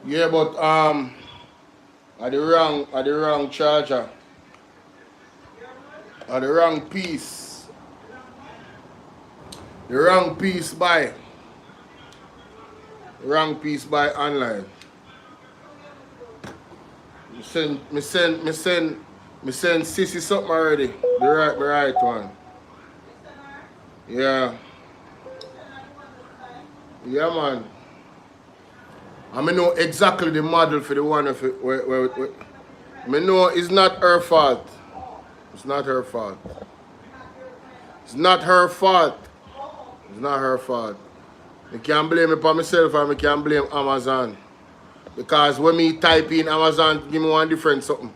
Yeah, but at the wrong charger. At the wrong piece. The wrong piece by. Wrong piece by online. Me send Sissy something already. The right one. Yeah. Yeah, man. I know exactly the model for the one of it. I know it's not her fault. It's not her fault. It's not her fault. It's not her fault. I can't blame it for myself and I can't blame Amazon. Because when me type in Amazon, give me one different something.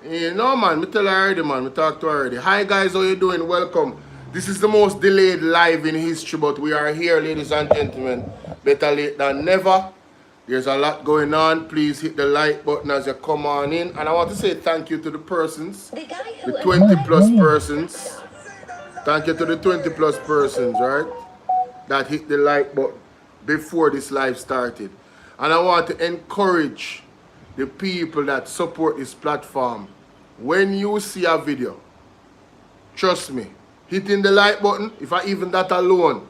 You know, man, I tell her already, man. I talk to her already. Hi, guys, how you doing? Welcome. This is the most delayed live in history, but we are here, ladies and gentlemen. Better late than never. There's a lot going on. Please hit the like button as you come on in. And I want to say thank you to the persons, the 20 plus persons. Thank you to the 20 plus persons, right, that hit the like button before this live started. And I want to encourage the people that support this platform. When you see a video, trust me, hitting the like button, if I even that alone,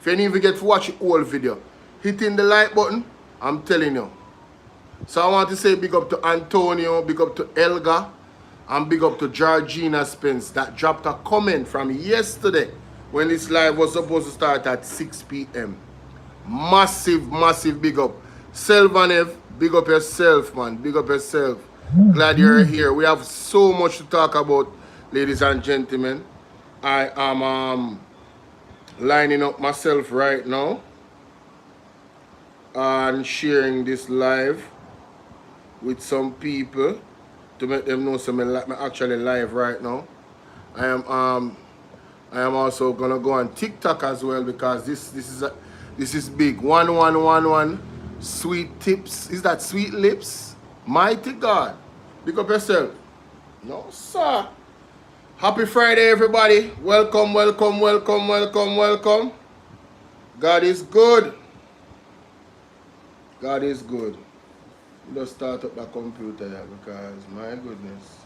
if you didn't even get to watch the whole video, hitting the like button, I'm telling you. So I want to say big up to Antonio, big up to Elga, and big up to Georgina Spence that dropped a comment from yesterday when this live was supposed to start at 6 p.m. Massive, massive big up. Selvanev, big up yourself, man. Big up yourself. Glad you're here. We have so much to talk about, ladies and gentlemen. I am lining up myself right now and sharing this live with some people to make them know I'm actually live right now. I am also gonna go on TikTok as well because this is big. 1111 sweet tips. Is that sweet lips? Mighty God. Pick up yourself. No, sir. Happy Friday, everybody. Welcome, welcome, welcome, welcome, welcome. God is good. God is good. Just start up the computer here because, my goodness,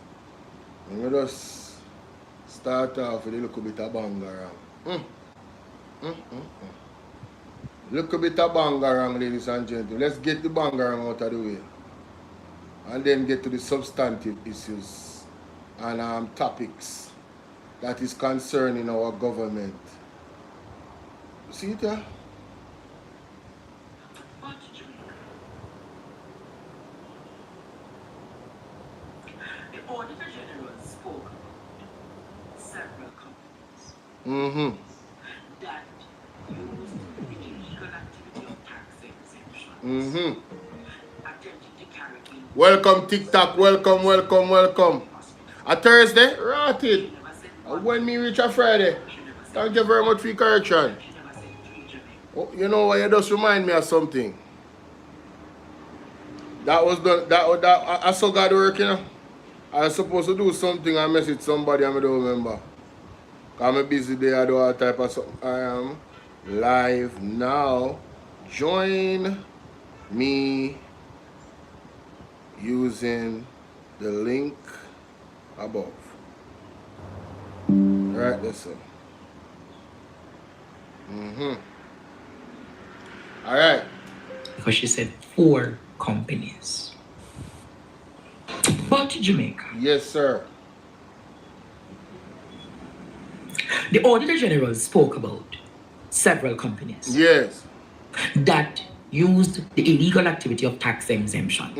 we just start off with a little bit of bangarang. Little bit of bangarang, ladies and gentlemen. Let's get the bangarang out of the way and then get to the substantive issues and topics that is concerning our government. See it here? The Auditor General spoke several companies that used the illegal activity of tax exemptions attempting to carry in. Welcome TikTok, welcome, welcome, welcome. A Thursday, rotted. When me reach a Friday. Thank you very much for your correction. Oh, you know what? You just remind me of something. That was done. That I saw God working. You know? I was supposed to do something and message somebody and I don't remember. I'm a busy day, I do all type of something. I am live now. Join me using the link above. Right there, sir. All right. Because she said 4 companies. But Jamaica. Yes, sir. The Auditor General spoke about several companies. Yes. That used the illegal activity of tax exemptions,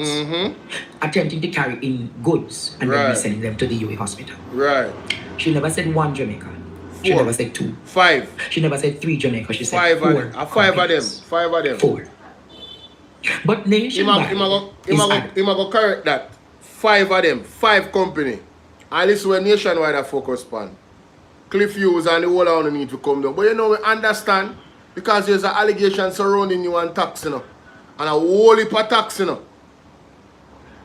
attempting to carry in goods and then reselling them to the UA hospital. Right. She never said 1 Jamaica. 4. She never said 2. 5. She never said 3 Jamaica. She said 5 4. of them. 5 of them. 5 of them. 4. But nationwide, He go correct that. 5 of them. 5 company. And this is where nationwide are focused on. Cliff Hughes and the whole on need to come down. But you know, we understand because there's an allegation surrounding you and tax, you know. And a whole heap of tax, you know.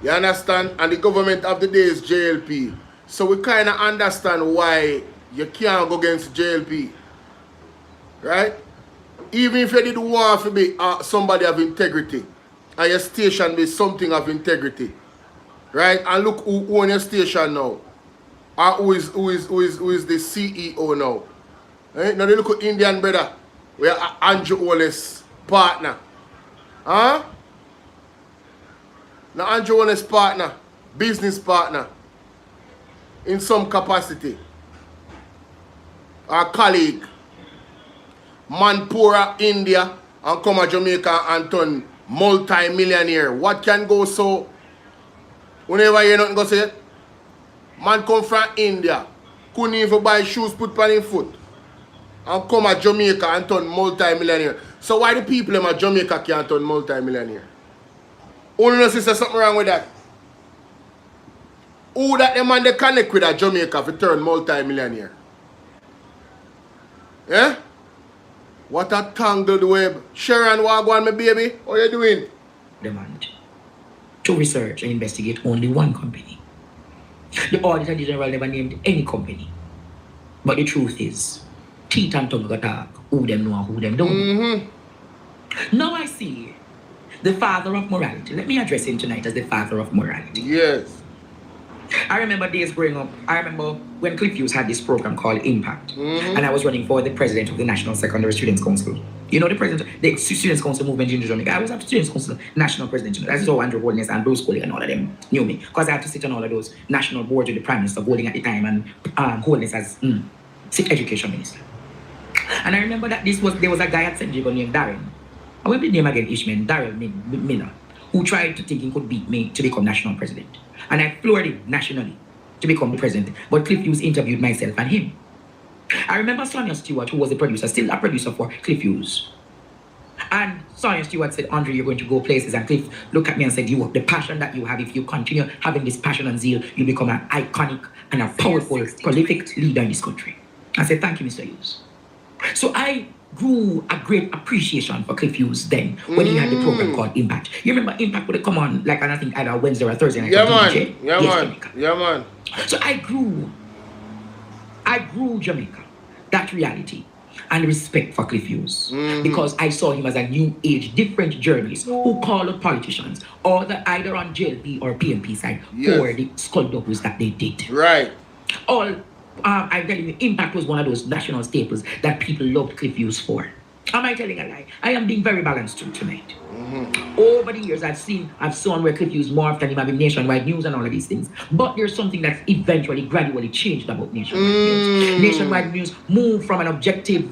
You understand? And the government of the day is JLP. So we kind of understand why you can't go against JLP. Right? Even if you did want to be somebody of integrity, and your station be something of integrity, right? And look who owns your station now. Or who is the CEO now. Right? Now they look at Indian brother. We are Andrew Wallace partner. Huh? Now Andrew Wallace partner, business partner, in some capacity. Our colleague. Man poor at India and come to Jamaica and turn multi-millionaire. What can go so? Whenever you nothing go say it? Man come from India, couldn't even buy shoes put on his foot, and come to Jamaica and turn multi-millionaire. So why the people in Jamaica can't turn multi-millionaire? Only know sister something wrong with that. Who that the man they connect with at Jamaica to turn multi-millionaire? Yeah? What a tangled web. Sharon Wagwan, my baby. How you doing? Demand to research and investigate only one company. The Auditor General never named any company. But the truth is, teeth and tongue got talk. Who them know and who them don't. Now I see the father of morality. Let me address him tonight as the father of morality. Yes. I remember days growing up. I remember when Cliff Hughes had this program called Impact. And I was running for the president of the National Secondary Students Council. You know the president, the Students Council movement in Jamaica. I was at Students Council National President. That's how Andrew Holdness and Bruce Coley and all of them knew me. Because I had to sit on all of those national boards with the Prime Minister Golding at the time and Holdness as Education Minister. And I remember that there was a guy at St. Diego named Darren. I went with the name again, Ishmael, Darren Miller, who tried to think he could beat me to become national president. And I floored him nationally to become the president. But Cliff Hughes interviewed myself and him. I remember Sonia Stewart, who was the producer, still a producer for Cliff Hughes. And Sonia Stewart said, Andre, you're going to go places. And Cliff looked at me and said, the passion that you have, if you continue having this passion and zeal, you'll become an iconic and a powerful, prolific leader in this country. I said, thank you, Mr. Hughes. So I grew a great appreciation for Cliff Hughes then when he had the program called Impact. You remember Impact would come on like I think either Wednesday or Thursday night. Yeah, man. Yeah, man. Yeah, man. So I grew Jamaica, that reality and respect for Cliff Hughes because I saw him as a new age, different journalist who called up politicians or either on JLP or PMP side for the skullduggeries that they did. Right. I'm telling you, Impact was one of those national staples that people loved Cliff Hughes for. Am I telling a lie? I am being very balanced tonight. Over the years, I've seen where Cliff Hughes morphed and him having nationwide news and all of these things. But there's something that's eventually, gradually changed about nationwide news. Nationwide news moved from an objective,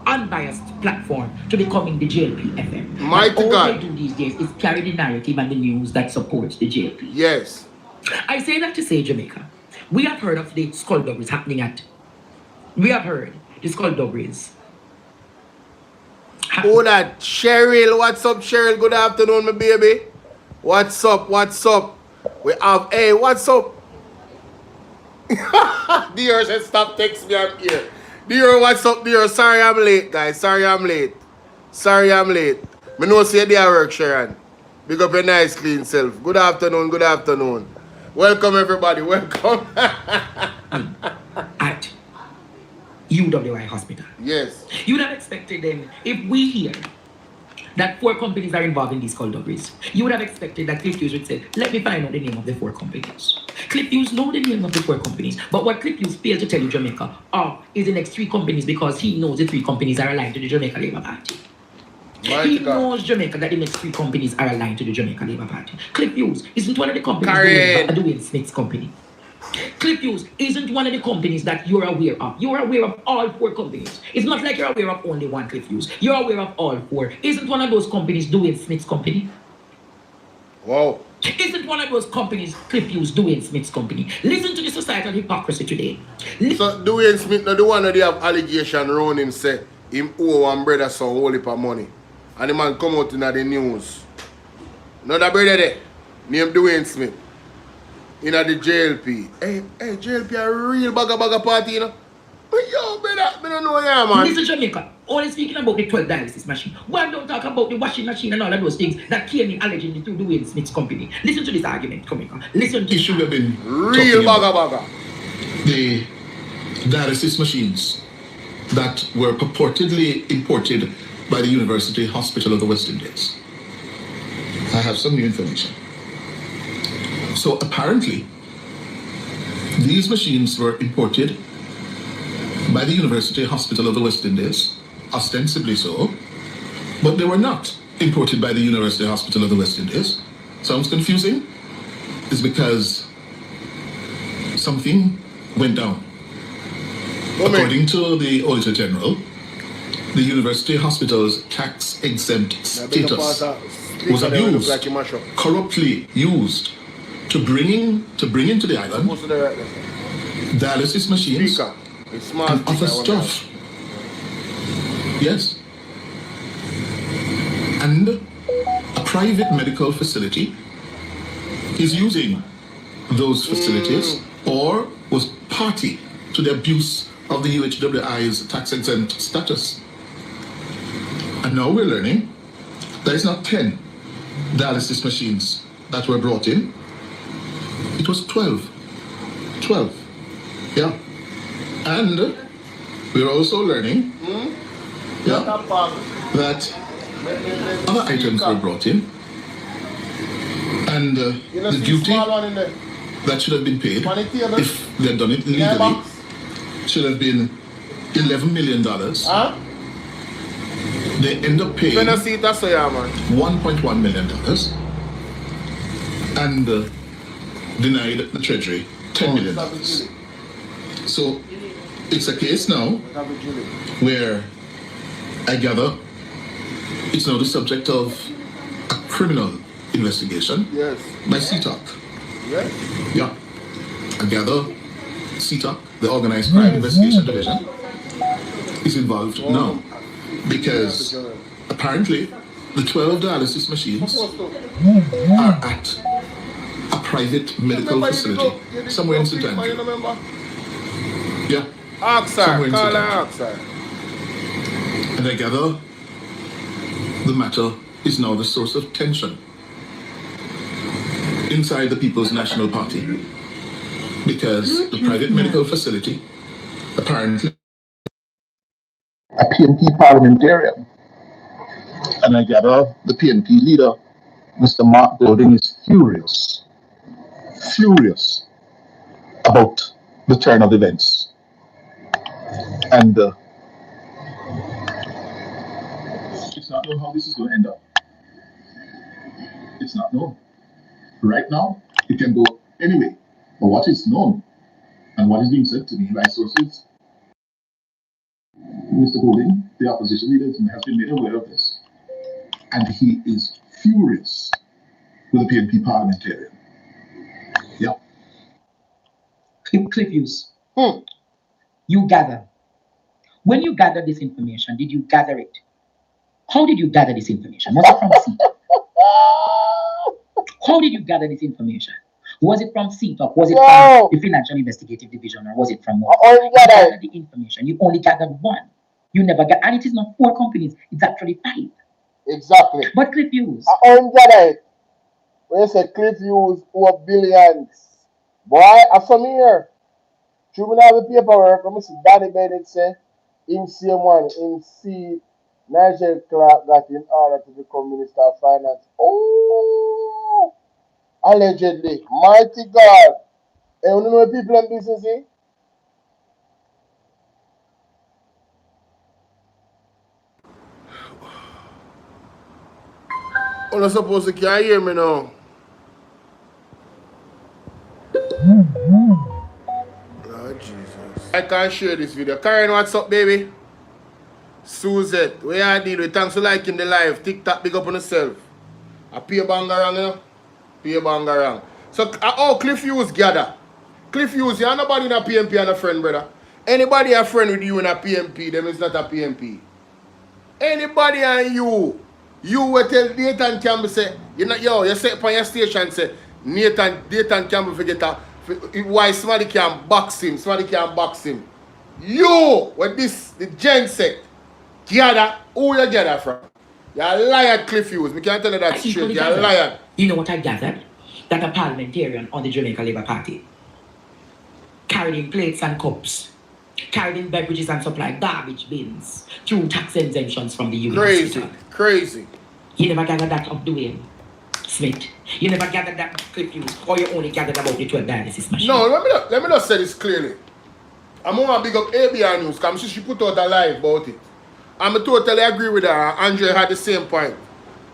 unbiased platform to becoming the JLP FM. All they do these days is carry the narrative and the news that supports the JLP. Yes. I say that to say, Jamaica, we have heard of the skullduggeries happening we have heard the skullduggeries. Oh, that Cheryl, what's up, Cheryl? Good afternoon, my baby. What's up? We have, hey, what's up? Dear said, stop texting me, I'm here. Dear, what's up, dear? Sorry I'm late, guys. Sorry I'm late. Me know say they are work, Sharon. Big up your nice, clean self. Good afternoon. Welcome, everybody. Welcome. At UWI Hospital. Yes. You would have expected then, if we hear that 4 companies are involved in these skullduggeries, you would have expected that Cliff Hughes would say, let me find out the name of the 4 companies. Cliff Hughes knows the name of the 4 companies, but what Cliff Hughes failed to tell you, Jamaica, is the next 3 companies because he knows the 3 companies are aligned to the Jamaica Labour Party. He knows Jamaica that the next 3 companies are aligned to the Jamaica Labour Party. Cliff Hughes isn't one of the companies doing Smith's company. Cliff Hughes isn't one of the companies that you're aware of. You're aware of all 4 companies. It's not like you're aware of only one Cliff Hughes. You're aware of all 4. Isn't one of those companies doing Smith's company? Wow. Isn't one of those companies Cliff Hughes doing Smith's company? Listen to the societal hypocrisy today. So Dwayne Smith, the one that they have allegation around him say him owe one brother some whole heap of money. And the man come out in the news. Another brother there, named Dwayne Smith. In the JLP. Hey, JLP a real bagga party, you know? But yo, brother, I don't know ya, man. Listen, Jamaica, only speaking about the 12 dialysis machine. Why don't talk about the washing machine and all of those things that came in allegedly to Dwayne Smith's company? Listen to this argument, Jamaica. Listen to it. Should have been real bagga. The dialysis machines. that were purportedly imported by the University Hospital of the West Indies. I have some new information. So apparently, these machines were imported by the University Hospital of the West Indies, ostensibly so, but they were not imported by the University Hospital of the West Indies. Sounds confusing? It's because something went down. According to the Auditor General, the University Hospital's tax-exempt status was abused, corruptly used to bring into the island dialysis machines and other stuff. Yes. And a private medical facility is using those facilities or was party to the abuse of the UHWI's tax-exempt status. And now we're learning that it's not 10 dialysis machines that were brought in. It was 12. 12. Yeah. And we're also learning that other items were brought in. And the duty that should have been paid, if they had done it legally, should have been $11 million. They end up paying $1.1 million and denied the Treasury $10 million. So it's a case now where I gather it's now the subject of a criminal investigation by CTOC. Yes. Yeah. I gather CTOC, the Organized Crime Investigation Division, is involved now because apparently the 12 dialysis machines are at a private medical facility somewhere in St. Andrew. Yeah. Somewhere in St. Andrew. And I gather the matter is now the source of tension inside the People's National Party because the private medical facility apparently a PNP parliamentarian, and I gather the PNP leader, Mr. Mark Golding, is furious about the turn of events. And it's not known how this is going to end up. It's not known. Right now, it can go anyway. But what is known and what is being said to me by sources, Mr. Golding, the opposition leader, has been made aware of this. And he is furious with the PNP parliamentarian. Yeah. Clip views. You gather. When you gather this information, did you gather it? How did you gather this information? Was it from CTOC? How did you gather this information? Was it from CTOC? Was it from the Financial Investigative Division? Or was it from what? You gathered the information. You only gathered one. You never got, and it is not 4 companies, it's actually 5. Exactly. But Cliff Hughes. I own that. When you say Cliff Hughes over billions. Boy, I from here. Should we have the paperwork? Let me see. Danny Bennett say, him same one, him see Nigel Clark got in order to become Minister of Finance. Oh, allegedly. Mighty God. And you know what people in business here? I'm not supposed to can't hear me now. Lord Jesus. I can't share this video. Karen, what's up, baby? Suzette, where you deal with? Thanks for liking the live. TikTok, big up on yourself. I pay bangarang, you know? Pay bangarang. So, Cliff Hughes gather. Cliff Hughes, you're nobody in a PMP and a friend, brother. Anybody a friend with you in a PMP, them is not a PMP. Anybody and you will tell Nathan Campbell say, you say upon your station say, Nathan Campbell forget why somebody can box him, You, with this, the gen sect, gather, who you gather from? You're a liar, Cliff Hughes. We can't tell you that straight. You're a liar. You know what I gathered? That a parliamentarian on the Jamaica Labour Party carrying plates and cups carried in beverages and supply garbage bins through tax exemptions from the UN Crazy, hospital. crazy. You never gathered that up, Dwayne Smith. You never gathered that Cliff Hughes, or you only gathered about the 12 dialysis machine. No, let me not say this clearly. I'm going to big up ABI News because she put out a live about it. I'm totally agree with her. Andre had the same point.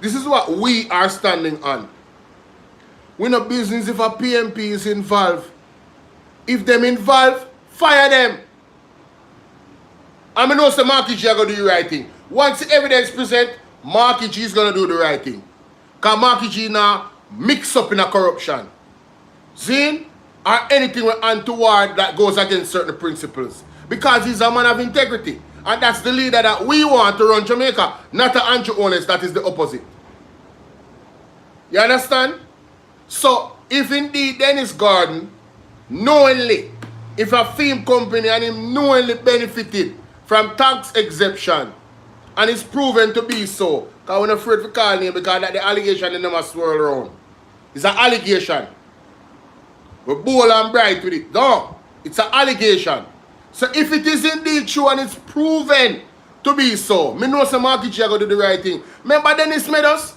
This is what we are standing on. We're not business if a PMP is involved. If them involved, fire them. I know some Marky G are going to do the right thing. Once the evidence present, Marky G is going to do the right thing. Because Marky G now mix up in a corruption. See? Or anything untoward that goes against certain principles. Because he's a man of integrity. And that's the leader that we want to run Jamaica. Not the Andrew Honest, that is the opposite. You understand? So, if indeed Dennis Gordon, knowingly, if a film company and him knowingly benefited from tax exemption, and it's proven to be so, because we're not afraid to call him because that the allegation they never swirl around. It's an allegation. We're bold and bright with it. No, it's an allegation. So if it is indeed true and it's proven to be so, me know some Marky G are going to do the right thing. Remember Dennis Meadows?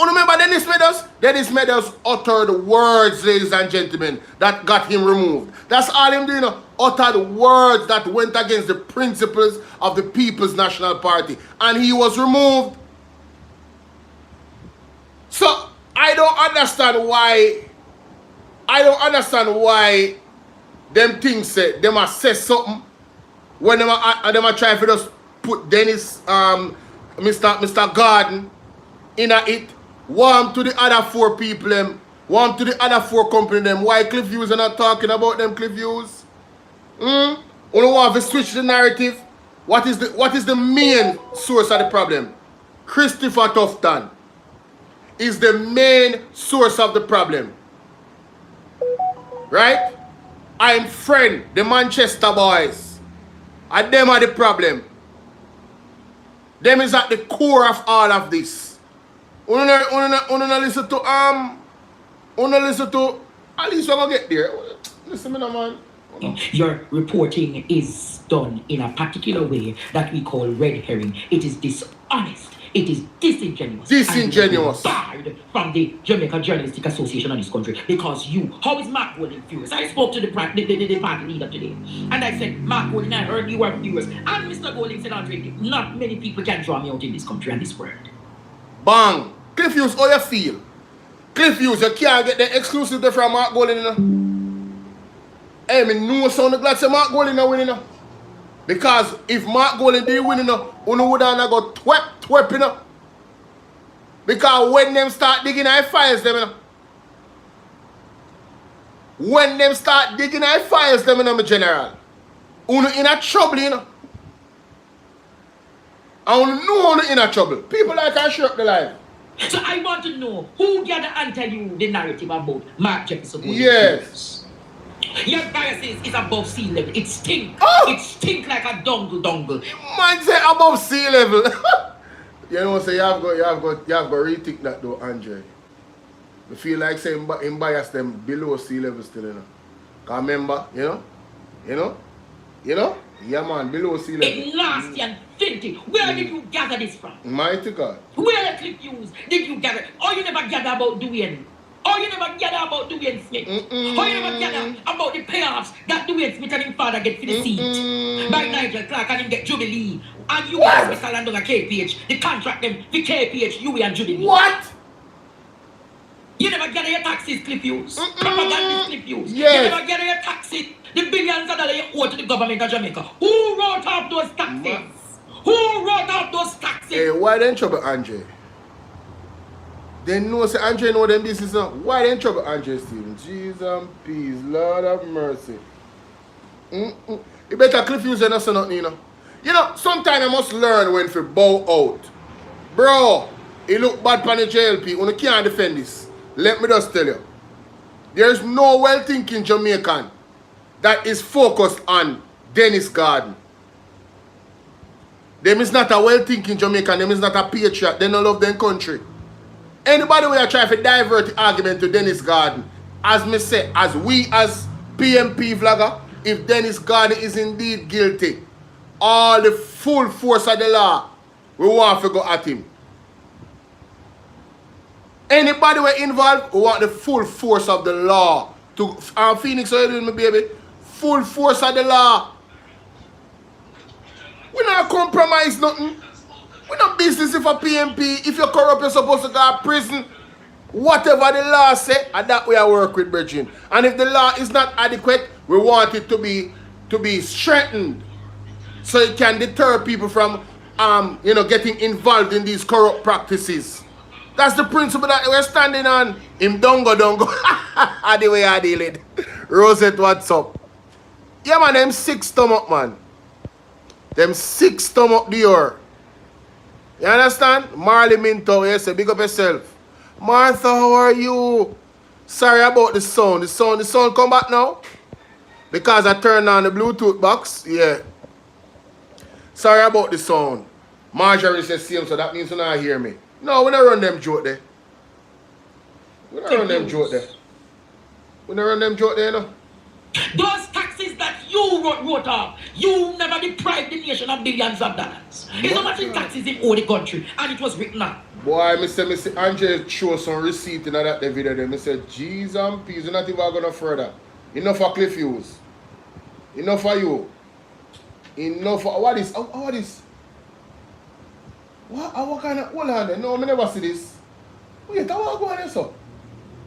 Remember Dennis Meadows? Dennis Meadows uttered words, ladies and gentlemen, that got him removed. That's all him doing. Uttered words that went against the principles of the People's National Party. And he was removed. So I don't understand why them things say them assess something when them are trying to just put Dennis Mr. Garden in it, warm to the other four people them, warm to the other four company them. Why Cliff Hughes are not talking about them Cliff Hughes? You want to switch the narrative? What is the main source of the problem? Christopher Tufton is the main source of the problem. Right? I'm friend, the Manchester boys. And them are the problem. Them is at the core of all of this. Una listen to at least we're gonna get there. Listen me now, man. Your reporting is done in a particular way that we call red herring. It is dishonest. It is disingenuous. Disingenuous. And barred from the Jamaica Journalistic Association of this country because you. How is Mark Golden furious? I spoke to the party leader today, and I said, Mark Golden, I heard you were furious. And Mr. Golden said, Andre, not many people can draw me out in this country and this world. Bang. Cliff Hughes, how you feel? Cliff Hughes, you can't get the exclusive from Mark Golden, you know? Hey, me know sound glad say Mark Golden not winning, you know? Because if Mark Golden did win, you know, you would have got twep, you know? Because when them start digging, I fires them, you know? When them start digging, I fires them, you know, my general. You in a trouble, you know? And you know in a trouble. People like I shirk the life. So I want to know who gathered and tell you the narrative about Mark Jefferson. Yes. Your diocese is above sea level. It stink. Oh! It stink like a dongle. Man say above sea level. You know, so you have got rethink that though, Andre. I feel like saying in bias them below sea level still, you know. Cause remember, you know? Yeah man, below sea level. It's nasty and filthy. Where did you gather this from? Mighty God. Where Cliff Hughes did you gather? Or you never gather about Dwayne? Or you never gather about Dwayne Smith? Or you never gather about the payoffs that Dwayne Smith and his father get for the seat? By Nigel Clark and him get Jubilee. And you and Mr. Landon and KPH, the contract them for KPH, you and Jubilee. What? You never gather your taxes, Cliff Hughes. Propaganda Cliff Hughes. Yes. You never gather your taxes. The billions of dollars you owe to the government of Jamaica. Who wrote off those taxes? Who wrote off those taxes? Hey, why they in trouble, Andre? They know say Andre know them business now. Why they in trouble, Andre Stephen? Jesus and peace, Lord have mercy. You better Cliff Hughes and not say nothing, you know. You know, sometimes I must learn when to bow out. Bro, it look bad for the JLP. You can't defend this. Let me just tell you. There's no well-thinking Jamaican that is focused on Dennis Garden. Them is not a well-thinking Jamaican. Them is not a patriot. They don't love their country. Anybody will try to divert the argument to Dennis Garden, as me say, as we as PMP vlogger, if Dennis Garner is indeed guilty, all the full force of the law, we want to go at him. Anybody were involved, we want the full force of the law. To Phoenix, how you doing, my baby? Full force of the law. We not compromise nothing. We not business if a PMP. If you're corrupt, you're supposed to go to prison. Whatever the law say, and that we are work with, brethren. And if the law is not adequate, we want it to be strengthened, so it can deter people from getting involved in these corrupt practices. That's the principle that we're standing on. Him dongo. The way I deal it. Rosette, what's up? Yeah, man, them 6 stomach, man. Them 6 stomach Dior. You understand? Marley Minto, yes, big up yourself. Martha, how are you? Sorry about the sound. The sound come back now? Because I turned on the Bluetooth box. Yeah. Sorry about the sound. Marjorie says same, so that means you not hear me. No, we don't run them joke there. We don't run them joke there. We don't run them joke there, no? Those taxes that you wrote off, you never deprived the nation of billions of dollars. It's not much in taxes in all the country, and it was written up. Boy, I say, Andre show some receipt in that video there. I said, G's and P's, you're not even going no further. Enough for Cliff Hughes. Enough for you. Enough for, what is, what is? What kind of, hold on there. No, I never see this. Wait, what go on there, so?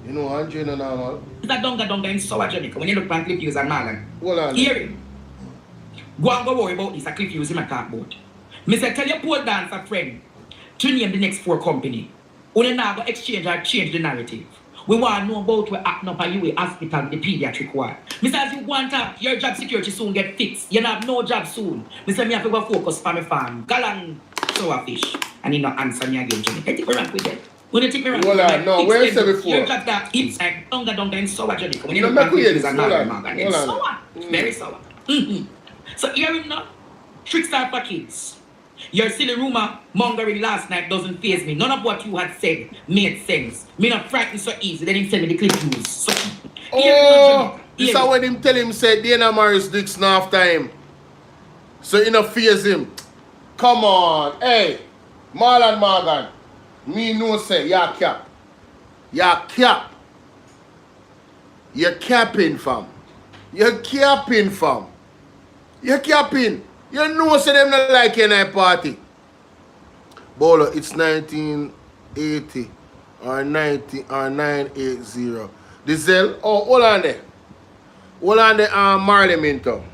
You know, Andre no normal. It's a donga in Sour Jamaica. When you look at Cliff Hughes and Marlon. Hold on. Hear him. Go and go worry about this. A Cliff Hughes him a talk about. Me say, tell your pole dancer friend to name the next 4 company. Only now go exchange or change the narrative. We want to know about what acting up at UA hospital, the pediatric ward. Me say, as you want up, your job security soon get fixed. You have no job soon. Me say, me have to go focus for my farm. Galang sour fish. And he not answer me again, Jimmy. I think we rank with that. When you take me around, no, where is it before? You got that inside, donga in sour Jamaica. When you No, look at make it, this, it's hold on. sour. Very sour. So hear him now. Tricks are for kids. Your silly rumor mongering last night doesn't faze me. None of what you had said made sense. Me not frightened so easy. Then him tell me the clip news. So, this is when him tell him say Dana Morris Dixon after him. So he not fears him. Come on, hey, Marlon Morgan. Me no say, ya cap. Ya cap. You're capping, fam. You're capping, fam. You're capping. You know say them not like any party. Bolo, it's 1980 or 90 or 980. The Zell, oh, hold on there. Hold on there, Marley Minto.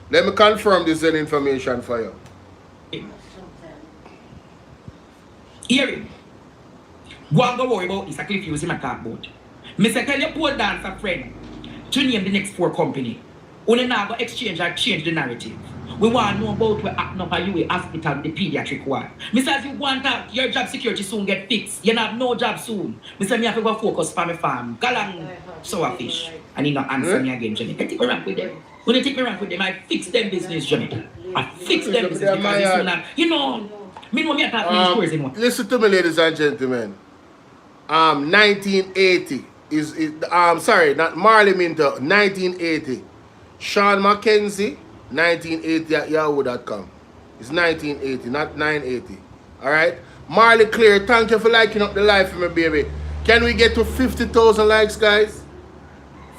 Let me confirm the Zell information for you. Hear him. Go and go worry about this. I Cliff Hughes him a talk about. Me say tell your pole dancer friend to name the next 4 company. Only now go exchange or change the narrative. We want to know about what acting up at UA hospital, the pediatric ward. Me say as you want that, your job security soon get fixed. You have no job soon. Me say me have to go focus for my farm. Galang sour fish. And he not answer me again, Johnny. I take me rank with them. When they take me rank with them, I fix them business, Johnny. I fix them business because it's not, you know, me know me a talk these stories anymore. Listen to me, ladies and gentlemen. 1980 sorry, not Marley Minto, 1980. Sean Mackenzie, 1980 at yahoo.com. It's 1980, not 980. Alright? Marley Clear, thank you for liking up the live for me, baby. Can we get to 50,000 likes, guys?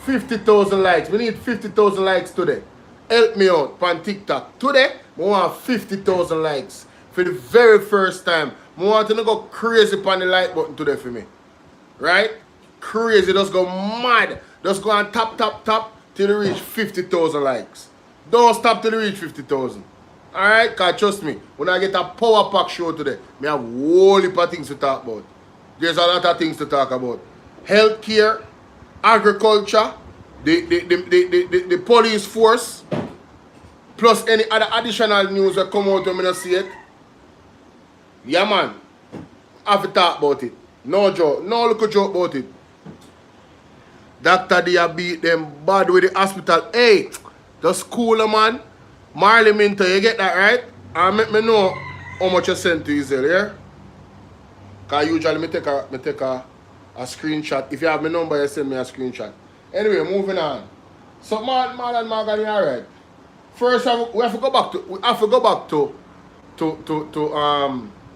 50,000 likes. We need 50,000 likes today. Help me out on TikTok. Today, we want 50,000 likes. For the very first time. We want to go crazy on the like button today for me. Right? Crazy. Just go mad. Just go and tap till you reach 50,000 likes. Don't stop till you reach 50,000. Alright? Because trust me, when I get a power pack show today, I have a whole heap of things to talk about. There's a lot of things to talk about. Healthcare, agriculture, the police force, plus any other additional news that come out when I see it. Yeah, man. I have to talk about it. No joke. No little joke about it. Dr. Dia beat them bad with the hospital. Hey, just cool, man. Marley Minto, you get that right? And make me know how much you sent to Israel, yeah? Because usually me take a screenshot. If you have my number, you send me a screenshot. Anyway, moving on. So Marlon Morgan, you alright. First, we have to go back to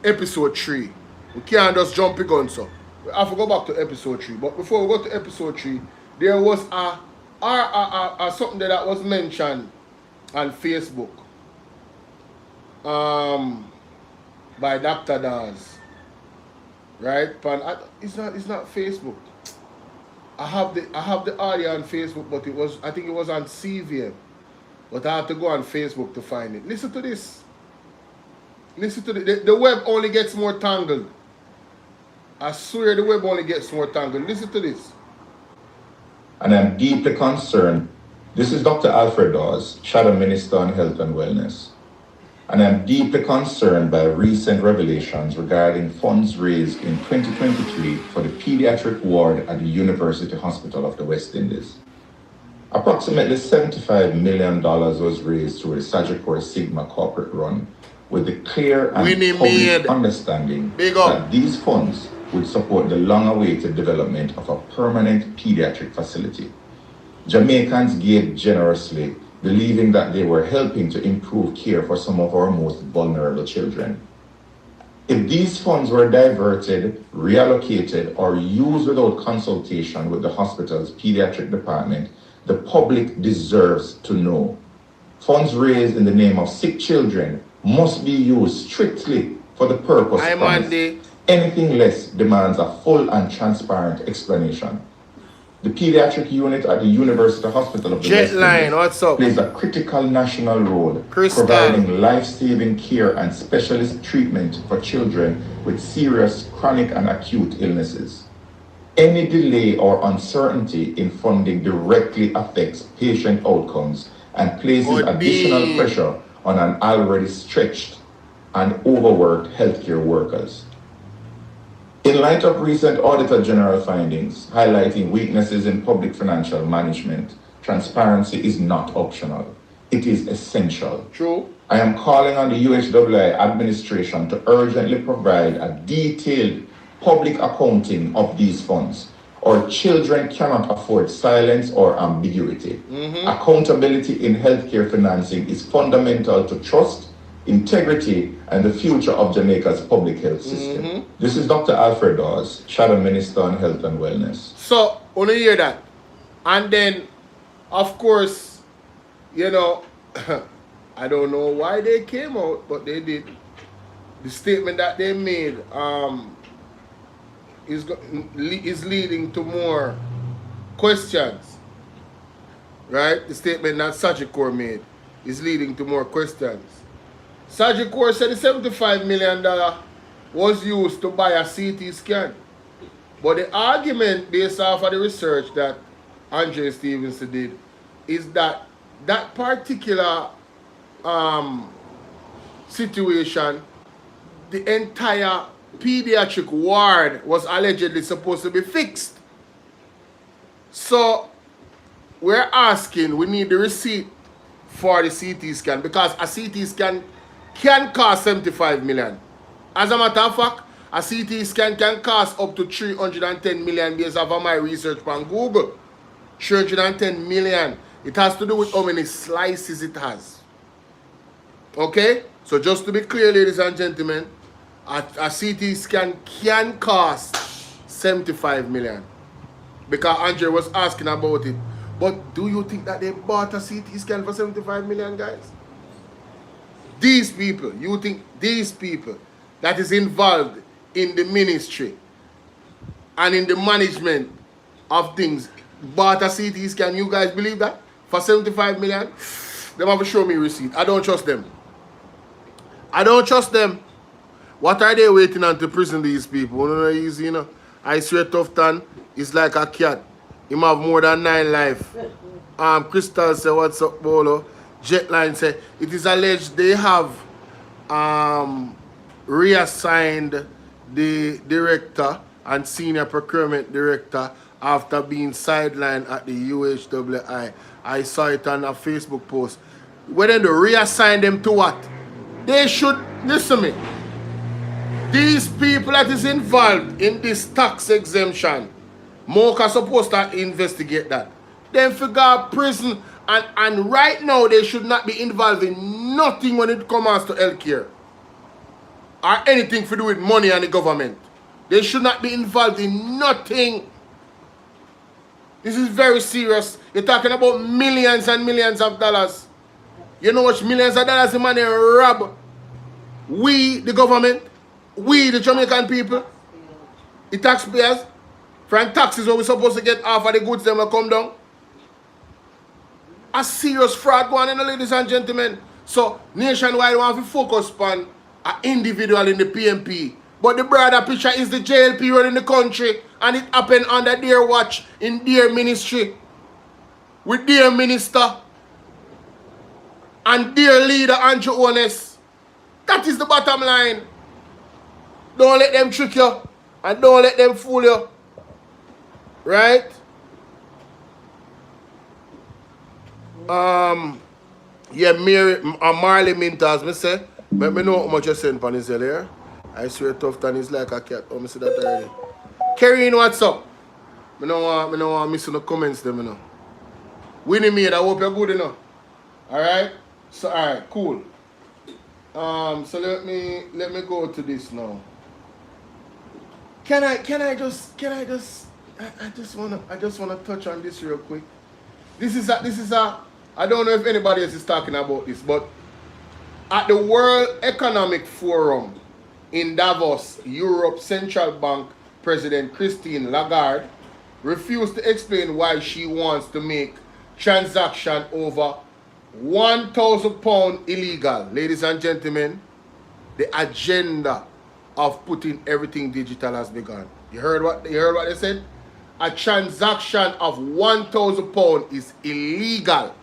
episode 3. We can't just jump the gun, so we have to go back to episode 3. But before we go to episode 3, there was something that was mentioned on Facebook by Dr. Dawes. Right? It's not Facebook. I have the audio on Facebook, but I think it was on CVM. But I have to go on Facebook to find it. Listen to this. Listen to the web only gets more tangled. I swear the web only gets more tangled. Listen to this. And I'm deeply concerned. This is Dr. Alfred Dawes, Shadow Minister on Health and Wellness. And I'm deeply concerned by recent revelations regarding funds raised in 2023 for the pediatric ward at the University Hospital of the West Indies. Approximately $75 million was raised through the Sagicor Sigma corporate run, with the clear and public understanding that these funds would support the long-awaited development of a permanent pediatric facility. Jamaicans gave generously, believing that they were helping to improve care for some of our most vulnerable children. If these funds were diverted, reallocated, or used without consultation with the hospital's pediatric department, the public deserves to know. Funds raised in the name of sick children must be used strictly for the purpose promised. Anything less demands a full and transparent explanation. The pediatric unit at the University Hospital of the West Indies plays a critical national role, providing life-saving care and specialist treatment for children with serious chronic and acute illnesses. Any delay or uncertainty in funding directly affects patient outcomes and places additional pressure on an already stretched and overworked healthcare workers. In light of recent Auditor General findings highlighting weaknesses in public financial management, transparency is not optional. It is essential. True. I am calling on the UHWI administration to urgently provide a detailed public accounting of these funds, or children cannot afford silence or ambiguity. Accountability in healthcare financing is fundamental to trust, integrity, and the future of Jamaica's public health system. This is Dr. Alfred Dawes, Shadow Minister on Health and Wellness. So, only hear that. And then, of course, you know, I don't know why they came out, but they did. The statement that they made is leading to more questions. Right? The statement that Sagicor made is leading to more questions. Sagicor said the $75 million was used to buy a CT scan. But the argument based off of the research that Andre Stevenson did is that that particular situation, the entire pediatric ward was allegedly supposed to be fixed. So we're asking, we need the receipt for the CT scan, because a CT scan can cost 75 million. As a matter of fact, a CT scan can cost up to 310 million based off my research on Google. 310 million. It has to do with how many slices it has. Okay? So just to be clear, ladies and gentlemen, a CT scan can cost 75 million. Because Andre was asking about it. But do you think that they bought a CT scan for 75 million, guys? These people, you think these people that is involved in the ministry and in the management of things bought a CT scan? You guys believe that? For 75 million? They have to show me receipt. I don't trust them. I don't trust them. What are they waiting on to prison these people? You know, easy, you know. I swear Tufton is like a cat. He have more than 9 lives. Crystal say, what's up, Bolo? Jetline say, it is alleged they have reassigned the director and senior procurement director after being sidelined at the UHWI. I saw it on a Facebook post. Whether they reassign them to what? They should, listen to me. These people that is involved in this tax exemption, Mocha supposed to investigate that. them figure prison, and right now they should not be involved in nothing when it comes to healthcare or anything to do with money and the government. They should not be involved in nothing. This is very serious. You're talking about millions and millions of dollars. You know what millions of dollars the money rob? We, the government, we, the Jamaican people, the taxpayers, from taxes where we're supposed to get half of the goods that will come down. A serious fraud going on, ladies and gentlemen. So, nationwide, we want to focus on an individual in the PMP. But the broader picture is the JLP running the country, and it happened under their watch, in their ministry, with their minister, and their leader, Andrew Ones. That is the bottom line. Don't let them trick you, and don't let them fool you. Right? Yeah, Marley Mintas, me say, let me know how much you send for this here. I swear tough and is like a cat. Oh, me see that already. Karine, what's up? I don't want miss no comments them, you know. Winnie Maid, I hope you're good, you know. Alright? So alright, cool. So let me go to this now. I just wanna touch on this real quick. This is a I don't know if anybody else is talking about this, but at the World Economic Forum in Davos, Europe Central Bank President Christine Lagarde refused to explain why she wants to make transaction over £1,000 illegal. Ladies and gentlemen, the agenda of putting everything digital has begun. You heard what they said? A transaction of £1,000 is illegal.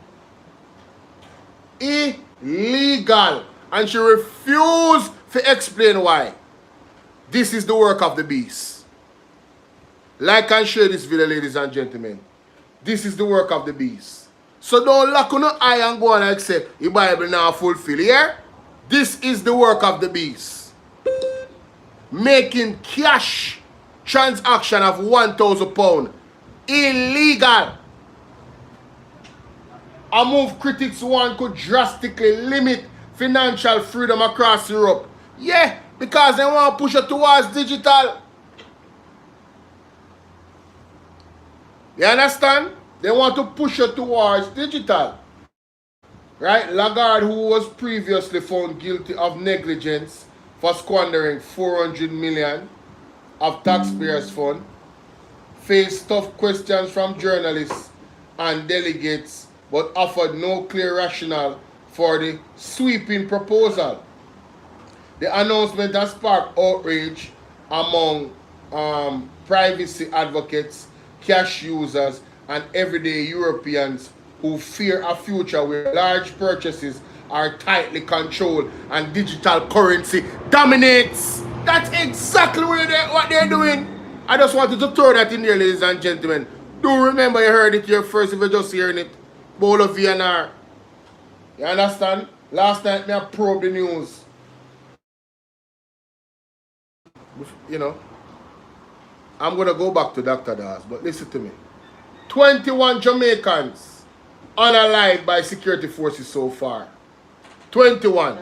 Illegal. And she refused to explain why. This is the work of the beast. Like and share this video, ladies and gentlemen. This is the work of the beast. So don't lock on your eye and go on and say, the Bible now fulfill here. This is the work of the beast. Making cash transaction of £1,000 illegal. A move critics want could drastically limit financial freedom across Europe. Yeah, because they want to push it towards digital. You understand? They want to push it towards digital. Right? Lagarde, who was previously found guilty of negligence for squandering 400 million of taxpayers' funds, faced tough questions from journalists and delegates, but offered no clear rationale for the sweeping proposal. The announcement has sparked outrage among privacy advocates, cash users, and everyday Europeans who fear a future where large purchases are tightly controlled and digital currency dominates. That's exactly what they're doing. I just wanted to throw that in there, ladies and gentlemen. Do remember you heard it here first if you're just hearing it. Bolo VNR. You understand? Last night I probed the news. You know. I'm going to go back to Dr. Dawes, but listen to me. 21 Jamaicans unalived by security forces so far. 21.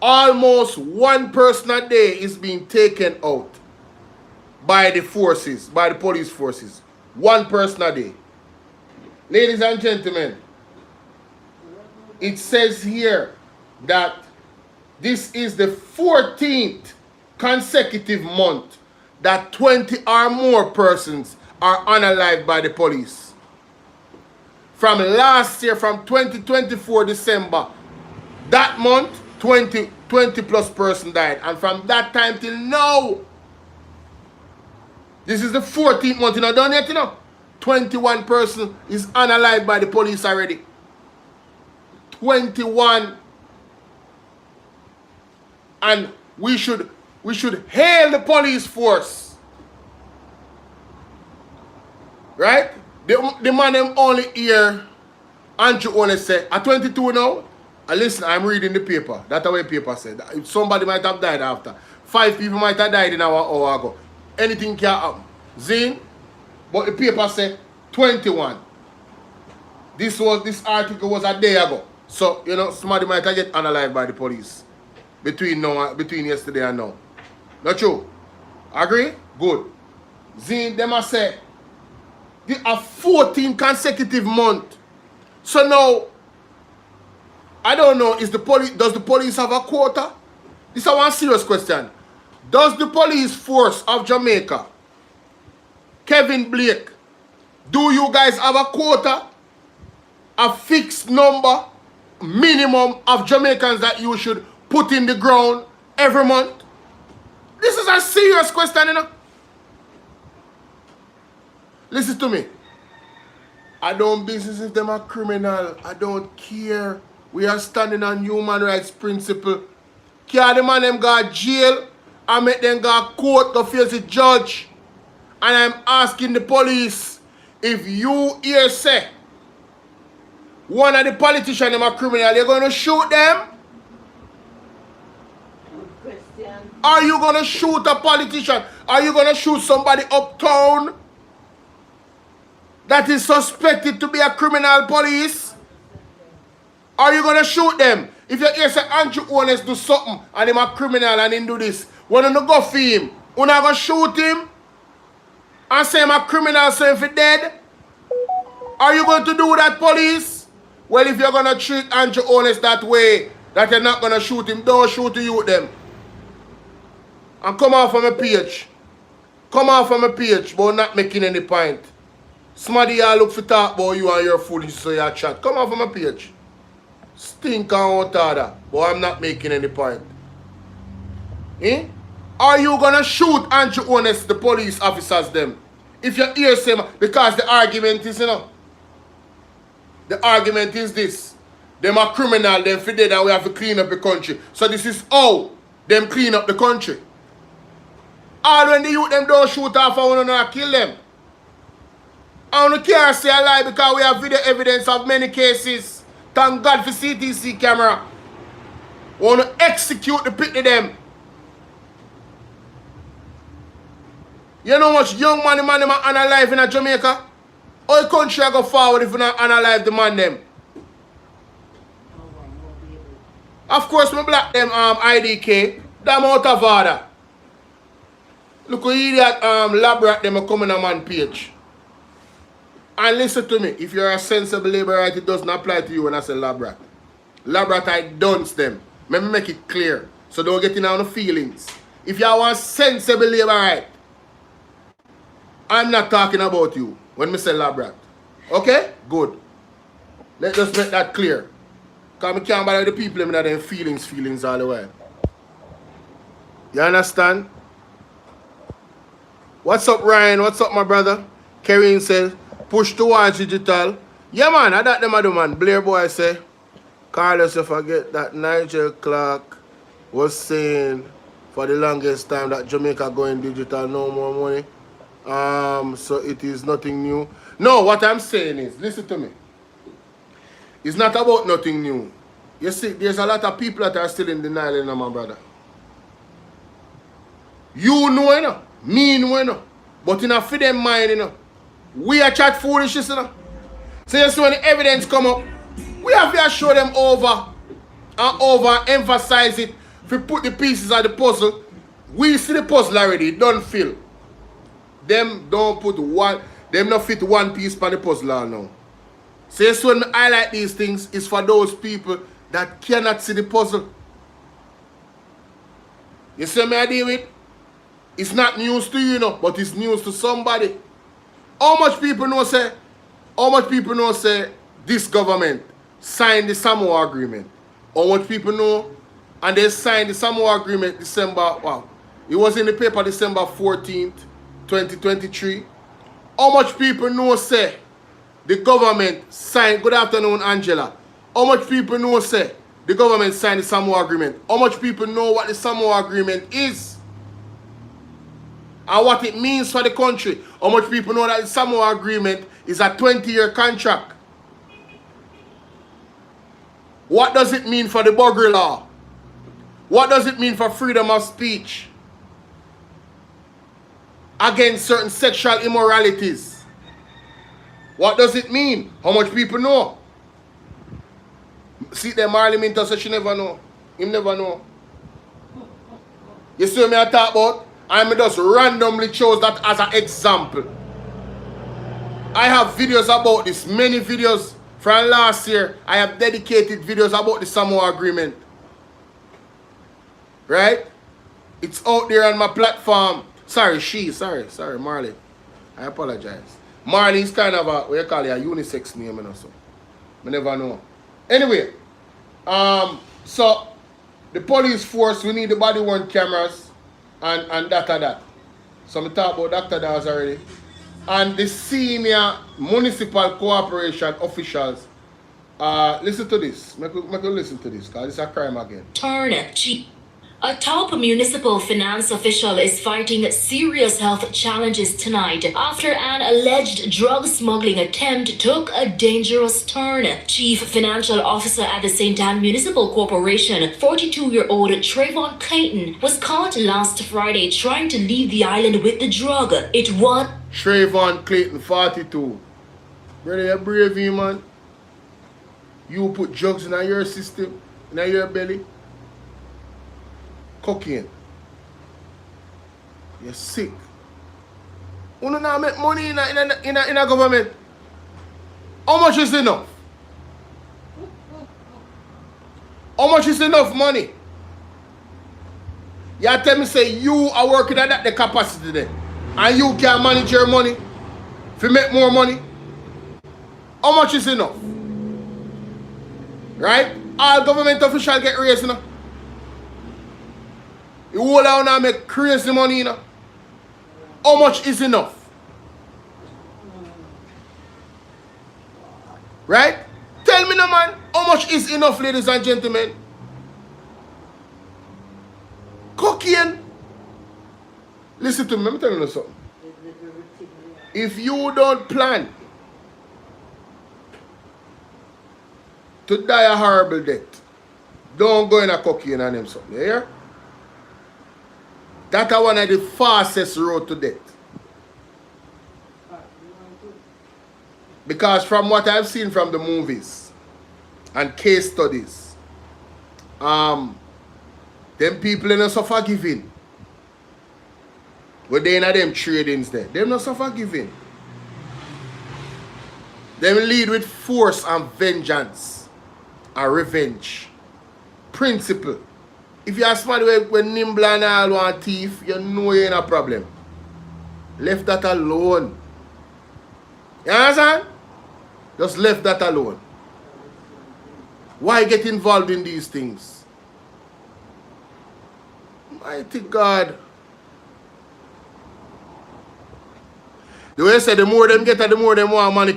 Almost one person a day is being taken out by the forces, by the police forces. One person a day. Ladies and gentlemen, it says here that this is the 14th consecutive month that 20 or more persons are unalived by the police. From last year, from 2024 December, that month, 20 plus person died. And from that time till now, this is the 14th month, you know, done yet, you know. 21 person is unalived by the police already. 21. And we should hail the police force. Right? The man them only hear Andrew only say, at 22 now, listen, I'm reading the paper. That's the way paper said. Somebody might have died after. 5 people might have died in an hour ago. Anything can happen. Zine? But the paper say 21. This article was a day ago. So, you know, somebody might get unalive by the police between yesterday and now. Not true? Agree? Good. Zine, them I say, they are 14 consecutive months. So now, I don't know, does the police have a quota? This is one serious question. Does the police force of Jamaica, Kevin Blake, do you guys have a quota? A fixed number, minimum of Jamaicans that you should put in the ground every month? This is a serious question, you know. Listen to me. I don't business if them are criminal. I don't care. We are standing on human rights principle. Can the man them go to jail and make them go to court to face the judge? And I'm asking the police, if you hear say one of the politicians them are criminal, you're going to shoot them? Are you going to shoot a politician? Are you going to shoot somebody uptown that is suspected to be a criminal police? Are you going to shoot them? If you hear say Andrew Owens do something and him a criminal and him do this, when you go for him, you not going to shoot him and say him a criminal, so if he dead? Are you going to do that, police? Well, if you're going to treat Andrew Owens that way, that you're not going to shoot him, don't shoot the youth them. And come off from a page. Come off from a page, but not making any point. Somebody y'all look for talk about you and your foolish so you chat. Come off from a page. Stink out order, but I'm not making any point. Eh? Are you gonna shoot Andrew Owens, the police officers them? If you hear them, because the argument is, you know, the argument is this. Them are criminal, them for dead and we have to clean up the country. So this is how them clean up the country. All when the youth them don't shoot off and we don't kill them. I don't care say a lie because we have video evidence of many cases. Thank God for CTC camera. We want to execute the pit of them. You know much young man them are unalive in Jamaica? How the country go forward if we not unalive the man them? Of course we black them IDK. Them out of order. Look who idiot lab rat them are coming on man page. And listen to me, if you're a sensible labor right, it doesn't apply to you when I say lab rat. Lab rat, I dunce them. Let me make it clear, so don't get in on the feelings. If you want sensible labor right, I'm not talking about you when I say lab rat. Okay? Good. Let's just make that clear. Because I can't bother the people in them feelings all the way. You understand? What's up, Ryan? What's up, my brother? Kareem says, push towards digital. Yeah, man, I that them do, man. Blair boy say, Carlos, you forget that Nigel Clark was saying for the longest time that Jamaica going digital, no more money. So it is nothing new. No, what I'm saying is, listen to me. It's not about nothing new. You see, there's a lot of people that are still in denial, you know, my brother. You know, you know. Me know, you know. But in a for them mind, you know. We are chat foolishness, you know. So you see when the evidence come up, we have to show them over and over, emphasize it. If we put the pieces of the puzzle, we see the puzzle already, it don't fill. Them don't put one, them not fit one piece for the puzzle all now. So you see when I highlight these things, it's for those people that cannot see the puzzle. You see me I deal with? It's not news to you, know, but it's news to somebody. How much people know say this government signed the Samoa agreement? How much people know? And they signed the Samoa agreement December, wow. It was in the paper December 14th, 2023. How much people know say the government signed, good afternoon Angela. How much people know say the government signed the Samoa agreement? How much people know what the Samoa agreement is? And what it means for the country? How much people know that the Samoa agreement is a 20-year contract? What does it mean for the Buggery law? What does it mean for freedom of speech against certain sexual immoralities? What does it mean? How much people know? See, the Marley Minter said she never know. Him never know. You see what I talk about? I just randomly chose that as an example. I have videos about this, many videos from last year. I have dedicated videos about the Samoa Agreement. Right? It's out there on my platform. Sorry, Marley. I apologize. Marley is kind of a, what you call it, a unisex name and so. I never know. Anyway, so the police force, we need the body worn cameras and that. So we talk about Dr. Dawes already. And the senior municipal cooperation officials, listen to this. Make you listen to this, because it's a crime again. A top municipal finance official is fighting serious health challenges tonight after an alleged drug smuggling attempt took a dangerous turn. Chief Financial Officer at the St. Anne Municipal Corporation, 42-year-old Trayvon Clayton, was caught last Friday trying to leave the island with the drug. It was Trayvon Clayton, 42. Brother, you're brave, man. You put drugs in your system, in your belly. Cocaine. You're sick. You don't now make money in a government. How much is enough? How much is enough money? You tell me say you are working at the capacity there. And you can manage your money. If you make more money. How much is enough? Right? All government officials get raised, you know. You hold out and make crazy money, you know. How much is enough? Right? Tell me, no man, how much is enough, ladies and gentlemen? Cocaine. Listen to me, let me tell you something. If you don't plan to die a horrible death, don't go in a cocaine and them something, you hear? That's one of the fastest road to death. Because from what I've seen from the movies and case studies, them people are not so forgiving. But they in them tradings there. They're not so forgiving. They lead with force and vengeance and revenge. Principle. If you are smart when nimble and all want thief, you know you're in a problem. Left that alone. You understand? Just left that alone. Why get involved in these things? Mighty God. The way I say, the more them get, the more them want money.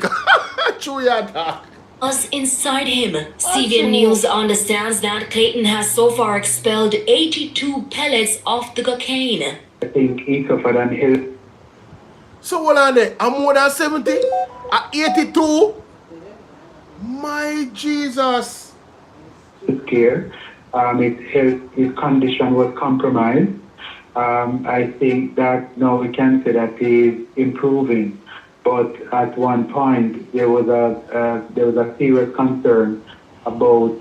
True, you talk. Was inside him. CBN News understands that Clayton has so far expelled 82 pellets of the cocaine. I think he suffered an health. So hold on there. I'm more than 70? At 82? My Jesus. Care. His condition was compromised. I think that now we can say that he is improving. But at one point, there was a serious concern about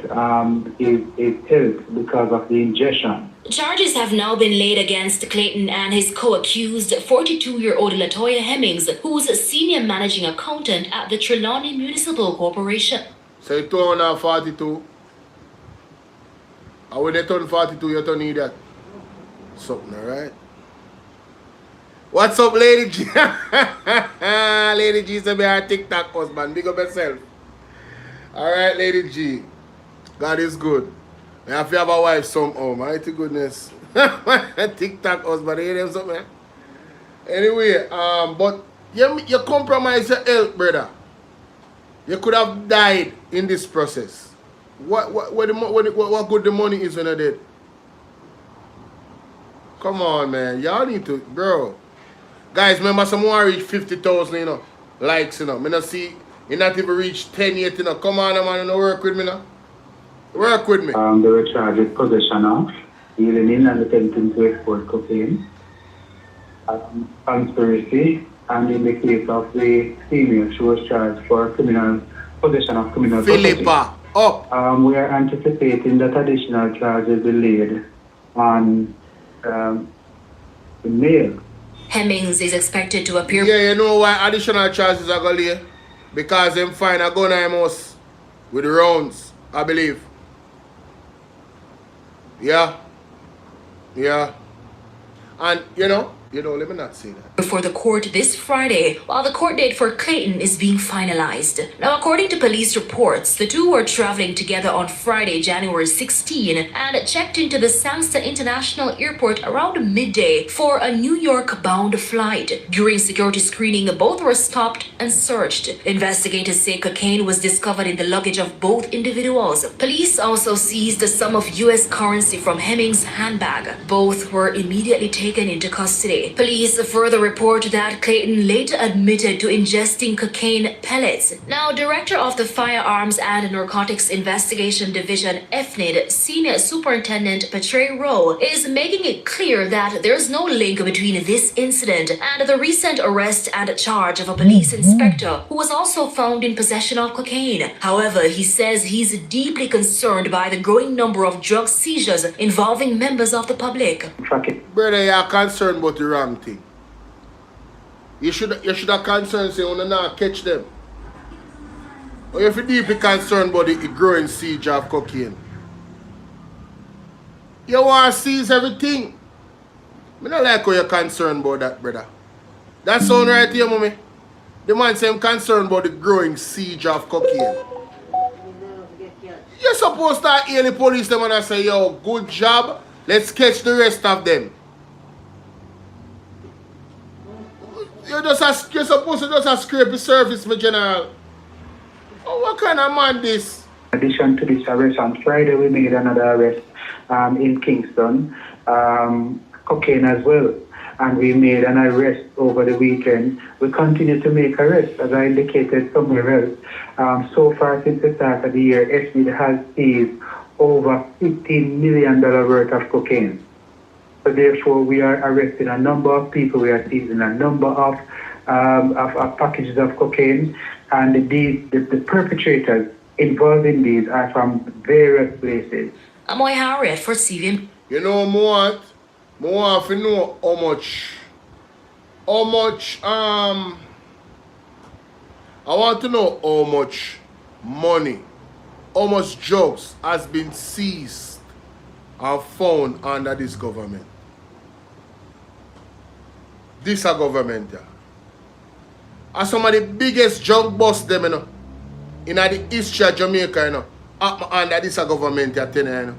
his health because of the injection. Charges have now been laid against Clayton and his co-accused, 42-year-old Latoya Hemmings, who's a senior managing accountant at the Trelawney Municipal Corporation. So you turn on 42. And when they turn 42, you don't need that. Something, alright? What's up, Lady G? Lady G said, be our TikTok husband. Big up yourself. Alright, Lady G. God is good. I have to have a wife somehow, mighty goodness. TikTok husband, you hear them something? Anyway, but you compromise your health, brother. You could have died in this process. What good the money is when you're dead? Come on, man. Y'all need to, bro. Guys, remember someone reach 50,000, you know, likes, you know. Me not see, you not even reach 10 yet, you know. Come on, man, you know, work with me, now. Work with me. They were charged with possession of, dealing in and attempting to export cocaine, conspiracy, And in the case of the female, she was charged for possession of criminal property. Philippa, up. We are anticipating that additional charges will be laid on the male. Hemmings is expected to appear. Yeah, you know why additional charges are going to lay? Because them find a gun in the house with rounds, I believe. Yeah. Yeah. And, let me not say that. Before the court this Friday, while the court date for Clayton is being finalized. Now, according to police reports, the two were traveling together on Friday, January 16, and checked into the Samsa International Airport around midday for a New York-bound flight. During security screening, both were stopped and searched. Investigators say cocaine was discovered in the luggage of both individuals. Police also seized a sum of U.S. currency from Hemmings' handbag. Both were immediately taken into custody. Police further report that Clayton later admitted to ingesting cocaine pellets. Now, Director of the Firearms and Narcotics Investigation Division, FNID, Senior Superintendent Petray Rowe, is making it clear that there's no link between this incident and the recent arrest and charge of a police inspector who was also found in possession of cocaine. However, he says he's deeply concerned by the growing number of drug seizures involving members of the public. Brother, you're concerned about the wrong thing. You should have concerned say you not catch them. Or if you're deeply concerned about the growing siege of cocaine. You want to seize everything. I don't like how you're concerned about that, brother. That sound right here, mommy. The man say I'm concerned about the growing siege of cocaine. You're supposed to hear the police them and say, yo, good job. Let's catch the rest of them. You're supposed to just scrape the surface, my general. Oh, what kind of man this? In addition to this arrest on Friday, we made another arrest in Kingston, cocaine as well. And we made an arrest over the weekend. We continue to make arrests, as I indicated somewhere else. So far since the start of the year, SMID has seized over $15 million worth of cocaine. So therefore, we are arresting a number of people. We are seizing a number of packages of cocaine, and the perpetrators involved in these are from various places. Amoy Harriet for CVM. You know, more to know how much, I want to know how much money, how much drugs has been seized and found under this government. This a government, yeah. And some of the biggest drug busts them, in the history of Jamaica, under this a government, yeah,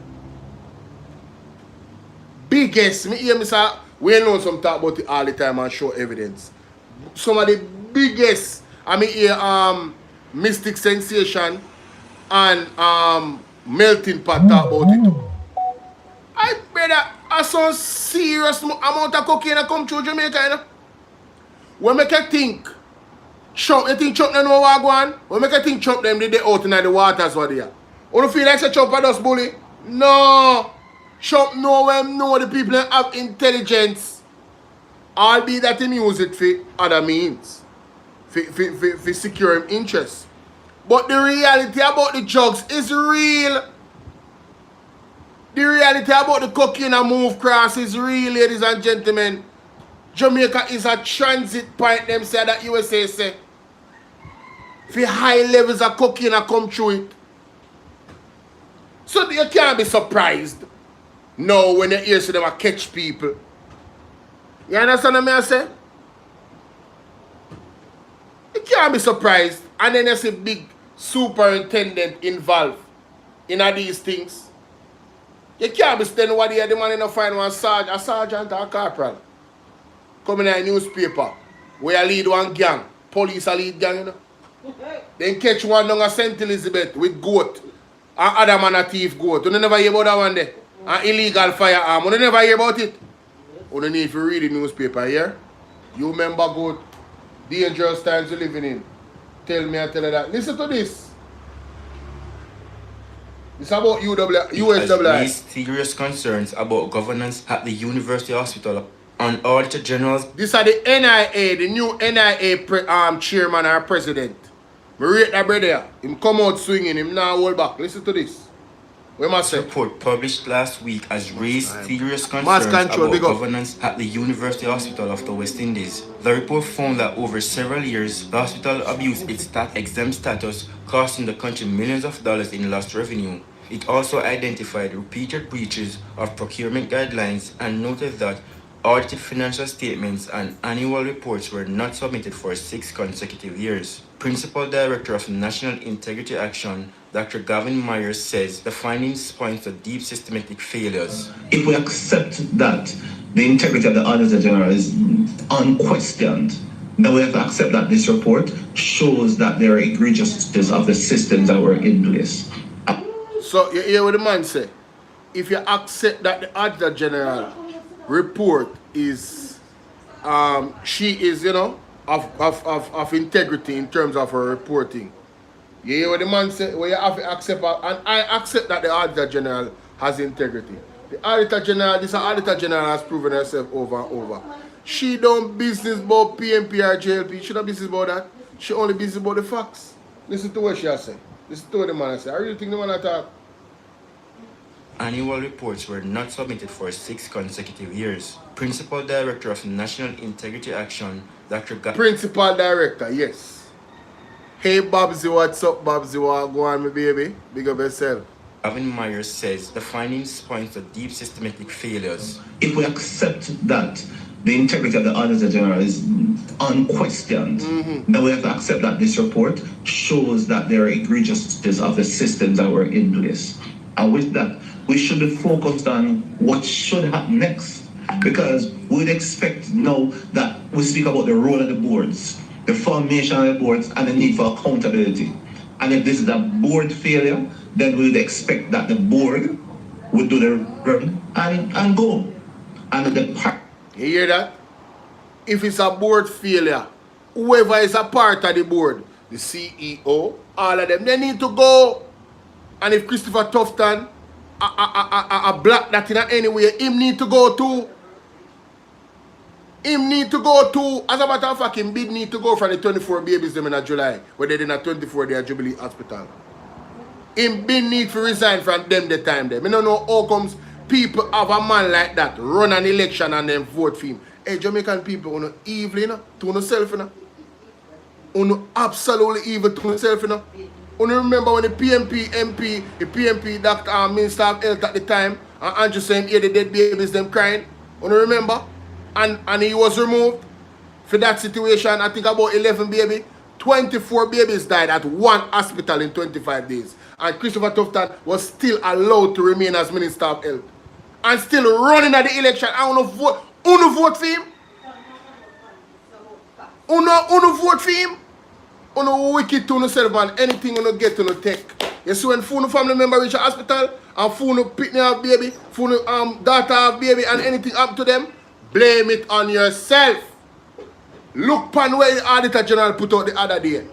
biggest, me hear me say, we know some talk about it all the time and show evidence. Some of the biggest, I mean hear Mystic Sensation and Melting Pot talk about it too. I brother, I saw serious amount of cocaine that come through Jamaica, When make you think Trump, you think Trump don't know what go on? When make you think Trump them did they out in the waters what they are? You don't feel like say Trump does bully? No. Trump know the people have intelligence. Albeit that he use it for other means. For secure him interests. But the reality about the drugs is real. The reality about the cocaine and move cross is real, ladies and gentlemen. Jamaica is a transit point, them say that USA say. For high levels of cocaine come through it. So you can't be surprised. No, when you hear them catch people. You understand what I say? You can't be surprised. And then there's a big superintendent involved in all these things. You can't be standing what the man in a find one sergeant or a corporal. Come in a newspaper where you lead one gang. Police a lead gang, Then catch one down a St. Elizabeth with goat. And other man a thief goat. You never hear about that one there. An illegal firearm. You never hear about it. You don't need to read the newspaper here. You remember good dangerous times you're living in. Tell me, I tell you that. Listen to this. It's about USWI. These serious concerns about governance at the University Hospital On Auditor General's This are the NIA, the new NIA chairman or president. Me rate that brother. Him come out swinging, him now hold back. Listen to this. What must say? report published last week has raised serious Mass concerns control, big about up. governance at the University Hospital of the West Indies. The report found that over several years, the hospital abused its exempt status, costing the country millions of dollars in lost revenue. It also identified repeated breaches of procurement guidelines and noted that audited financial statements and annual reports were not submitted for 6 consecutive years. Principal Director of National Integrity Action, Dr. Gavin Myers, says the findings point to deep systematic failures. If we accept that the integrity of the Auditor General is unquestioned, then we have to accept that this report shows that there are egregiousness of the systems that were in place. So you hear what the man say? If you accept that the Auditor General report is she is, you know, of integrity in terms of her reporting. You hear what the man say? Well, you have to accept, and I accept that the Auditor General has integrity. The Auditor General, this Auditor General has proven herself over and over. She don't business about PMP or JLP. She don't business about that. She only business about the facts. Listen to what she has said. Listen to what the man has said. I really think the man has talk. Annual reports were not submitted for 6 consecutive years. Principal Director of National Integrity Action, Dr. Principal Director, yes. Hey Babsy, what's up Babsy? What go on, my baby? Big up yourself. Gavin Myers says the findings point to deep systematic failures. If we accept that the integrity of the Auditor General is unquestioned, then we have to accept that this report shows that there are egregiousness of the systems that were in place. And with that, we should be focused on what should happen next. Because we'd expect now that we speak about the role of the boards, the formation of the boards, and the need for accountability. And if this is a board failure, then we'd expect that the board would do the run and go. And the You hear that? If it's a board failure, whoever is a part of the board, the CEO, all of them, they need to go. And if Christopher Tufton a black that in any way, him need to go too. Him need to go too. As a matter of fact, him bid need to go from the 24 babies them in July, where they in a 24 day at Jubilee Hospital. Him bid need to resign from them the time there. I don't know how comes people have a man like that run an election and then vote for him. Hey, Jamaican people, you know, evil, you know, to yourself, you know. You know, absolutely evil to yourself, you know. You remember when the PMP Dr. Minister of Health at the time, and Andrew saying, here the dead babies, them crying. You remember? And he was removed for that situation. I think about 11 babies. 24 babies died at one hospital in 25 days. And Christopher Tufton was still allowed to remain as Minister of Health. And still running at the election. I want to vote. You vote for him? You vote for him? You wicked to yourself and anything you get to take. You see when phone family member reach a hospital and phone pitney have baby, phone daughter have baby and anything happen to them, blame it on yourself. Look pan where the Auditor General put out the other day.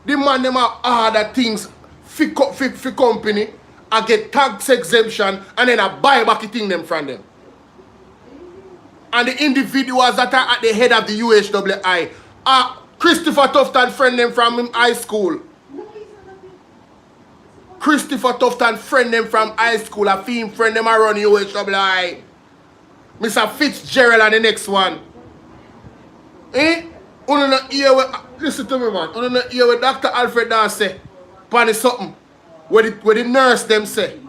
The man them have other things for company and get tax exemption and then I buy back the thing them from them. And the individuals that are at the head of the UHWI are Christopher Tufton friend them from high school. Christopher Tufton friend them from high school. A film friend them around UHWI. Mr. Fitzgerald and the next one. Eh? You not hear what, listen to me man. You not hear what Dr. Alfred Dawes say. Pan something. Where the nurse them say.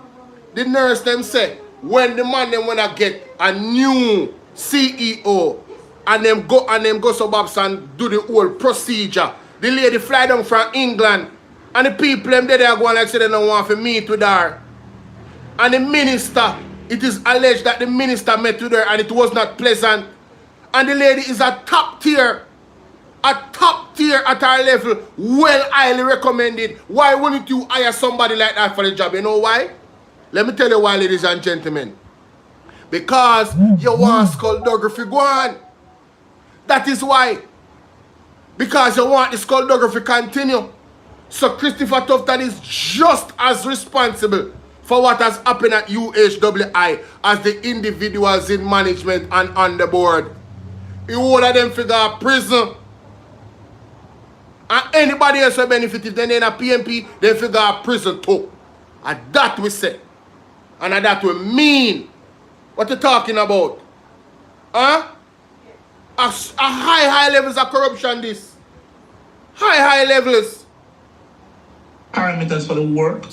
The nurse them say. When the man them wanna get a new CEO. And them go suburbs and do the whole procedure. The lady fly down from England. And the people them there are going like say they don't want to meet with her. And the minister, it is alleged that the minister met with her and it was not pleasant. And the lady is a top tier at her level, well highly recommended. Why wouldn't you hire somebody like that for the job? You know why? Let me tell you why, ladies and gentlemen. Because you want skullduggery go on. That is why. Because you want the skullduggery continue. So Christopher Tufton is just as responsible for what has happened at UHWI as the individuals in management and on the board. all of them figure prison. And anybody else will benefit if they in a PMP, they figure prison too. And that we say. And that we mean. What you talking about? Huh? A high levels of corruption this. High levels. Parameters for the work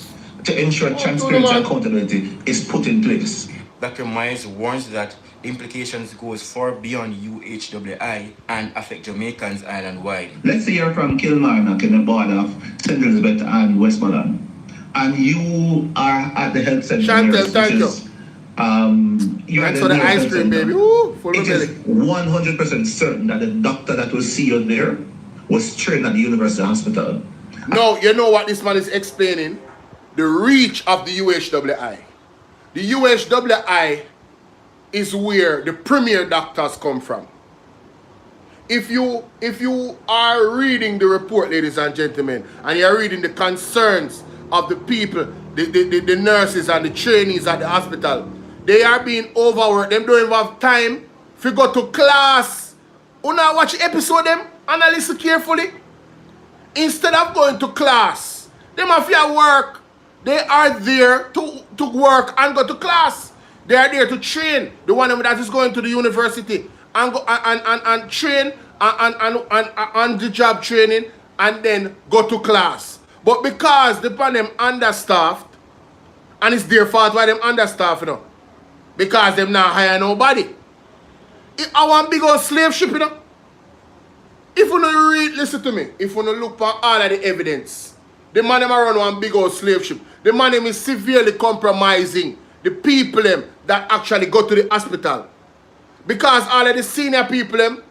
to ensure transparency and accountability is put in place. Dr. Myers warns that implications goes far beyond UHWI and affect Jamaicans island-wide. Let's say you're from Kilmarnock in the border of St. Elizabeth and Westmoreland, and you are at the health center. Chantel, thank you. You're Thanks for the ice cream, baby. Ooh, full it is 100% certain that the doctor that will see you there was trained at the University Hospital. No, you know what this man is explaining? The reach of the UHWI. The UHWI is where the premier doctors come from. If you are reading the report, ladies and gentlemen, and you're reading the concerns of the people, the nurses and the trainees at the hospital, they are being overworked. Them don't even have time to go to class. Una watch episode them and listen carefully. Instead of going to class, them have to work. They are there to work and go to class. They are there to train. The one that is going to the university and go and train and on the job training and then go to class. But because the them understaffed, and it's their fault why them understaffed, you know, because them not hire nobody. I want big old slave ship, you know. If you don't read, listen to me. If you don't look for all of the evidence, the man them run one big old slave ship. The man them is severely compromising the people them that actually go to the hospital. Because all of the senior people them,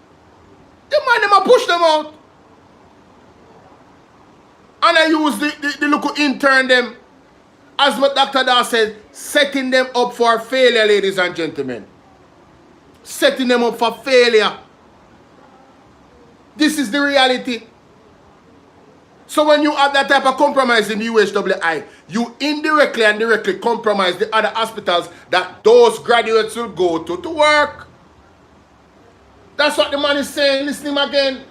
the man them a push them out. And I use the local intern them, as what Dr. Dar said, setting them up for failure, ladies and gentlemen. Setting them up for failure. This is the reality. So when you have that type of compromise in the UHWI, you indirectly and directly compromise the other hospitals that those graduates will go to work. That's what the man is saying. Listen to him again.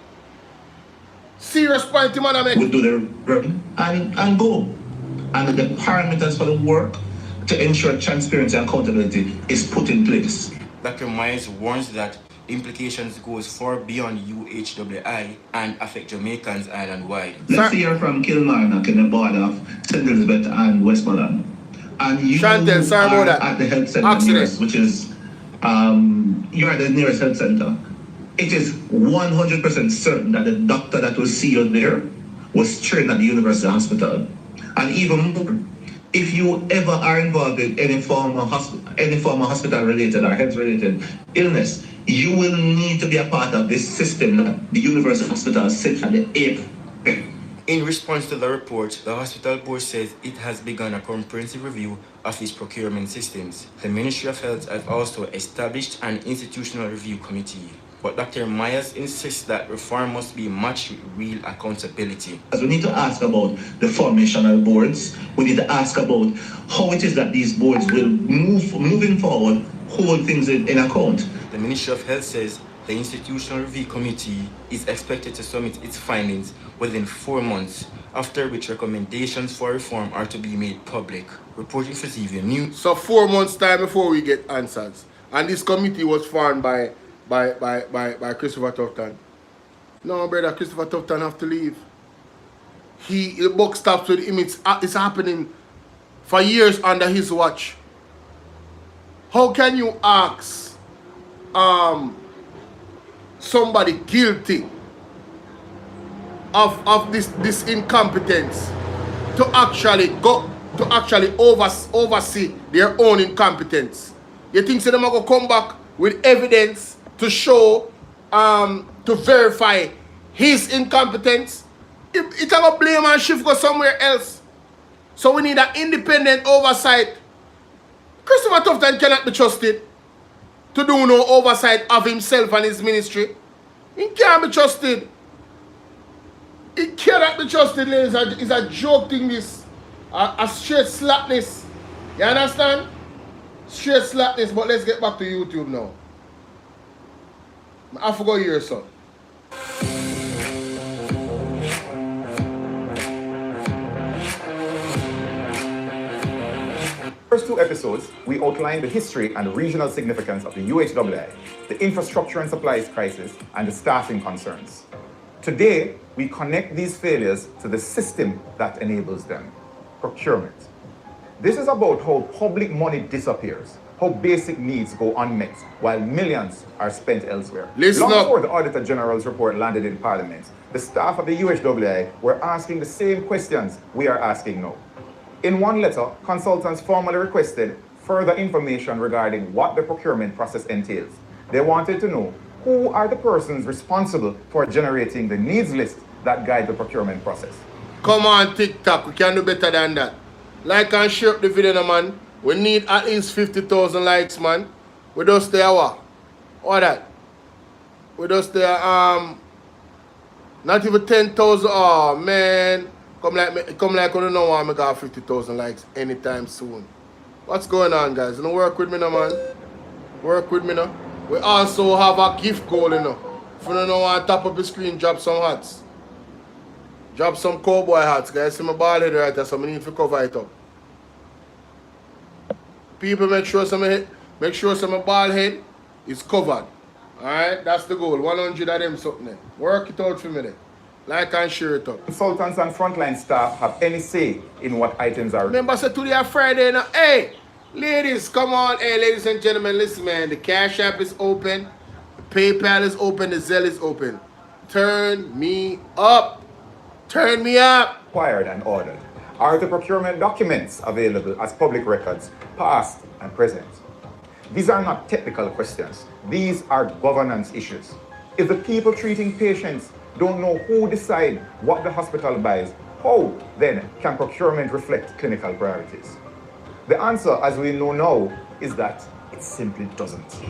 Serious point the man I make. We do their work and go. And the parameters for the work to ensure transparency and accountability is put in place. Dr. Myers warns that implications goes far beyond UHWI and affect Jamaicans island-wide. Let's say you're from Kilmarnock in the border of St. Elizabeth and Westmoreland, and you Chantel, sorry are about that. at the health center nearest, which is you are the nearest health center. It is 100% certain that the doctor that will see you there was trained at the University Hospital. And even more, if you ever are involved in any form of hospital-related or health-related illness, you will need to be a part of this system that the University Hospital sits at the apex. In response to the report, the hospital board says it has begun a comprehensive review of its procurement systems. The Ministry of Health has also established an institutional review committee. But Dr. Myers insists that reform must be matched with real accountability. As we need to ask about the formation of boards, we need to ask about how it is that these boards will moving forward, hold things in account. The Ministry of Health says the Institutional Review Committee is expected to submit its findings within 4 months, after which recommendations for reform are to be made public. Reporting for ZV News. So 4 months time before we get answers. And this committee was formed by Christopher Tufton. No, brother, Christopher Tufton have to leave. The buck stops with him. It's happening for years under his watch. How can you ask somebody guilty of this incompetence to actually oversee their own incompetence? You think they're going to come back with evidence to show, to verify his incompetence? It's going to blame and shift go somewhere else. So we need an independent oversight. Christopher Tufton cannot be trusted to do no oversight of himself and his ministry. He can't be trusted. He cannot be trusted, ladies. It's a joke thing, this. A straight slapness. You understand? Straight slapness. But let's get back to YouTube now. I forgot here, son. First two episodes, we outlined the history and regional significance of the UHAA, the infrastructure and supplies crisis, and the staffing concerns. Today, we connect these failures to the system that enables them, procurement. This is about how public money disappears, how basic needs go unmet, while millions are spent elsewhere. Listen Long up. before the Auditor General's report landed in Parliament, the staff of the UHAA were asking the same questions we are asking now. In one letter, consultants formally requested further information regarding what the procurement process entails. They wanted to know who are the persons responsible for generating the needs list that guide the procurement process. Come on, TikTok, we can do better than that. Like and share up the video, no, man. We need at least 50,000 likes, man. We just there, what? What that? We just there, not even 10,000. Oh, man. Come like I don't know why I got 50,000 likes anytime soon. What's going on, guys? You know, work with me now, man. Work with me now. We also have a gift goal, you know. If you don't know, on top of the screen, drop some hats. Drop some cowboy hats, guys. See my bald head right there, so I need to cover it up. People, make sure some bald head is covered. Alright, that's the goal. 100 of them something there. Work it out for me there. Like and share it up. Consultants and frontline staff have any say in what items are... Remember, so today is Friday now. Hey, ladies, come on. Hey, ladies and gentlemen, listen, man. The Cash App is open. The PayPal is open. The Zelle is open. Turn me up. Turn me up. Required and ordered. Are the procurement documents available as public records, past and present? These are not technical questions. These are governance issues. If the people treating patients don't know who decide what the hospital buys, how then can procurement reflect clinical priorities? The answer, as we know now, is that it simply doesn't.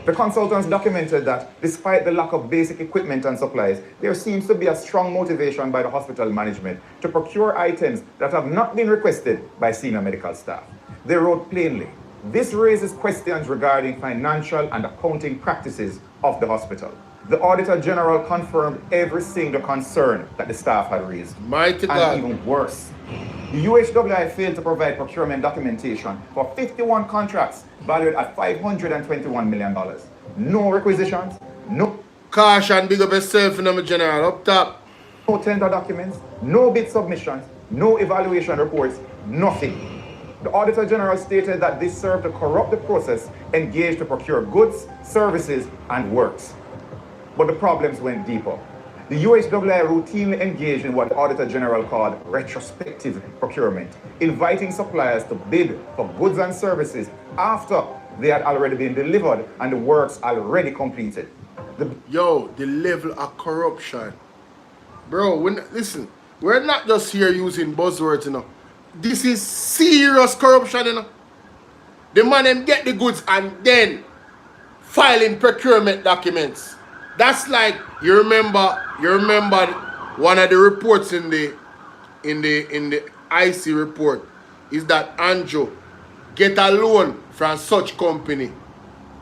The consultants documented that despite the lack of basic equipment and supplies, there seems to be a strong motivation by the hospital management to procure items that have not been requested by senior medical staff. They wrote plainly, this raises questions regarding financial and accounting practices of the hospital. The Auditor General confirmed every single concern that the staff had raised. Mighty God. And even worse, the UHAA failed to provide procurement documentation for 51 contracts valued at $521 million. No requisitions, no... Caution, big up yourself, you know, my general. Up top. No tender documents, no bid submissions, no evaluation reports, nothing. The Auditor General stated that this served to corrupt the process engaged to procure goods, services, and works. But the problems went deeper. The UHAA routinely engaged in what the Auditor General called retrospective procurement, inviting suppliers to bid for goods and services after they had already been delivered and the works already completed. Yo, the level of corruption. Bro, listen, we're not just here using buzzwords, you know. This is serious corruption, you know. The man them get the goods and then filing procurement documents. That's like you remember one of the reports in the IC report is that Andrew get a loan from such company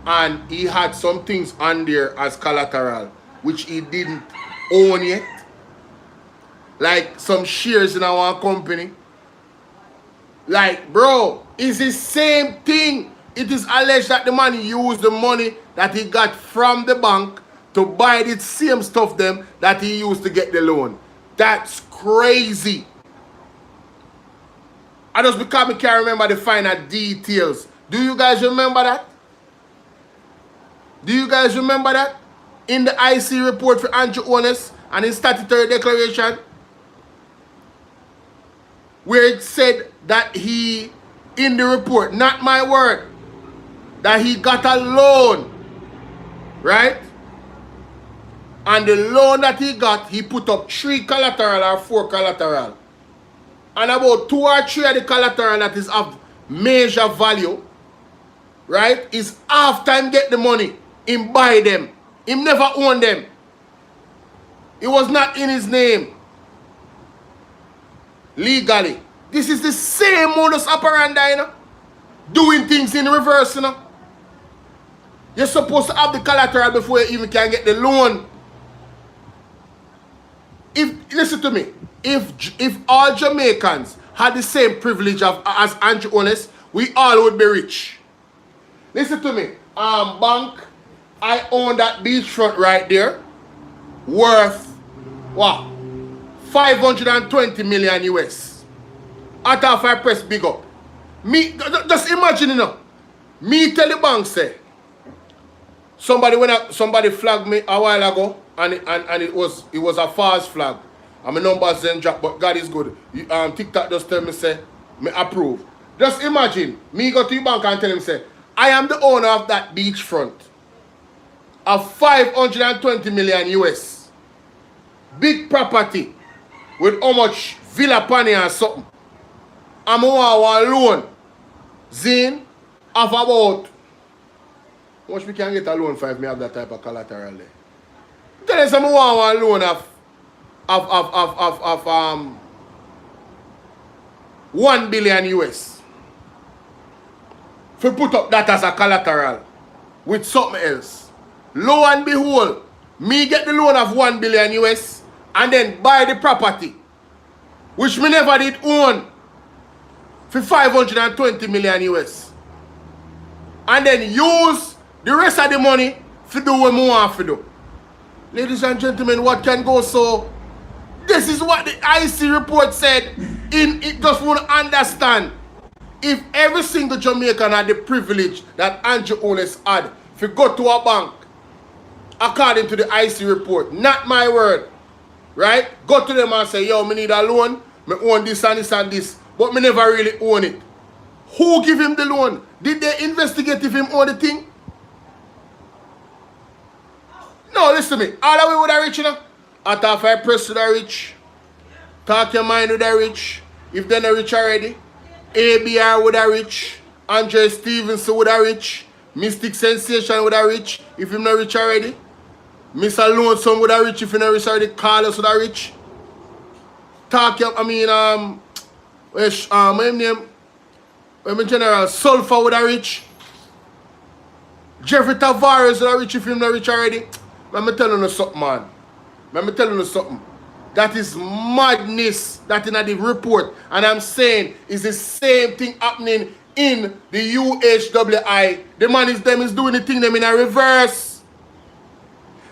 and he had some things on there as collateral which he didn't own yet, like some shares in our company. Like, bro, it's the same thing. It is alleged that the man used the money that he got from the bank to buy the same stuff them that he used to get the loan. That's crazy. I just because I can't remember the finer details. Do you guys remember that? Do you guys remember that? In the IC report for Andrew Honest and his statutory declaration, where it said that he, in the report, not my word, that he got a loan, right? And the loan that he got, he put up 3 collateral or 4 collateral. And about 2 or 3 of the collateral that is of major value, right, is after him get the money, him buy them. Him never own them. It was not in his name. Legally. This is the same modus operandi, you know? Doing things in reverse, you know? You're supposed to have the collateral before you even can get the loan. Listen to me. If all Jamaicans had the same privilege as Andrew Honest, we all would be rich. Listen to me. Bank, I own that beachfront right there, worth what? 520 million US. After I press big up. Me, just imagine, you know. Me tell the bank say, somebody flagged me a while ago, and it was a false flag. And my numbers then drop, but God is good. TikTok just tell me say, me approve. Just imagine, me go to the bank and tell him say, I am the owner of that beachfront of 520 million US. Big property with how much villa panny and something. I'm one loan. Zane of about how much we can get a loan for if me have that type of collateral there. Tell us I'm one loan of 1 billion US. If we put up that as a collateral with something else. Lo and behold, me get the loan of 1 billion US and then buy the property, which me never did own, for 520 million US. And then use the rest of the money to do what we want to do. Ladies and gentlemen, what can go so? This is what the IC report said. It just want to understand. If every single Jamaican had the privilege that Andrew Honest had, if you go to a bank, according to the IC report, not my word, right? Go to them and say, yo, me need a loan, me own this and this and this, but me never really own it. Who give him the loan? Did they investigate if him own the thing? No, listen to me. All the way with the rich, you know? After I press to the rich, talk your mind with the rich. If they're not rich already, ABR with the rich, Andre Stevenson with the rich, Mystic Sensation with the rich, if you're not rich already, Mr. Lonesome with the rich, if you're not rich already, Carlos with the rich. Talk your, my name, General Sulfur with the rich. Jeffrey Tavares with the rich, if you're not rich already. Let me tell you something, man. Let me tell you something. That is madness that in the report. And I'm saying it's the same thing happening in the UHWI. The man is doing the thing them in a reverse.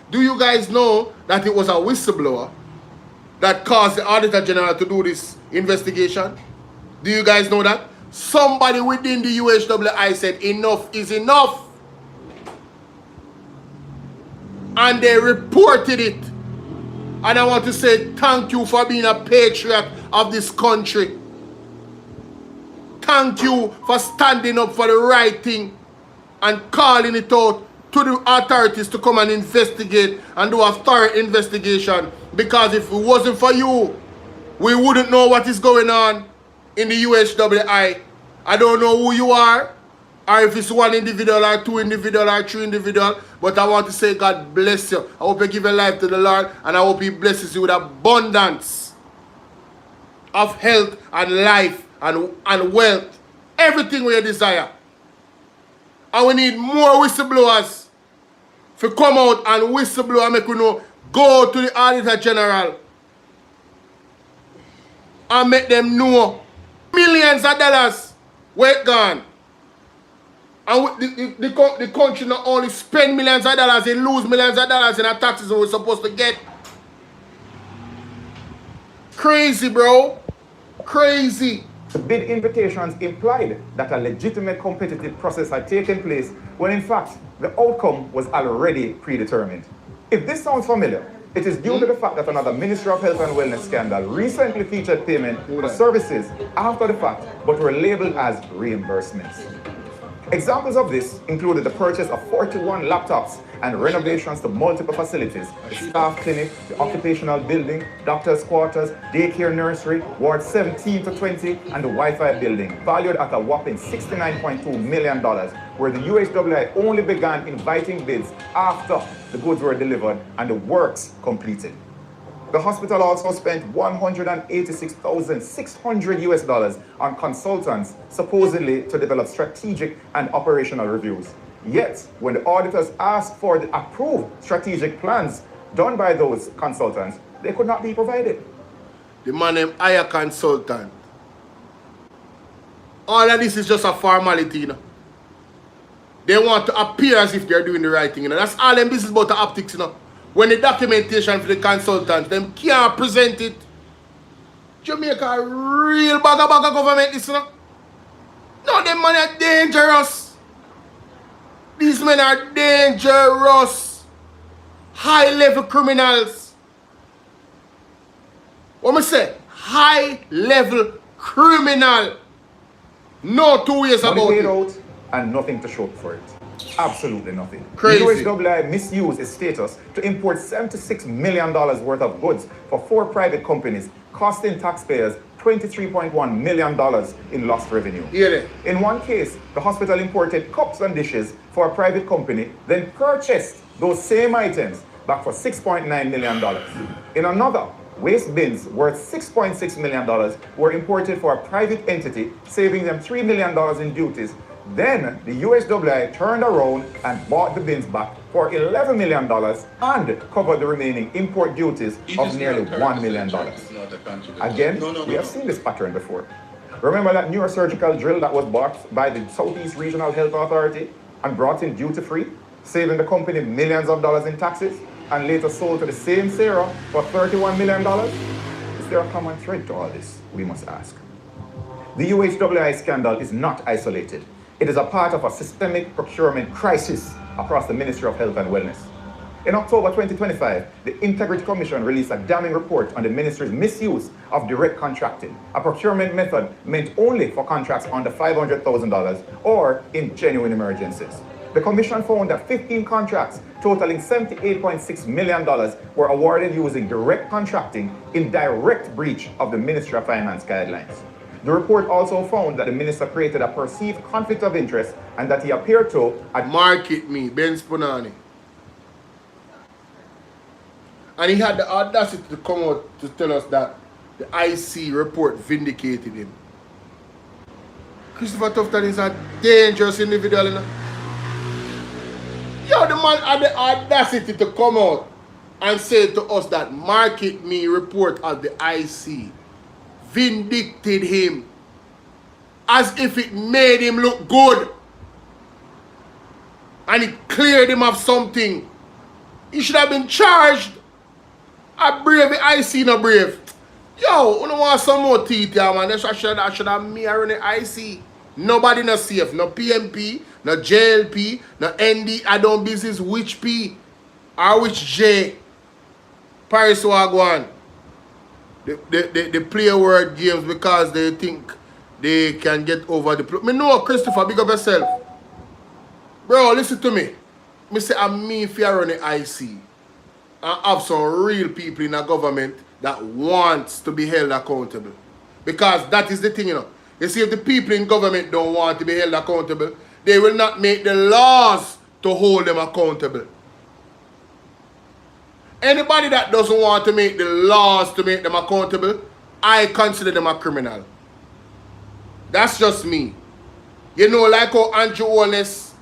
Do you guys know that it was a whistleblower that caused the Auditor General to do this investigation? Do you guys know that? Somebody within the UHWI said enough is enough. And they reported it. And I want to say thank you for being a patriot of this country. Thank you for standing up for the right thing and calling it out to the authorities to come and investigate and do a thorough investigation. Because if it wasn't for you, we wouldn't know what is going on in the UHWI. I don't know who you are, or if it's one individual or two individual or three individual, but I want to say God bless you. I hope you give your life to the Lord, and I hope He blesses you with abundance of health and life and wealth. Everything we desire. And we need more whistleblowers to come out and whistleblow and make you know, go to the Auditor General and make them know millions of dollars where it gone. And the country not only spend millions of dollars, they lose millions of dollars in the taxes we're supposed to get. Crazy, bro. Crazy. The bid invitations implied that a legitimate competitive process had taken place when in fact the outcome was already predetermined. If this sounds familiar, it is due to the fact that another Ministry of Health and Wellness scandal recently featured payment for services after the fact but were labeled as reimbursements. Examples of this included the purchase of 41 laptops and renovations to multiple facilities, the staff clinic, the occupational building, doctor's quarters, daycare nursery, wards 17 to 20, and the Wi-Fi building, valued at a whopping $69.2 million, where the UHWI only began inviting bids after the goods were delivered and the works completed. The hospital also spent $186,600 on consultants, supposedly to develop strategic and operational reviews. Yet, when the auditors asked for the approved strategic plans done by those consultants, they could not be provided. The man named hire consultant. All of this is just a formality, you know. They want to appear as if they're doing the right thing, you know. That's all them business about the optics, you know. When the documentation for the consultants, them can't present it. Jamaica a real bag of government, this, you know. No, them men are dangerous. These men are dangerous. High-level criminals. What am I say? High-level criminal. No two ways Money about paid it. out and nothing to show for it. Absolutely nothing. Crazy. The USAA misused its status to import $76 million worth of goods for 4 private companies, costing taxpayers $23.1 million in lost revenue. Hear it. In one case, the hospital imported cups and dishes for a private company, then purchased those same items back for $6.9 million. In another, waste bins worth $6.6 million were imported for a private entity, saving them $3 million in duties. Then the USAA turned around and bought the bins back for $11 million and covered the remaining import duties of nearly $1 million. Again, we have seen this pattern before. Remember that neurosurgical drill that was bought by the Southeast Regional Health Authority and brought in duty-free, saving the company millions of dollars in taxes, and later sold to the same Sarah for $31 million? Is there a common thread to all this, we must ask? The UHWI scandal is not isolated. It is a part of a systemic procurement crisis across the Ministry of Health and Wellness. In October 2025, the Integrity Commission released a damning report on the ministry's misuse of direct contracting, a procurement method meant only for contracts under $500,000 or in genuine emergencies. The commission found that 15 contracts totaling $78.6 million were awarded using direct contracting in direct breach of the Ministry of Finance guidelines. The report also found that the minister created a perceived conflict of interest and that he appeared to Market me, Ben Spunani. And he had the audacity to come out to tell us that the IC report vindicated him. Christopher Tufton is a dangerous individual, you know? Yo, the man had the audacity to come out and say to us that Market Me report of the IC vindicated him as if it made him look good and it cleared him of something. He should have been charged. A brave, I see no brave. Yo, you don't want some more teeth here, man. I should have me around the IC. Nobody no safe. No PMP, no JLP, no ND. I don't business which P or which J. Paris Wagwan. They play word games because they think they can get over the play. Me know, Christopher, big up yourself. Bro, listen to me. Me say I'm me if you're on the IC. And have some real people in the government that wants to be held accountable. Because that is the thing, you know. You see, if the people in government don't want to be held accountable, they will not make the laws to hold them accountable. Anybody that doesn't want to make the laws to make them accountable, I consider them a criminal. That's just me. You know, like how Andrew Wallace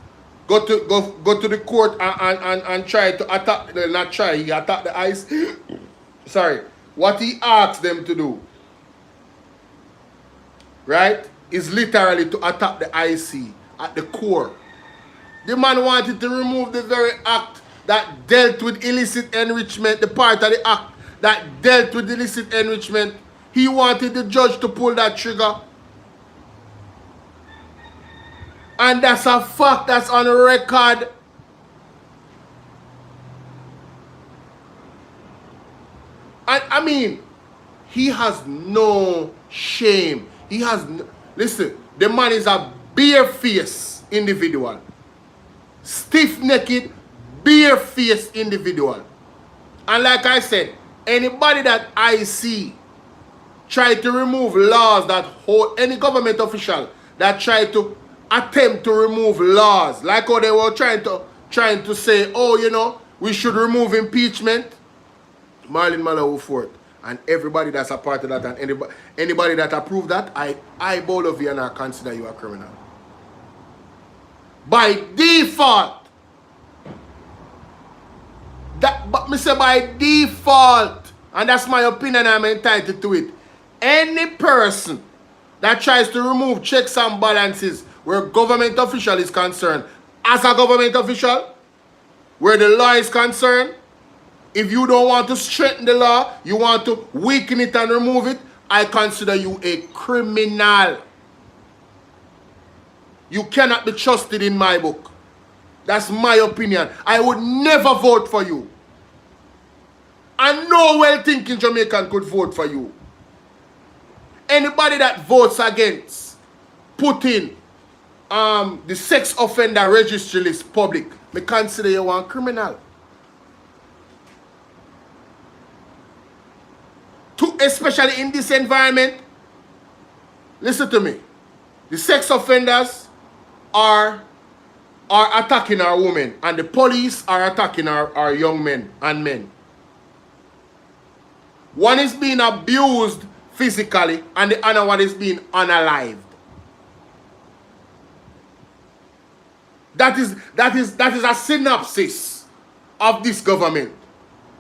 go to the court and try to attack, not try, he attacked the IC. Sorry. What he asked them to do, right, is literally to attack the IC at the core. The man wanted to remove the very act that dealt with illicit enrichment, the part of the act that dealt with illicit enrichment. He wanted the judge to pull that trigger. And that's a fact that's on record. And I mean, he has no shame. He has no, listen, the man is a bare-faced individual. Stiff-necked, bare-faced individual. And like I said, anybody that I see try to remove laws that hold, any government official that try to attempt to remove laws, like how they were trying to say, oh, you know, we should remove impeachment. Marlon Malawi Fort and everybody that's a part of that, and anybody that approved that, I Bolo and I consider you a criminal. by default. But me say by default, and that's my opinion, I'm entitled to it. Any person that tries to remove checks and balances where government official is concerned, as a government official, where the law is concerned, if you don't want to strengthen the law, you want to weaken it and remove it, I consider you a criminal. You cannot be trusted in my book. That's my opinion. I would never vote for you. And no well-thinking Jamaican could vote for you. Anybody that votes against putting the sex offender registry list public, me consider you one criminal. Especially in this environment, listen to me. The sex offenders are attacking our women, and the police are attacking our young men and men. One is being abused physically, and the other one is being unalived. That is a synopsis of this government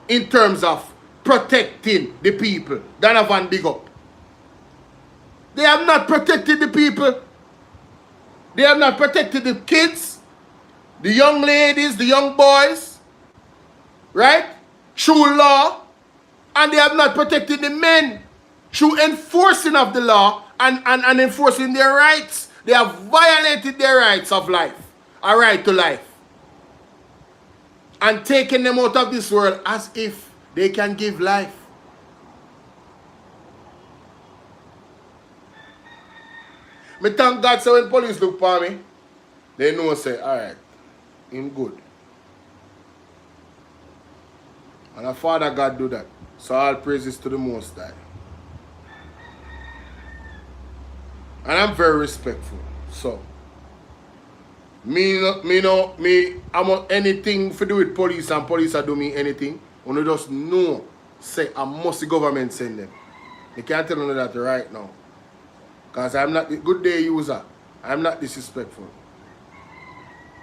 in terms of protecting the people. Donovan, big up. They have not protected the people. They have not protected the kids, the young ladies, the young boys, right? Through law. And they have not protected the men through enforcing of the law and enforcing their rights. They have violated their rights of life, a right to life, and taken them out of this world as if they can give life. Me thank God, so when police look for me, they know, say, all right, him good. And our Father God do that. So all praises to the Most High. And I'm very respectful. So, I'm on anything to do with police, and police are do me anything. You just know, say, I must the government send them. You can't tell me that right now. Because I'm not a good day user. I'm not disrespectful.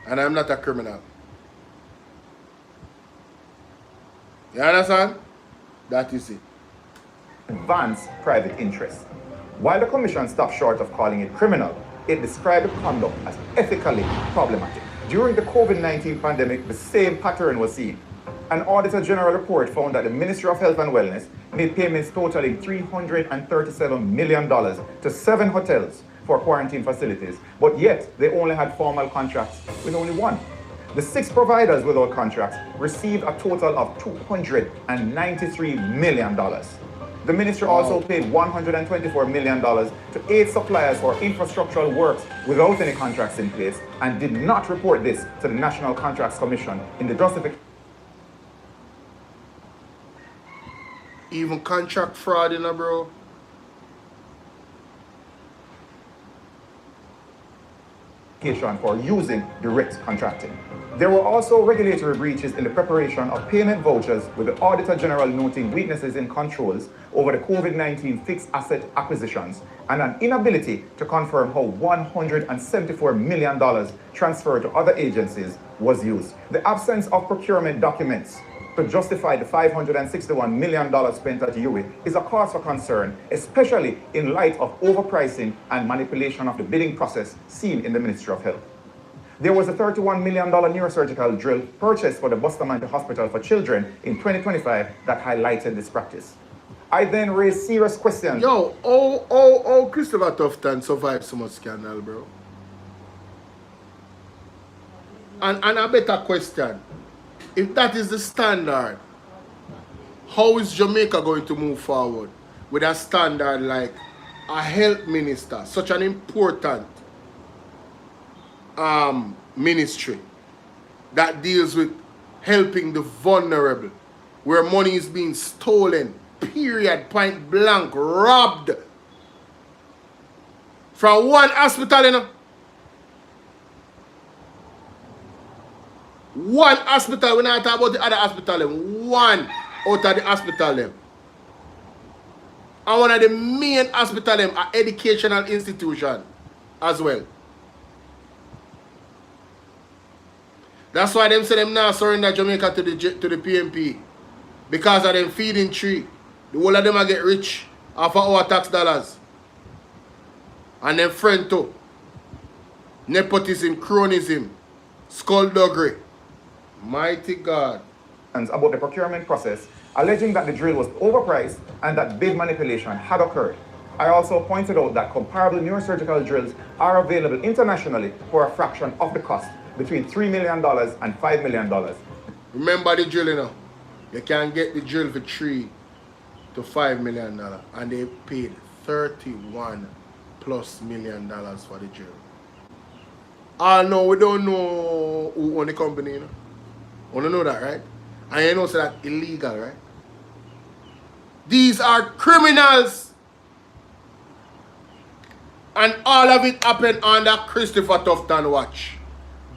And I'm not a criminal. You understand? That is it. Advanced private interest. While the Commission stopped short of calling it criminal, it described the conduct as ethically problematic. During the COVID-19 pandemic, the same pattern was seen. An Auditor General report found that the Ministry of Health and Wellness made payments totaling $337 million to 7 hotels for quarantine facilities, but yet they only had formal contracts with only one. The 6 providers without contracts received a total of $293 million. The ministry also paid $124 million to 8 suppliers for infrastructural works without any contracts in place, and did not report this to the National Contracts Commission in the justification. Even contract fraud, bro. For using direct contracting. There were also regulatory breaches in the preparation of payment vouchers, with the Auditor General noting weaknesses in controls over the COVID-19 fixed asset acquisitions and an inability to confirm how $174 million transferred to other agencies was used. The absence of procurement documents to justify the $561 million spent at UE is a cause for concern, especially in light of overpricing and manipulation of the bidding process seen in the Ministry of Health. There was a $31 million neurosurgical drill purchased for the Bustamante Hospital for Children in 2025 that highlighted this practice. I then raised serious questions. Yo, Christopher Tufton survived so much scandal, bro. And a better question. If that is the standard, how is Jamaica going to move forward with a standard like a health minister, such an important ministry that deals with helping the vulnerable, where money is being stolen, period, point blank, robbed from one hospital, One hospital, when I talk about the other hospital, one out of the hospital, and one of the main hospital, an educational institution as well. That's why them say them now surrender Jamaica to the PMP. Because of them feeding tree. The whole of them are get rich off of our tax dollars. And them friend too. Nepotism, cronism, skullduggery. Mighty God. About the procurement process, alleging that the drill was overpriced and that bid manipulation had occurred. I also pointed out that comparable neurosurgical drills are available internationally for a fraction of the cost, between $3 million and $5 million. Remember the drill, you know. You can get the drill for $3 to $5 million, and they paid $31+ million for the drill. No, we don't know who own the company, you know. We don't know that, right? And you know so that's illegal, right? These are criminals. And all of it happened under Christopher Tufton watch.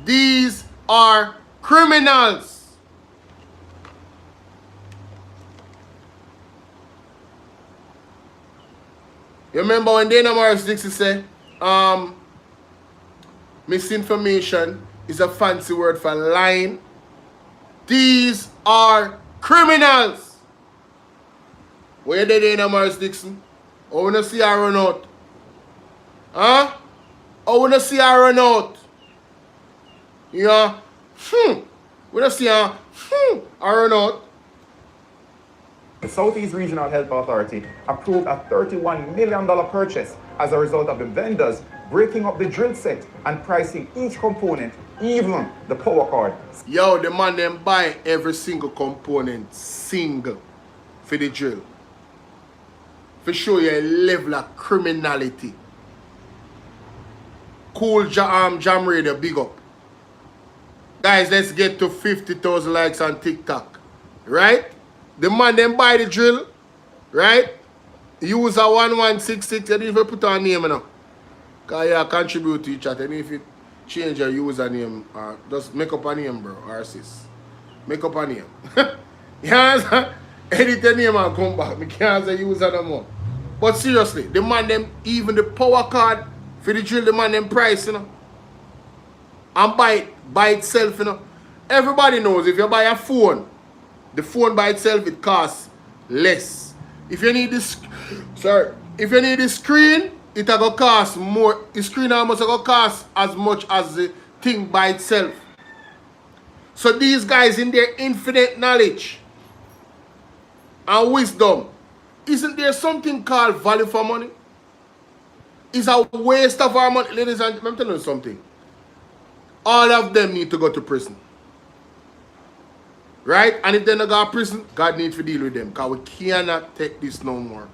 These are criminals. You remember when Dana Morris Dixie said, misinformation is a fancy word for lying? These are criminals. Where did Dana Morris Dixon? I want to see her run out. Huh? I want to see her run out. Yeah. We want to see her run out. The Southeast Regional Health Authority approved a $31 million purchase as a result of the vendors breaking up the drill set and pricing each component, even the power cord. Yo, the man them buy every single component single for the drill. For show you a level of criminality. Cool Jam Radio, big up. Guys, let's get to 50,000 likes on TikTok. Right? The man them buy the drill. Right? User 1166. And if you put on name now. Because you contribute to each other. And if you change your username, just make up a name, bro, or sis. Make up a name. You understand? Edit the name and come back. I can't say user no more. But seriously, the man them, even the power card for the drill, the man them price, you know. And buy itself, you know. Everybody knows if you buy a phone, the phone by itself, it costs less. If you need this, if you need the screen, it will cost more. The screen almost will cost as much as the thing by itself. So these guys in their infinite knowledge and wisdom, isn't there something called value for money? It's a waste of our money. Ladies and gentlemen, I'm telling you something. All of them need to go to prison. Right? And if they don't go to prison, God needs to deal with them. Because we cannot take this no more.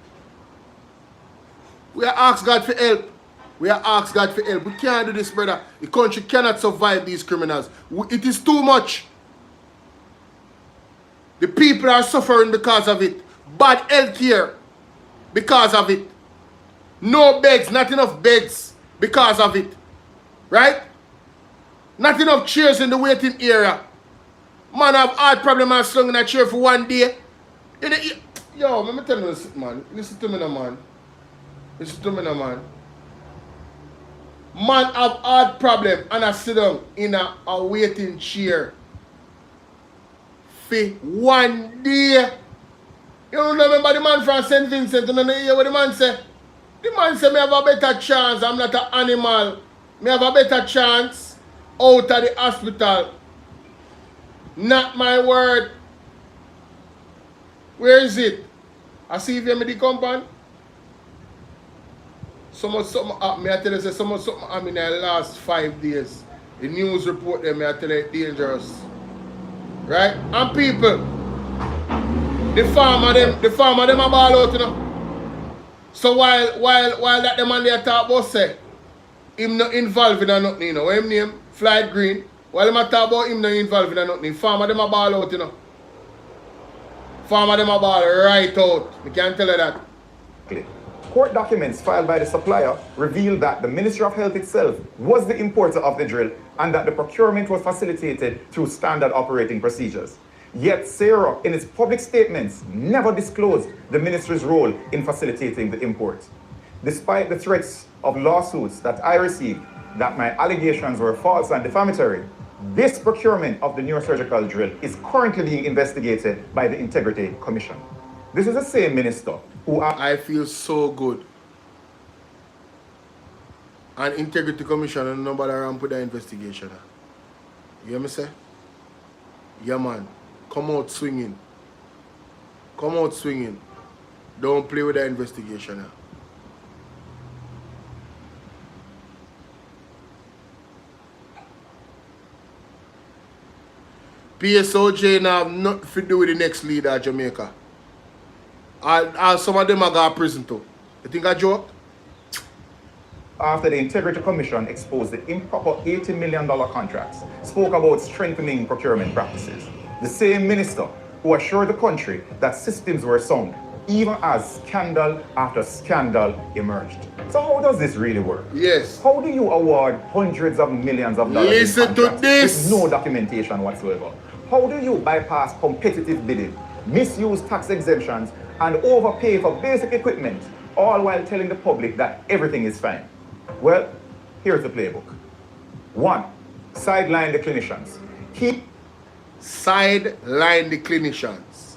We are asked God for help. We are asked God for help. We can't do this, brother. The country cannot survive these criminals. It is too much. The people are suffering because of it. Bad health care because of it. No beds, not enough beds because of it. Right? Not enough chairs in the waiting area. Man have heart problem and slung in a chair for one day. Yo, let me tell you this, man. Listen to me now, man. Listen to me now, man. Man have heart problem and I sit down in a waiting chair for one day. You don't remember the man from St. Vincent? You don't hear what the man say? The man say, me have a better chance. I'm not an animal. Me have a better chance out of the hospital. Not my word. Where is it? I see if you have the compound. Something happened. I tell you, something happened in the last 5 days. The news report them, I tell you, it's dangerous. Right? And people, the farmer them a ball out, you know. So while that the man they talk about say, him not involved in nothing, you know. What him name? Flight Green. While them talk about him not involved in nothing, farmer them a ball out, you know. Farmer them a ball right out. I can't tell you that. Court documents filed by the supplier revealed that the Ministry of Health itself was the importer of the drill and that the procurement was facilitated through standard operating procedures. Yet Sarah, in its public statements, never disclosed the ministry's role in facilitating the import. Despite the threats of lawsuits that I received that my allegations were false and defamatory, This procurement of the neurosurgical drill is currently being investigated by the Integrity Commission. This is the same minister who... I feel so good. And Integrity Commission and nobody around put that investigation. You hear me say? Yeah, man. Come out swinging. Come out swinging. Don't play with that investigation. PSOJ now have nothing to do with the next leader of Jamaica. And some of them are going to prison too. You think I joke? After the Integrity Commission exposed the improper $80 million contracts, spoke about strengthening procurement practices. The same minister who assured the country that systems were sound, even as scandal after scandal emerged. So how does this really work? Yes. How do you award hundreds of millions of dollars Listen to this. with no documentation whatsoever? How do you bypass competitive bidding, misuse tax exemptions, and overpay for basic equipment, all while telling the public that everything is fine? Well, here's the playbook. 1. Sideline the clinicians. Sideline the clinicians.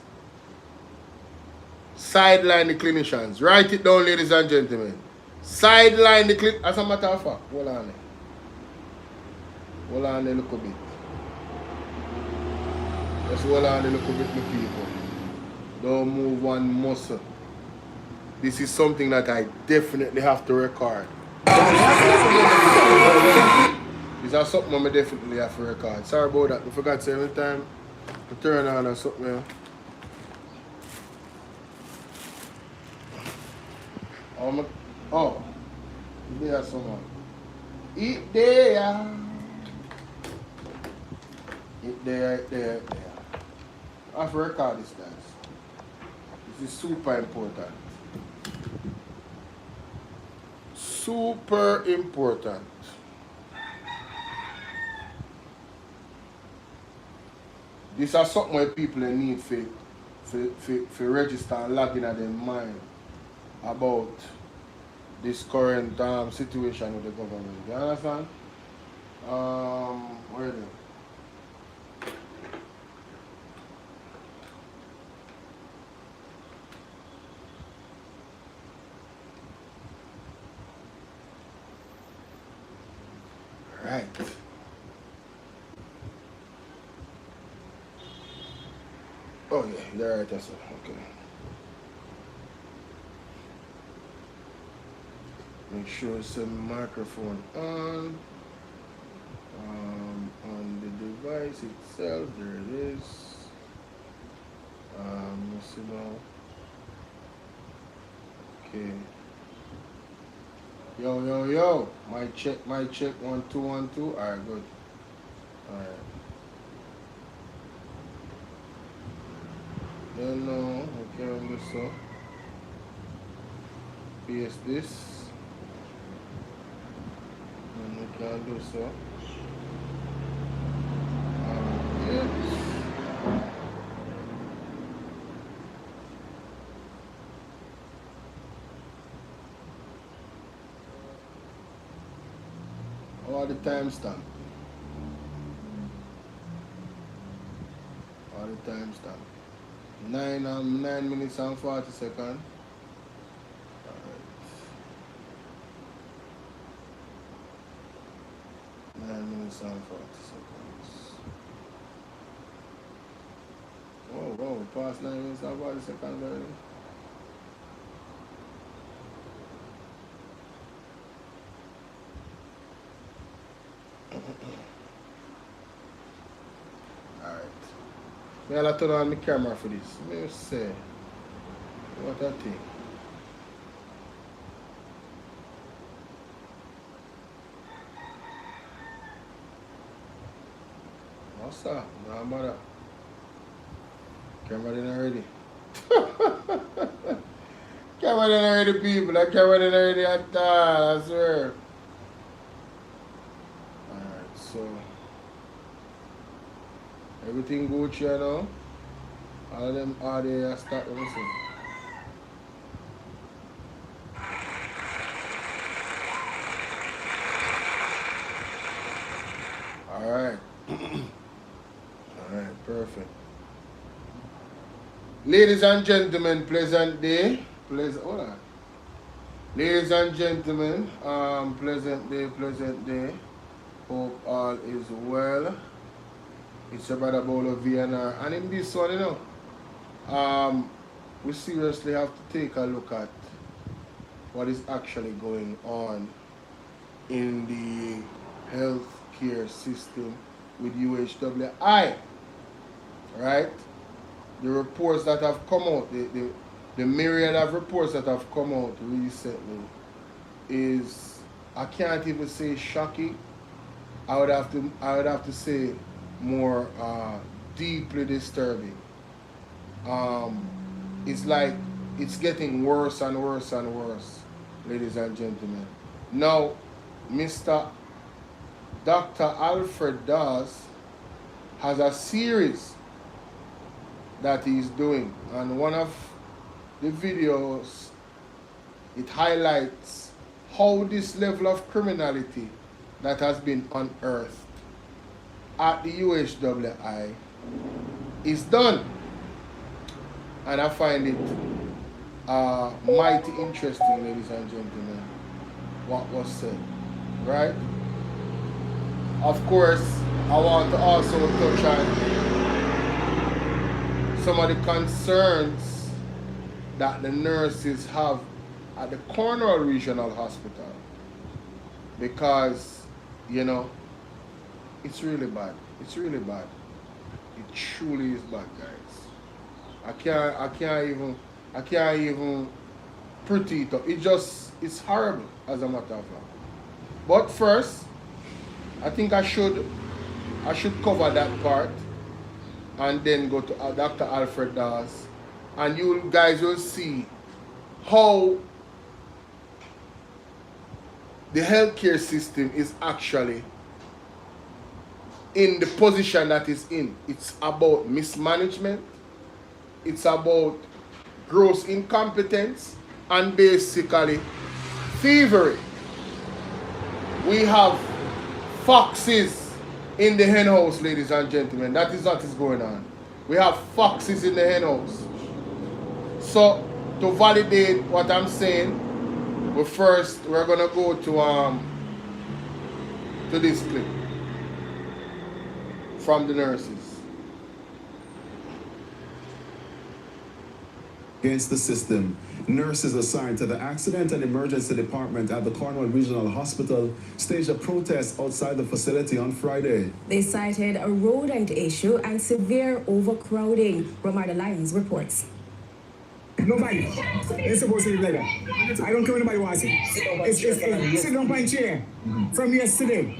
Sideline the clinicians. Write it down, ladies and gentlemen. Sideline the clinicians. As a matter of fact, hold on. Hold on a little bit. Just hold on a little bit, my people. Don't move one muscle. This is something that I definitely have to record. These are something I definitely have to record. Sorry about that. I forgot to say every time I turn on or something. Oh, there's someone. Eat there. Eat there, eat there, eat there. I have to record this, guys. This is super important. Super important. This is something where people need to register and log in at their mind about this current situation with the government. You understand? Where are they? Right. Oh yeah, you're right, that's it. Okay. Make sure it's a microphone on the device itself. There it is. Let's see now. Okay. Yo. My check. 1 2 1 2. Alright, good. Alright. Then no, okay, on this so. Paste this. And we can do so. Yes. All the timestamp. All the timestamp. 9 minutes and 40 seconds. Alright. 9 minutes and 40 seconds. Whoa, past 9 minutes and 40 seconds already. Alright. I'll turn on my camera for this. Let me see. What I think. What's that? No matter. Camera in already. Camera in already, people. That camera in already at all, I swear. Alright, so everything good here now. All of them are there start with me. Alright. Ladies and gentlemen, pleasant day. Hold on. Ladies and gentlemen, pleasant day, pleasant day. Hope all is well. It's your brother Bolo VNR. And in this one, we seriously have to take a look at what is actually going on in the healthcare system with UHWI. Right? The reports that have come out, the myriad of reports that have come out recently is, I can't even say shocking. I would have to say more deeply disturbing. It's like it's getting worse and worse and worse, ladies and gentlemen. Now, Mr. Dr. Alfred Dawes has a series that he's doing, and one of the videos, it highlights how this level of criminality that has been unearthed at the UHWI is done. And I find it mighty interesting, ladies and gentlemen, what was said, right? Of course, I want to also touch on some of the concerns that the nurses have at the Cornwall Regional Hospital, because, it's really bad. It's really bad. It truly is bad, guys. I can't even pretty it up. It's horrible, as a matter of fact. But first, I think I should cover that part and then go to Dr. Alfred Dawes, and you guys will see how the healthcare system is actually in the position that it's in. It's about mismanagement, it's about gross incompetence, and basically thievery. We have foxes in the hen house, ladies and gentlemen. That is what is going on. We have foxes in the hen house. So, to validate what I'm saying, we're gonna go to this clip from the nurses. Against the system, nurses assigned to the Accident and Emergency Department at the Cornwall Regional Hospital staged a protest outside the facility on Friday. They cited a rodent issue and severe overcrowding. Romada Lyons reports. Nobody. It's supposed to be like that. I don't care what anybody wants it. It's sit down by chair from yesterday.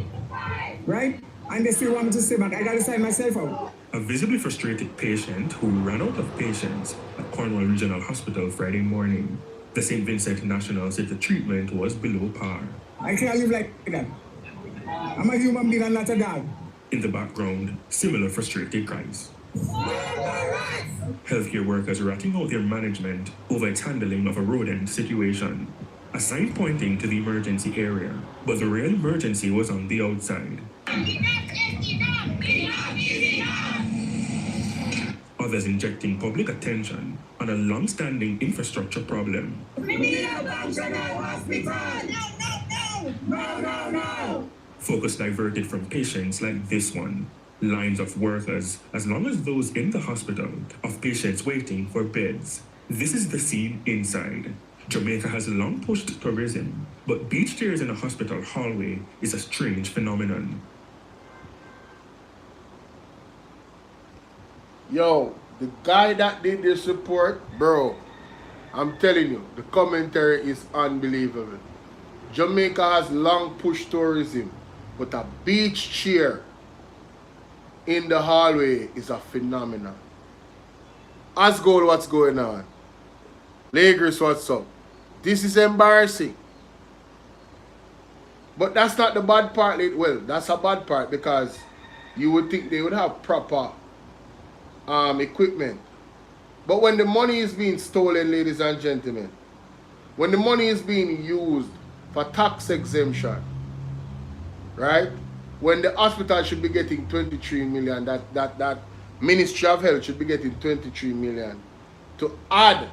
Right? And they still want me to sit back. I gotta sign myself out. A visibly frustrated patient who ran out of patients at Cornwall Regional Hospital Friday morning. The St. Vincent National said the treatment was below par. I can't live like that. I'm a human being and not a dog. In the background, similar frustrated cries. Healthcare workers ratting out their management over its handling of a rodent situation. A sign pointing to the emergency area, but the real emergency was on the outside. Others injecting public attention on a long-standing infrastructure problem. No. Focus diverted from patients like this one. Lines of workers, as long as those in the hospital, of patients waiting for beds. This is the scene inside. Jamaica has long pushed tourism, but beach chairs in a hospital hallway is a strange phenomenon. Yo, the guy that did this report, bro, I'm telling you, the commentary is unbelievable. Jamaica has long pushed tourism, but a beach chair in the hallway is a phenomenon. Asgold, what's going on? Lagos, what's up? This is embarrassing. But that's not the bad part. Well, that's a bad part, because you would think they would have proper equipment. But when the money is being stolen, ladies and gentlemen, when the money is being used for tax exemption, right? When the hospital should be getting 23 million, that Ministry of Health should be getting 23 million, to add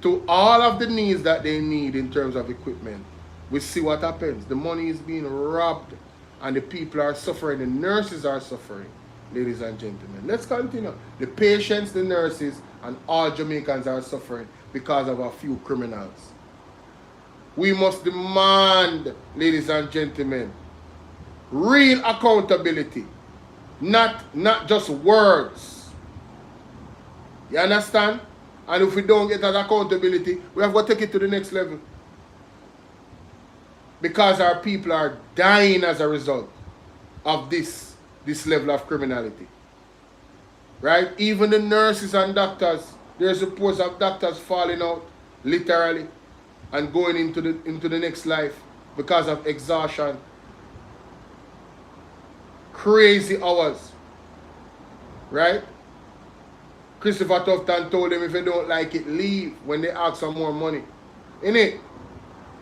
to all of the needs that they need in terms of equipment, we see what happens. The money is being robbed and the people are suffering. The nurses are suffering, ladies and gentlemen. Let's continue. The patients, the nurses, and all Jamaicans are suffering because of a few criminals. We must demand, ladies and gentlemen, real accountability, not just words. You understand? And if we don't get that accountability, we have to take it to the next level. Because our people are dying as a result of this level of criminality. Right? Even the nurses and doctors, there's reports of doctors falling out, literally, and going into the next life because of exhaustion. Crazy hours. Right? Christopher Tufton told them if you don't like it, leave when they ask for more money. Innit?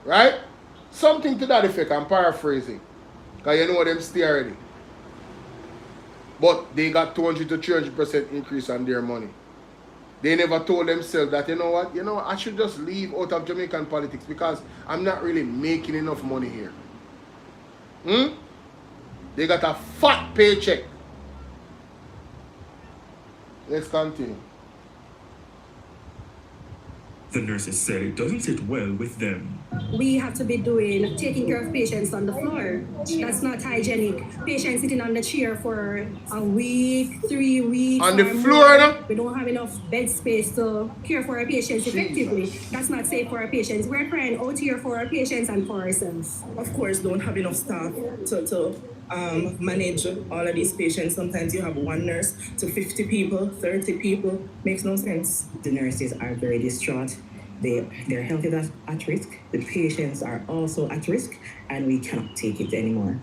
Right? Something to that effect, I'm paraphrasing. Because you know them stay already. But they got 200 to 300% increase on their money. They never told themselves that, you know what, I should just leave out of Jamaican politics because I'm not really making enough money here. They got a fat paycheck. Let's continue. The nurses said it doesn't sit well with them. We have to be taking care of patients on the floor. That's not hygienic. Patients sitting on the chair for a week, 3 weeks. On the floor, no? We don't have enough bed space to care for our patients effectively. That's not safe for our patients. We're crying out here for our patients and for ourselves. Of course, don't have enough staff to manage all of these patients. Sometimes you have one nurse to 50 people, 30 people. Makes no sense. The nurses are very distraught. Their health is at risk. The patients are also at risk, and we cannot take it anymore.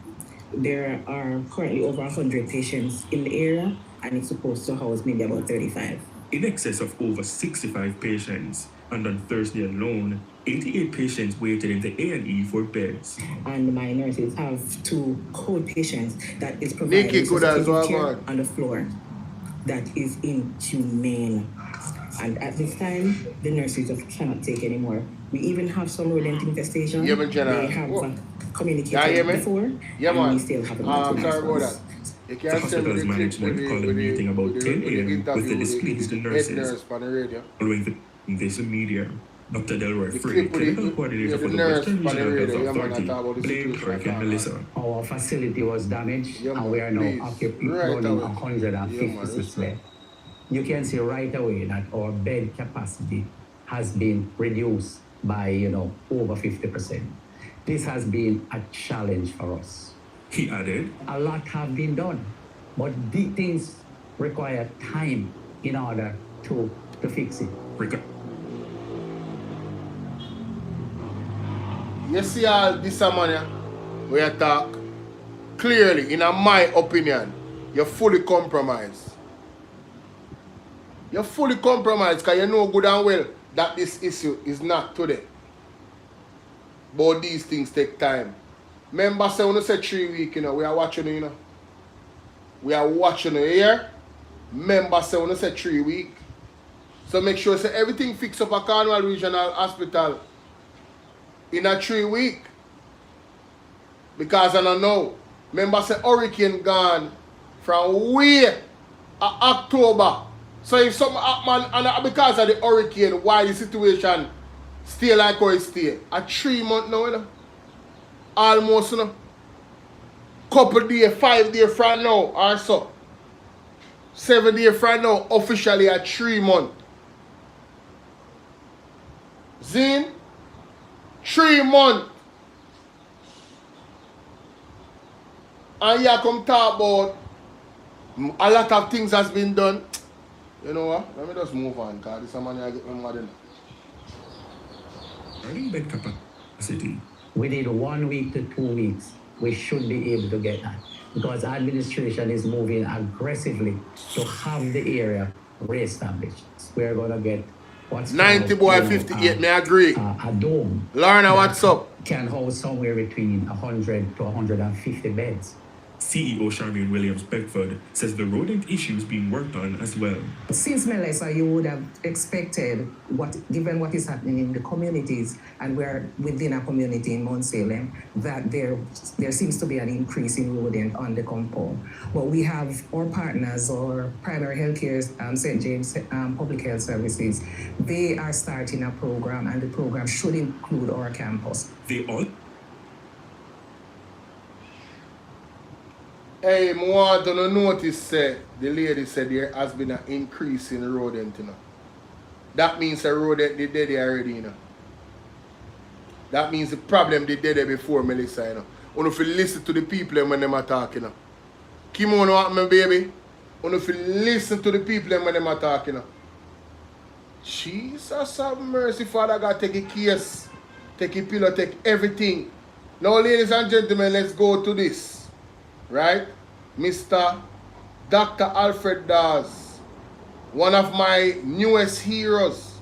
There are currently over 100 patients in the area, and it's supposed to house maybe about 35. In excess of over 65 patients, and on Thursday alone, 88 patients waited in the A&E for beds. And my nurses have 2 cold patients that is providing care on the floor. That is inhumane. And at this time, the nurses just cannot take anymore. We even have some rodent infestation. They have communicated before, and we still haven't gotten sorry about that. The hospital's management called a meeting about 10 a.m. with the displeased nurses. Following this media, Dr. Delroy Free, clinical coordinator for the Western Regional Health Authority, blamed Hurricane Melissa. Our facility was damaged, and we are now running 156 beds. You can see right away that our bed capacity has been reduced by, over 50%. This has been a challenge for us. He added, a lot have been done, but these things require time in order to fix it. You see all this money we talk clearly, in my opinion, you're fully compromised. You're fully compromised because you know good and well that this issue is not today. But these things take time. Remember, say when you say 3 weeks, we are watching you, We are watching you here. Remember, say when you say 3 weeks. So make sure say everything fixed up at Cornwall Regional Hospital in a 3 weeks. Because I don't know. Remember, say hurricane gone from way October. So if something happen and because of the hurricane, why the situation stay like how it stay? A 3 month now, Almost, Couple days, 5 days from now, or so. 7 days from now, officially a 3 month. Zin, 3 months. And you come talk about a lot of things has been done. You know what? Let me just move on, because this is money I get my mother. Regarding bed capacity. Within 1 week to 2 weeks, we should be able to get that. Because administration is moving aggressively to have the area re-established. We're going to get what's 90 boy 58, may I agree. A dome. Lorna, what's up? Can hold somewhere between 100 to 150 beds. CEO Charmaine Williams-Beckford says the rodent issue is being worked on as well. Since Melissa, you would have expected, given what is happening in the communities, and we're within a community in Mount Salem, that there seems to be an increase in rodent on the compound. But we have our partners, or primary health care, St. James Public Health Services, they are starting a program, and the program should include our campus. They all... Hey, I want to notice the lady said there has been an increase in rodent, you know. That means the rodent did there already, you know. That means the problem did there before, Melissa, you know. You have to listen to the people when they are talking, you know. Kim, you know what, my baby? You have to listen to the people when they are talking, you know. Jesus have mercy, Father God, take a case, take a pillow, take everything. Now, ladies and gentlemen, let's go to this. Right? Mr. Dr. Alfred Dawes, one of my newest heroes.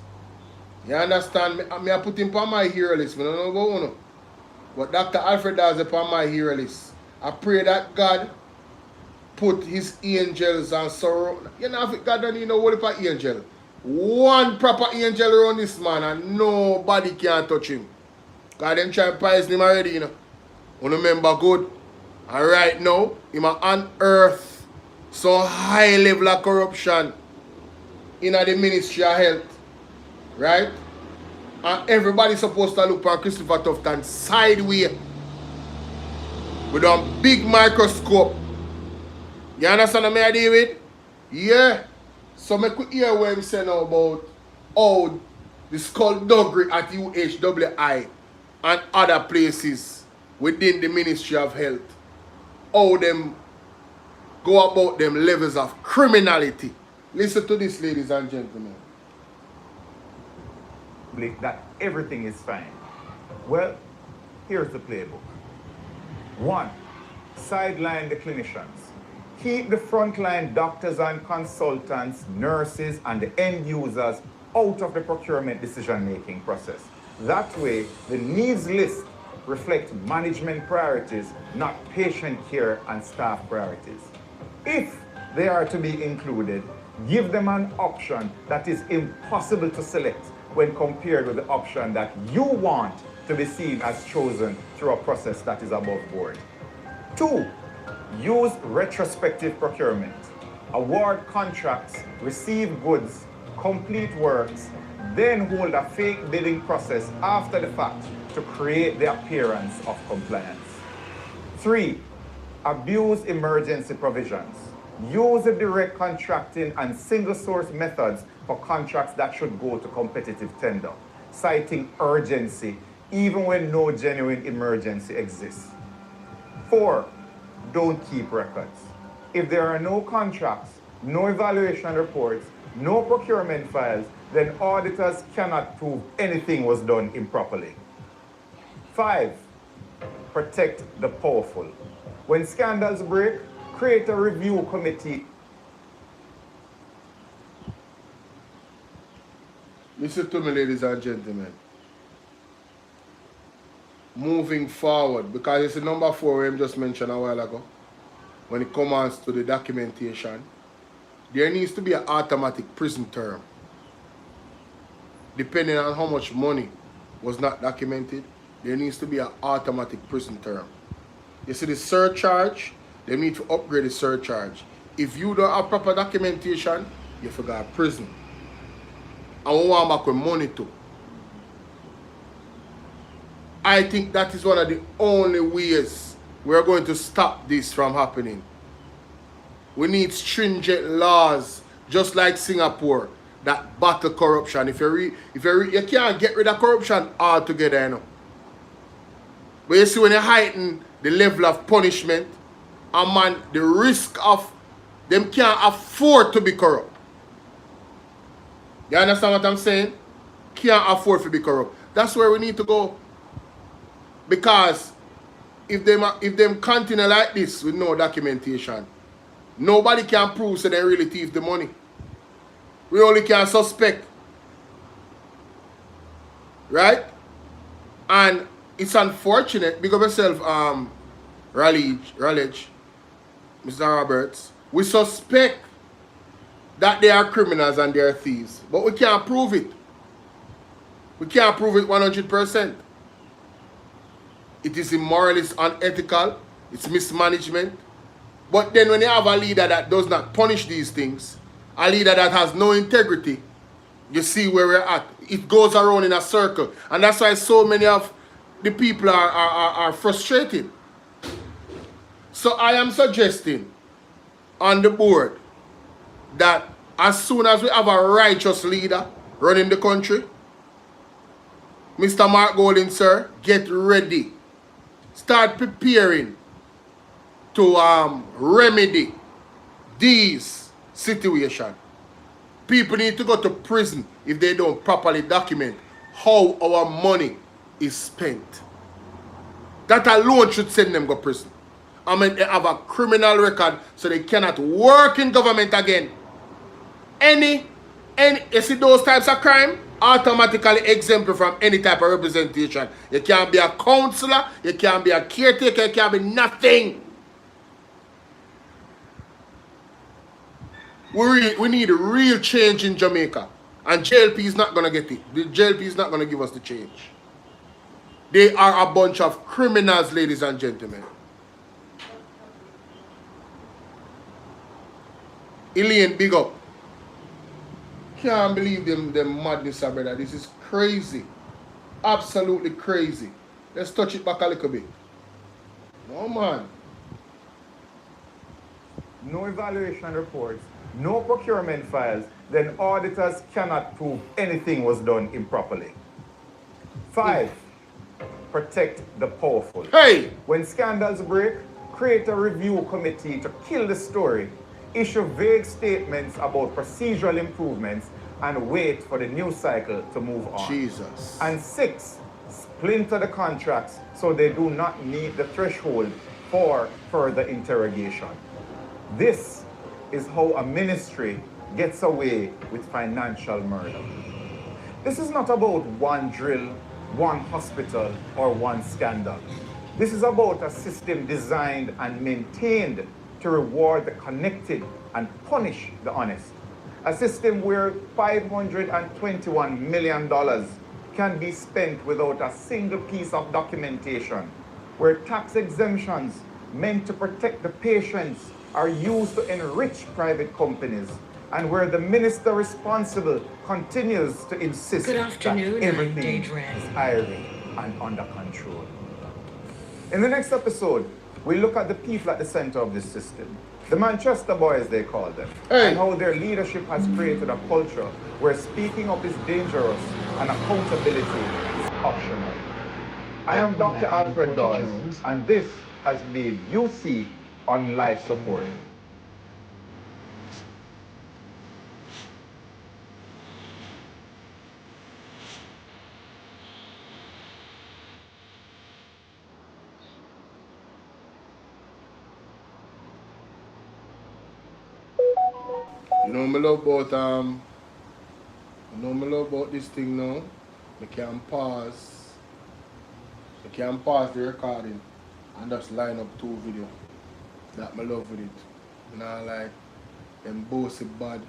You understand? Me I put him on my hero list. I don't know about you. But Dr. Alfred Dawes is on my hero list. I pray that God put his angels and surround. You know, if God don't need no whole heap of angel. One proper angel around this man and nobody can touch him. God them try to poison him already, you know. You remember good. And right now, he might unearth some high level of corruption in the Ministry of Health. Right? And everybody's supposed to look at Christopher Tufton sideways with a big microscope. You understand what I deal with? Yeah. So I could hear what I'm saying now about how the skullduggery at UHWI and other places within the Ministry of Health. How them go about them levels of criminality. Listen to this, ladies and gentlemen. That everything is fine. Well, here's the playbook. 1. Sideline the clinicians. Keep the frontline doctors and consultants, nurses, and the end users out of the procurement decision-making process. That way, the needs list reflect management priorities, not patient care and staff priorities. If they are to be included, give them an option that is impossible to select when compared with the option that you want to be seen as chosen through a process that is above board. 2, use retrospective procurement. Award contracts, receive goods, complete works, then hold a fake bidding process after the fact to create the appearance of compliance. 3, abuse emergency provisions. Use the direct contracting and single source methods for contracts that should go to competitive tender, citing urgency even when no genuine emergency exists. 4, don't keep records. If there are no contracts, no evaluation reports, no procurement files, then auditors cannot prove anything was done improperly. 5, protect the powerful. When scandals break, create a review committee. Listen to me, ladies and gentlemen. Moving forward, because it's the number 4 I just mentioned a while ago, when it comes to the documentation, there needs to be an automatic prison term. Depending on how much money was not documented, there needs to be an automatic prison term. You see the surcharge, they need to upgrade the surcharge. If you don't have proper documentation, you forgot prison. And we want back with money too. I think that is one of the only ways we're going to stop this from happening. We need stringent laws, just like Singapore, that battle corruption. You can't get rid of corruption altogether, you know. But you see, when you heighten the level of punishment, and man, the risk of them can't afford to be corrupt. You understand what I'm saying? Can't afford to be corrupt. That's where we need to go. Because if them continue like this with no documentation, nobody can prove that they really thief the money. We only can suspect. Right? And it's unfortunate because myself, Raleigh, Mr. Roberts, we suspect that they are criminals and they are thieves, but we can't prove it. We can't prove it 100%. It is immoral, it's unethical, it's mismanagement. But then when you have a leader that does not punish these things, a leader that has no integrity, you see where we're at. It goes around in a circle. And that's why so many of the people are frustrated. So I am suggesting on the board that as soon as we have a righteous leader running the country, Mr. Mark Golding, sir, get ready. Start preparing to remedy these situations. People need to go to prison if they don't properly document how our money is spent. That alone should send them to prison. I mean, they have a criminal record, so they cannot work in government again. Any you see those types of crime, automatically exempt from any type of representation. You can't be a counselor, you can't be a caretaker, you can't be nothing. We need a real change in Jamaica. And JLP is not going to get it. The JLP is not going to give us the change. They are a bunch of criminals, ladies and gentlemen. Elaine, big up. Can't believe them madness, brother. This is crazy. Absolutely crazy. Let's touch it back a little bit. No, man. No evaluation reports, no procurement files, then auditors cannot prove anything was done improperly. 5, protect the powerful. Hey! When scandals break, create a review committee to kill the story, issue vague statements about procedural improvements, and wait for the news cycle to move on. Jesus. And 6, splinter the contracts so they do not meet the threshold for further interrogation. This is how a ministry gets away with financial murder. This is not about one drill, one hospital, or one scandal. This is about a system designed and maintained to reward the connected and punish the honest. A system where $521 million can be spent without a single piece of documentation, where tax exemptions meant to protect the patients are used to enrich private companies, and where the minister responsible continues to insist that everything is irie and under control. In the next episode, we look at the people at the center of this system, the Manchester boys they call them, and how their leadership has created a culture where speaking up is dangerous and accountability is optional. I am Dr. Alfred Dawes, and this has been UC on life support. You know me love about this thing now. I can pause the recording and just line up 2 videos. That I love with it. You know, like them both it bad.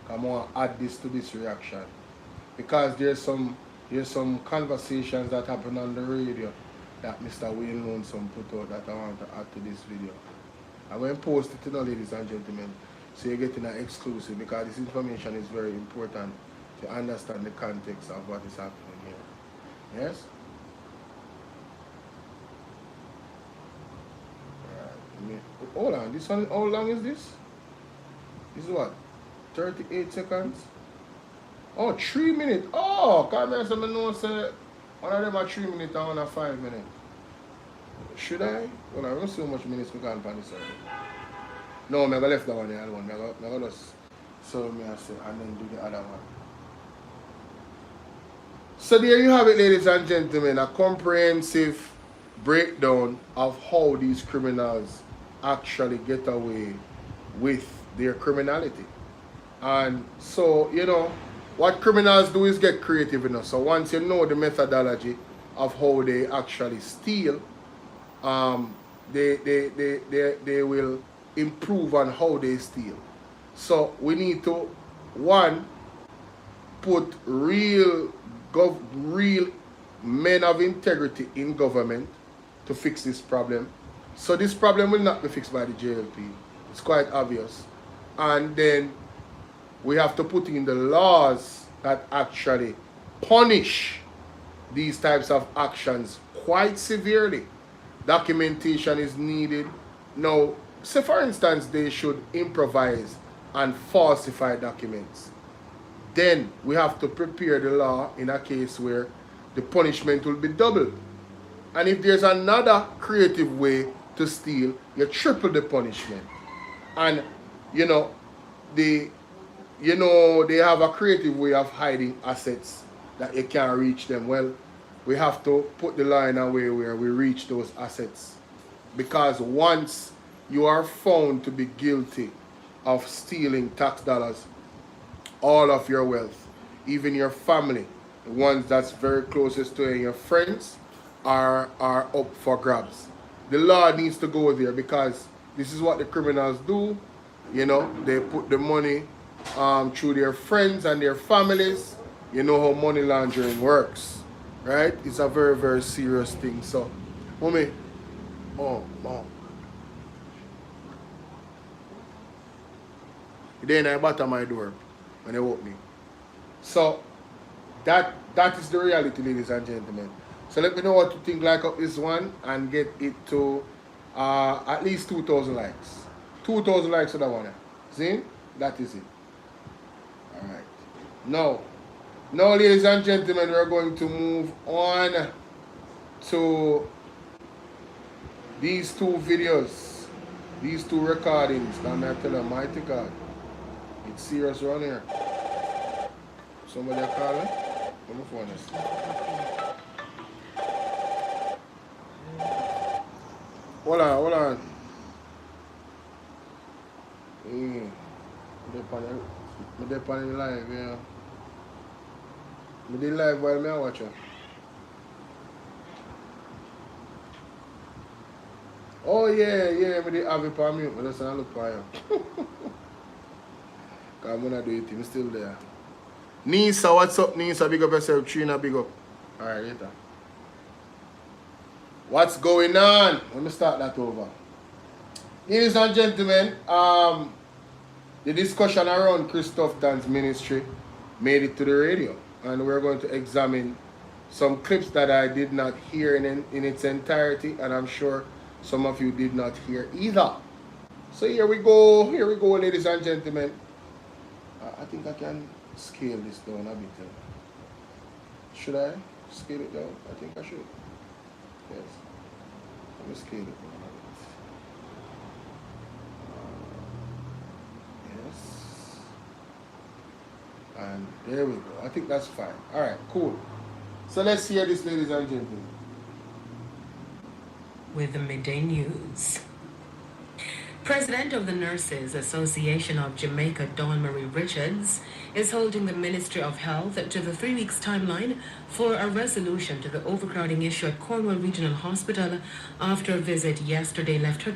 Come on, add this to this reaction. Because there's some conversations that happen on the radio that Mr. Wayne Lonesome put out that I want to add to this video. I'm going to post it, ladies and gentlemen, so you're getting an exclusive, because this information is very important to understand the context of what is happening here. Yes? Alright, hold on, this one, how long is this? This is what? 38 seconds? Oh, 3 minutes. Oh, come here, so I know say one of them are 3 minutes and one are 5 minutes. Should I? Well, I don't see how much minutes we can pan this already. No, I'm going to left that one the other one. I'm going to just serve me and then do the other one. So there you have it, ladies and gentlemen, a comprehensive breakdown of how these criminals actually get away with their criminality. And so, you know, what criminals do is get creative enough. So once you know the methodology of how they actually steal, they will improve on how they steal. So we need to, one, put real men of integrity in government to fix this problem. So this problem will not be fixed by the JLP. It's quite obvious. And then we have to put in the laws that actually punish these types of actions quite severely. Documentation is needed. Now, say for instance, they should improvise and falsify documents. Then we have to prepare the law in a case where the punishment will be doubled. And if there's another creative way to steal, you triple the punishment. And they have a creative way of hiding assets that you can't reach them. Well, we have to put the law in a way where we reach those assets. Because once you are found to be guilty of stealing tax dollars, all of your wealth, even your family, the ones that's very closest to you, your friends, are up for grabs. The law needs to go there because this is what the criminals do. They put the money through their friends and their families. You know how money laundering works, right? It's a very, very serious thing. So, mommy, then I bottom my door when they woke me. So that is the reality, ladies and gentlemen. So let me know what you think, like up this one and get it to at least 2,000 likes. 2,000 likes for that one. See? That is it. Alright. Now, ladies and gentlemen, we're going to move on to these two videos, these two recordings. Can I tell them, mighty God, it's serious around here. Somebody calling? On the phone. Hold on. I'm on live, yeah. I did live while I watch it. Oh yeah, I did have it on mute, but that's not look for you. Because I'm gonna do it, I'm still there. Nisa, what's up, Nisa? Big up yourself, Trina, big up. Alright, later. What's going on? Let me start that over. Ladies and gentlemen, the discussion around Christoph Dan's ministry made it to the radio. And we're going to examine some clips that I did not hear in its entirety. And I'm sure some of you did not hear either. So here we go, ladies and gentlemen. I think I can scale this down a bit. Should I scale it down? I think I should. Yes. Let me scale it down a bit. Yes. And there we go. I think that's fine. Alright, cool. So let's hear this, ladies and gentlemen. With the midday news. President of the Nurses Association of Jamaica, Dawn Marie Richards, is holding the Ministry of Health to the 3 weeks timeline for a resolution to the overcrowding issue at Cornwall Regional Hospital after a visit yesterday left her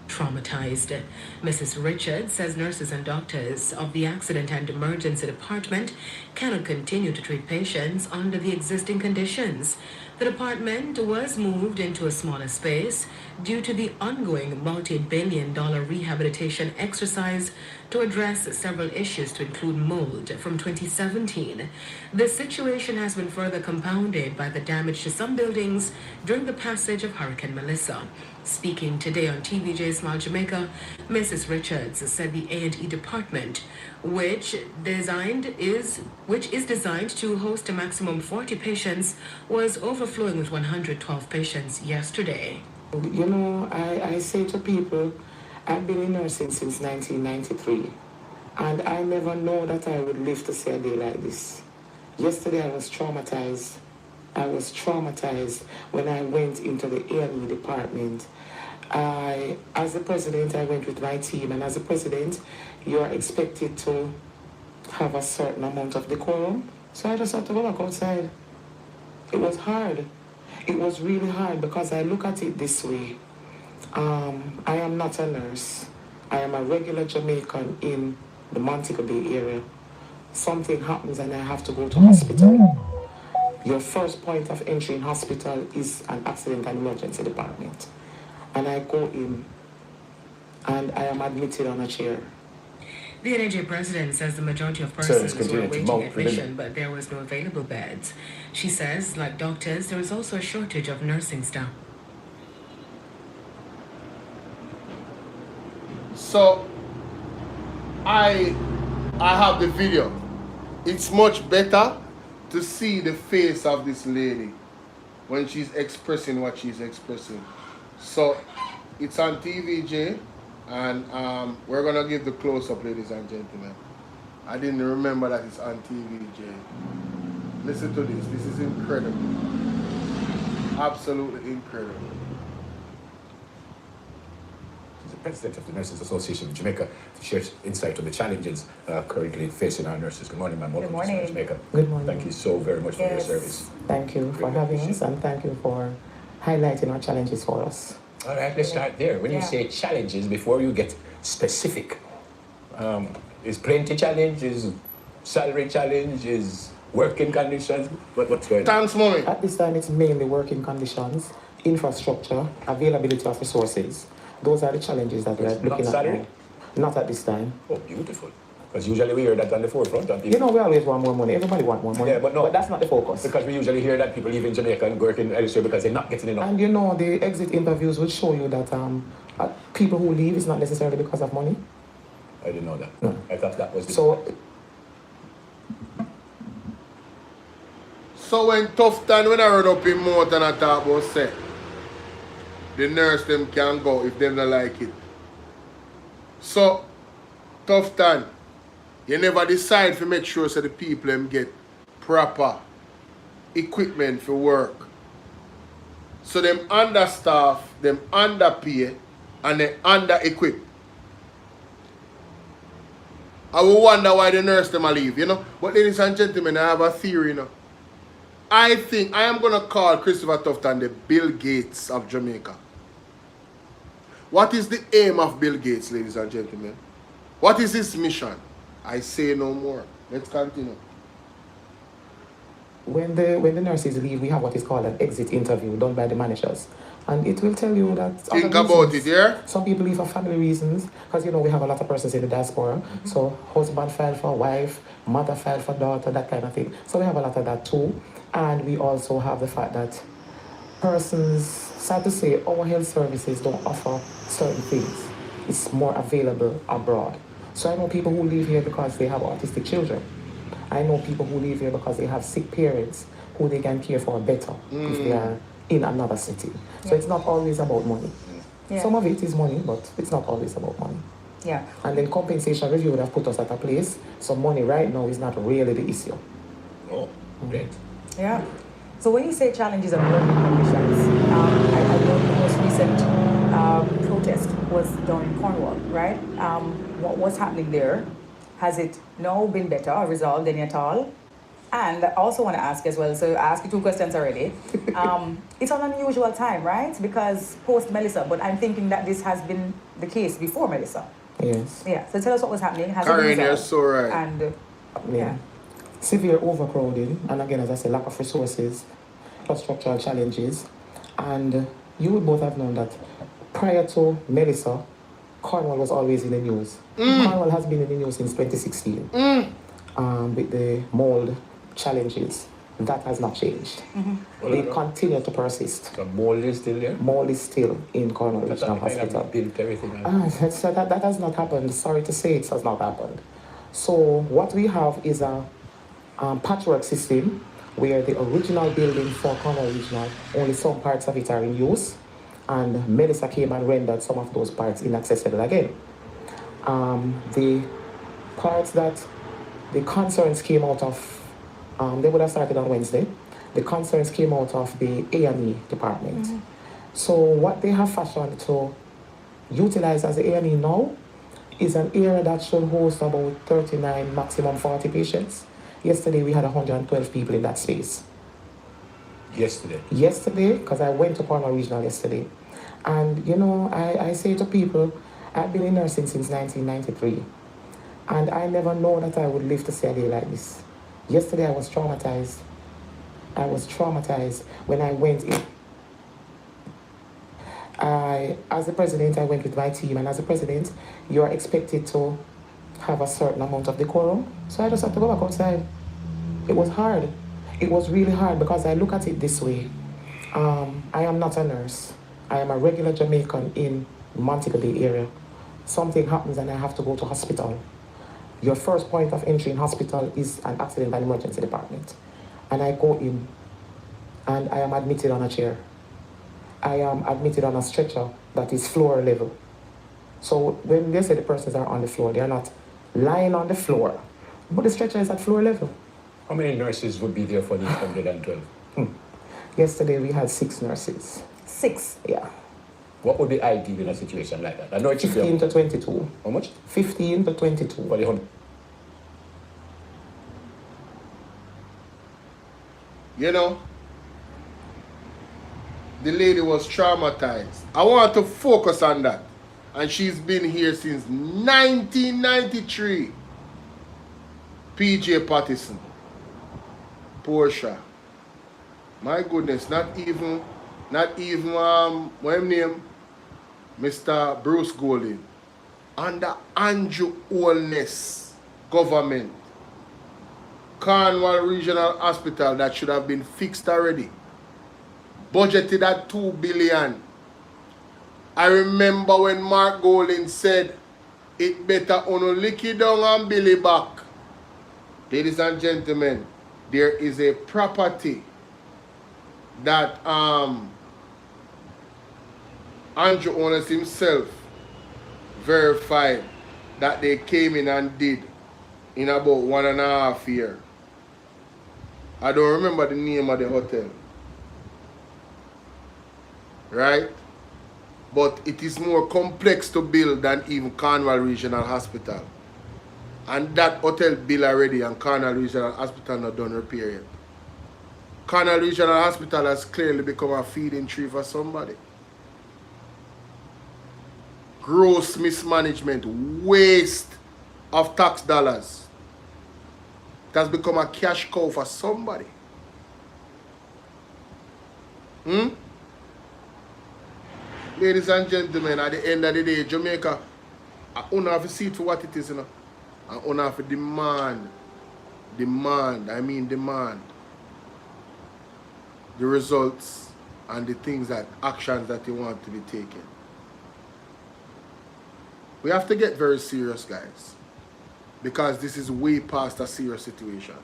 traumatized. Mrs. Richards says nurses and doctors of the Accident and Emergency Department cannot continue to treat patients under the existing conditions. The department was moved into a smaller space due to the ongoing multi-billion-dollar rehabilitation exercise to address several issues to include mold from 2017. The situation has been further compounded by the damage to some buildings during the passage of Hurricane Melissa. Speaking today on TVJ Smile Jamaica, Mrs. Richards said the A&E department, which is designed to host a maximum 40 patients, was overflowing with 112 patients yesterday. You know, I say to people, I've been in nursing since 1993, and I never know that I would live to see a day like this. Yesterday I was traumatized. When I went into the A&E department. As the president, I went with my team, and as a president, you are expected to have a certain amount of decorum. So I just had to go back outside. It was hard. it was really hard because I look at it this way. I am not a nurse. I am a regular Jamaican in the Montego Bay area. Something happens and I have to go to hospital. Your first point of entry in hospital is an accident and emergency department. And I go in and I am admitted on a chair. The NAJ president says the majority of persons were awaiting admission, but there was no available beds. She says, like doctors, there is also a shortage of nursing staff. So, I have the video. It's much better to see the face of this lady when she's expressing what she's expressing. So, it's on TVJ. And we're going to give the close-up, ladies and gentlemen. I didn't remember that it's on TVJ. Listen to this. This is incredible. Absolutely incredible. The president of the Nurses Association of Jamaica to share insight on the challenges currently facing our nurses. Good morning, ma'am. Welcome to Jamaica. Good morning. Thank you so very much for your service. Thank you for having us, and thank you for highlighting our challenges for us. All right, let's start there. When you say challenges, before you get specific, is plenty challenge, is salary challenge, is working conditions? What's going on? Thanks, mommy. At this time, it's mainly working conditions, infrastructure, availability of resources. Those are the challenges that we are looking at now. Not at this time. Oh, beautiful. Because usually we hear that on the forefront. You know, we always want more money. Everybody wants more money. Yeah, but no. But that's not the focus. Because we usually hear that people leave in Jamaica and work in elsewhere because they're not getting enough. And you know, the exit interviews will show you that people who leave is not necessarily because of money. I didn't know that. No. I thought that was the... So when tough time, when I run up in motor and I talk about say, the nurse them can go if them don't like it. So, tough time. You never decide to make sure so the people them get proper equipment for work. So them understaff, them underpay, and they under-equip. I will wonder why the nurse them leave, you know. But ladies and gentlemen, I have a theory, you know. I think I am going to call Christopher Tufton the Bill Gates of Jamaica. What is the aim of Bill Gates, ladies and gentlemen? What is his mission? I say no more. Let's continue. When the nurses leave, we have what is called an exit interview done by the managers. And it will tell you that... Think about it, yeah? Some people leave for family reasons, because, you know, we have a lot of persons in the diaspora. So, husband filed for wife, mother filed for daughter, that kind of thing. So, we have a lot of that too. And we also have the fact that persons, sad to say, our health services don't offer certain things. It's more available abroad. So, I know people who live here because they have autistic children. I know people who live here because they have sick parents who they can care for better if they are in another city. So it's not always about money. Some of it is money, but it's not always about money. Yeah. And then compensation review would have put us at a place. So money right now is not really the issue. Oh, great. Yeah. So when you say challenges of working conditions, I know the most recent protest was down in Cornwall, right? What's happening there? Has it now been better or resolved any at all? And I also want to ask as well, so I asked you 2 questions already. It's an unusual time, right? Because post-Melissa, but I'm thinking that this has been the case before Melissa. Yes. Yeah, so tell us what was happening. Has Karen, it been you're resolved? so right. And, yeah. Severe overcrowding, and again, as I said, lack of resources, plus structural challenges. And you would both have known that prior to Melissa, Cornwall was always in the news. Cornwall has been in the news since 2016 with the mold challenges. That has not changed. They continue to persist. So mold is still there? Mold is still in Cornwall Regional Hospital. Built everything. So that has not happened. Sorry to say it has not happened. So what we have is a patchwork system where the original building for Cornwall Regional, only some parts of it are in use. And Melissa came and rendered some of those parts inaccessible again. The parts that the concerns came out of, they would have started on Wednesday. The concerns came out of the A&E department. So what they have fashioned to utilize as the A&E now is an area that should host about 39, maximum 40 patients. Yesterday we had 112 people in that space. Yesterday? Yesterday, because I went to Cornwall Regional yesterday. And, you know, I say to people, I've been in nursing since 1993. And I never know that I would live to see a day like this. Yesterday I was traumatized. I was traumatized when I went in. As the president, I went with my team, and as the president, you are expected to have a certain amount of decorum. So I just had to go back outside. It was hard. It was really hard because I look at it this way. I am not a nurse. I am a regular Jamaican in Montego Bay area. Something happens and I have to go to hospital. Your first point of entry in hospital is an accident and emergency department. And I go in and I am admitted on a chair. I am admitted on a stretcher that is floor level. So when they say the persons are on the floor, they are not lying on the floor, but the stretcher is at floor level. How many nurses would be there for these 112? Yesterday we had 6 nurses. 6? Yeah. What would be ideal in a situation like that? I know it's 15 to 22. How much? 15 to 22. For the 100. You know, the lady was traumatized. I want to focus on that. And she's been here since 1993. PJ Pattison. Portia. My goodness, not even what his name? Mr. Bruce Golding. Under Andrew Holness government. Cornwall Regional Hospital that should have been fixed already. Budgeted at $2 billion. I remember when Mark Golding said, it better only lick it down and bill it back. Ladies and gentlemen, there is a property that Andrew Holness himself verified that they came in and did in about 1.5 years. I don't remember the name of the hotel. Right? But it is more complex to build than even Cornwall Regional Hospital. And that hotel built already and Cornwall Regional Hospital not done repair yet. Cornwall Regional Hospital has clearly become a feeding tree for somebody. Gross mismanagement, waste of tax dollars. It has become a cash cow for somebody. Ladies and gentlemen, at the end of the day, Jamaica, I don't have to see it for what it is, you know. I don't have to demand the results and the things that, actions that you want to be taken. We have to get very serious, guys, because this is way past a serious situation.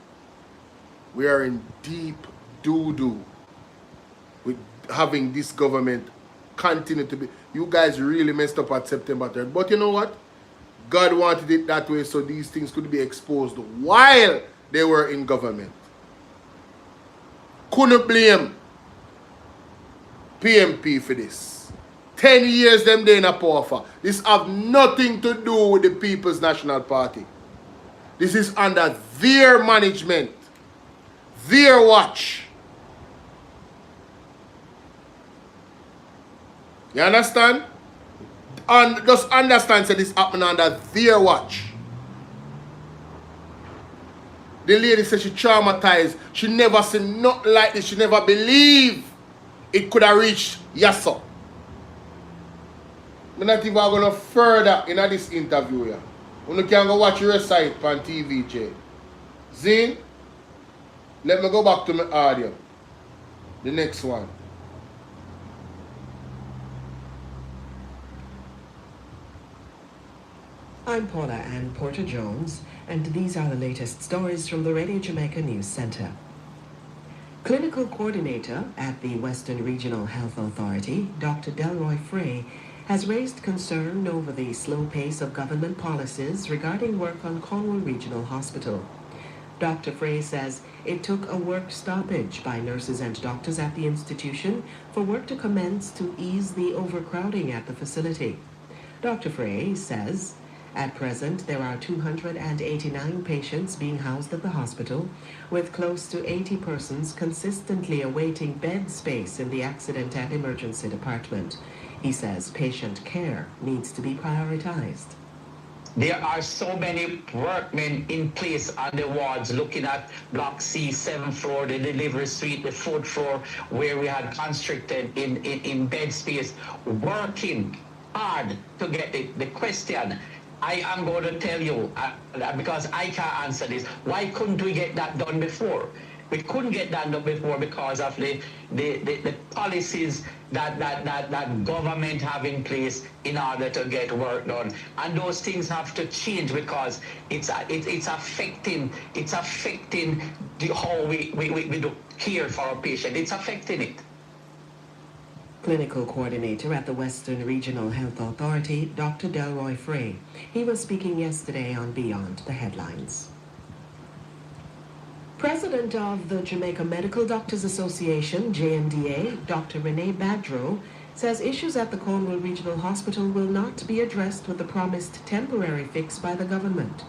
We are in deep doo-doo with having this government continue to be. You guys really messed up at September 3rd. But you know what? God wanted it that way so these things could be exposed while they were in government. Couldn't blame PMP for this. 10 years them they in a power for. This have nothing to do with the People's National Party. This is under their management, their watch. You understand? And just understand that this happened under their watch. The lady said she traumatized. She never seen nothing like this. She never believed it could have reached Yasso. I'm not even going to further in this interview here. You can go watch your site on TVJ. Zine, let me go back to my audio. The next one. I'm Paula Ann Porter-Jones, and these are the latest stories from the Radio Jamaica News Center. Clinical Coordinator at the Western Regional Health Authority, Dr. Delroy Frey, has raised concern over the slow pace of government policies regarding work on Cornwall Regional Hospital. Dr. Frey says it took a work stoppage by nurses and doctors at the institution for work to commence to ease the overcrowding at the facility. Dr. Frey says At present, there are 289 patients being housed at the hospital, with close to 80 persons consistently awaiting bed space in the accident and emergency department. He says patient care needs to be prioritized. There are so many workmen in place on the wards looking at Block C, 7th floor, the delivery suite, the 4th floor, where we had constricted in bed space, working hard to get the question. I am going to tell you, because I can't answer this, why couldn't we get that done before? We couldn't get that done before because of the policies that government have in place in order to get work done. And those things have to change because it's affecting how we do care for our patient. It's affecting it. Clinical coordinator at the Western Regional Health Authority, Dr. Delroy Frey. He was speaking yesterday on Beyond the Headlines. President of the Jamaica Medical Doctors Association, JMDA, Dr. Renee Badro, says issues at the Cornwall Regional Hospital will not be addressed with the promised temporary fix by the government.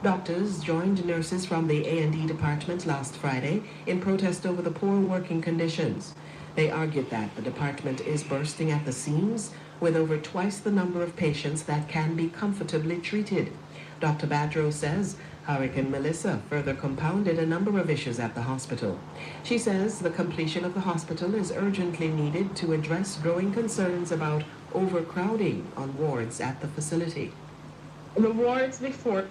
Doctors joined nurses from the A&E department last Friday in protest over the poor working conditions. They argued that the department is bursting at the seams with over twice the number of patients that can be comfortably treated. Dr. Badro says Hurricane Melissa further compounded a number of issues at the hospital. She says the completion of the hospital is urgently needed to address growing concerns about overcrowding on wards at the facility. The wards before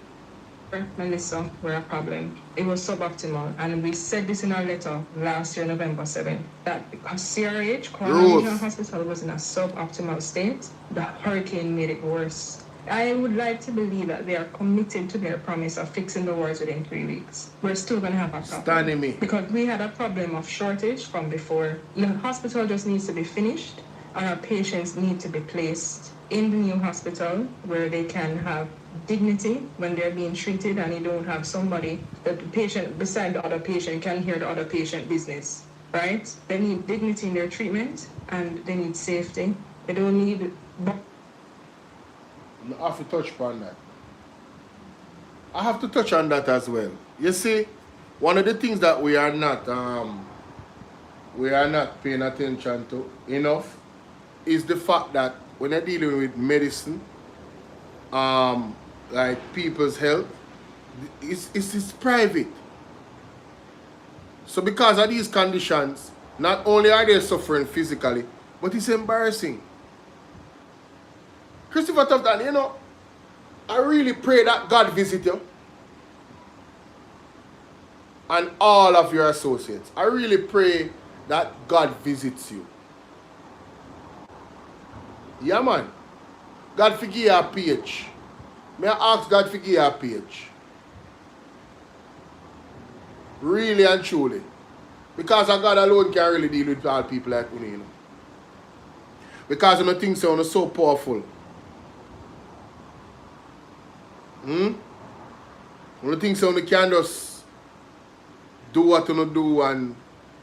Melissa were a problem. It was suboptimal, and we said this in our letter last year, November 7th, that CRH, Cornwall Regional Hospital, was in a suboptimal state. The hurricane made it worse. I would like to believe that they are committed to their promise of fixing the wards within 3 weeks. We're still going to have a problem. Because we had a problem of shortage from before. The hospital just needs to be finished, and our patients need to be placed in the new hospital where they can have dignity when they're being treated, and you don't have somebody that the patient beside the other patient can hear the other patient business, right? They need dignity in their treatment, and they need safety. They don't need... I have to touch upon that. I have to touch on that as well. You see, one of the things that we are not paying attention to enough is the fact that when you're dealing with medicine, like people's health, it's private. So because of these conditions, not only are they suffering physically, but it's embarrassing. Christopher Tufton, you know, I really pray that God visit you and all of your associates. I really pray that God visits you. Yeah, man. God forgive your pH. May I ask God forgive your pH? Really and truly. Because God alone can really deal with all people like you, you know. Because you think so, you're so powerful. You think so, you can just do what you do and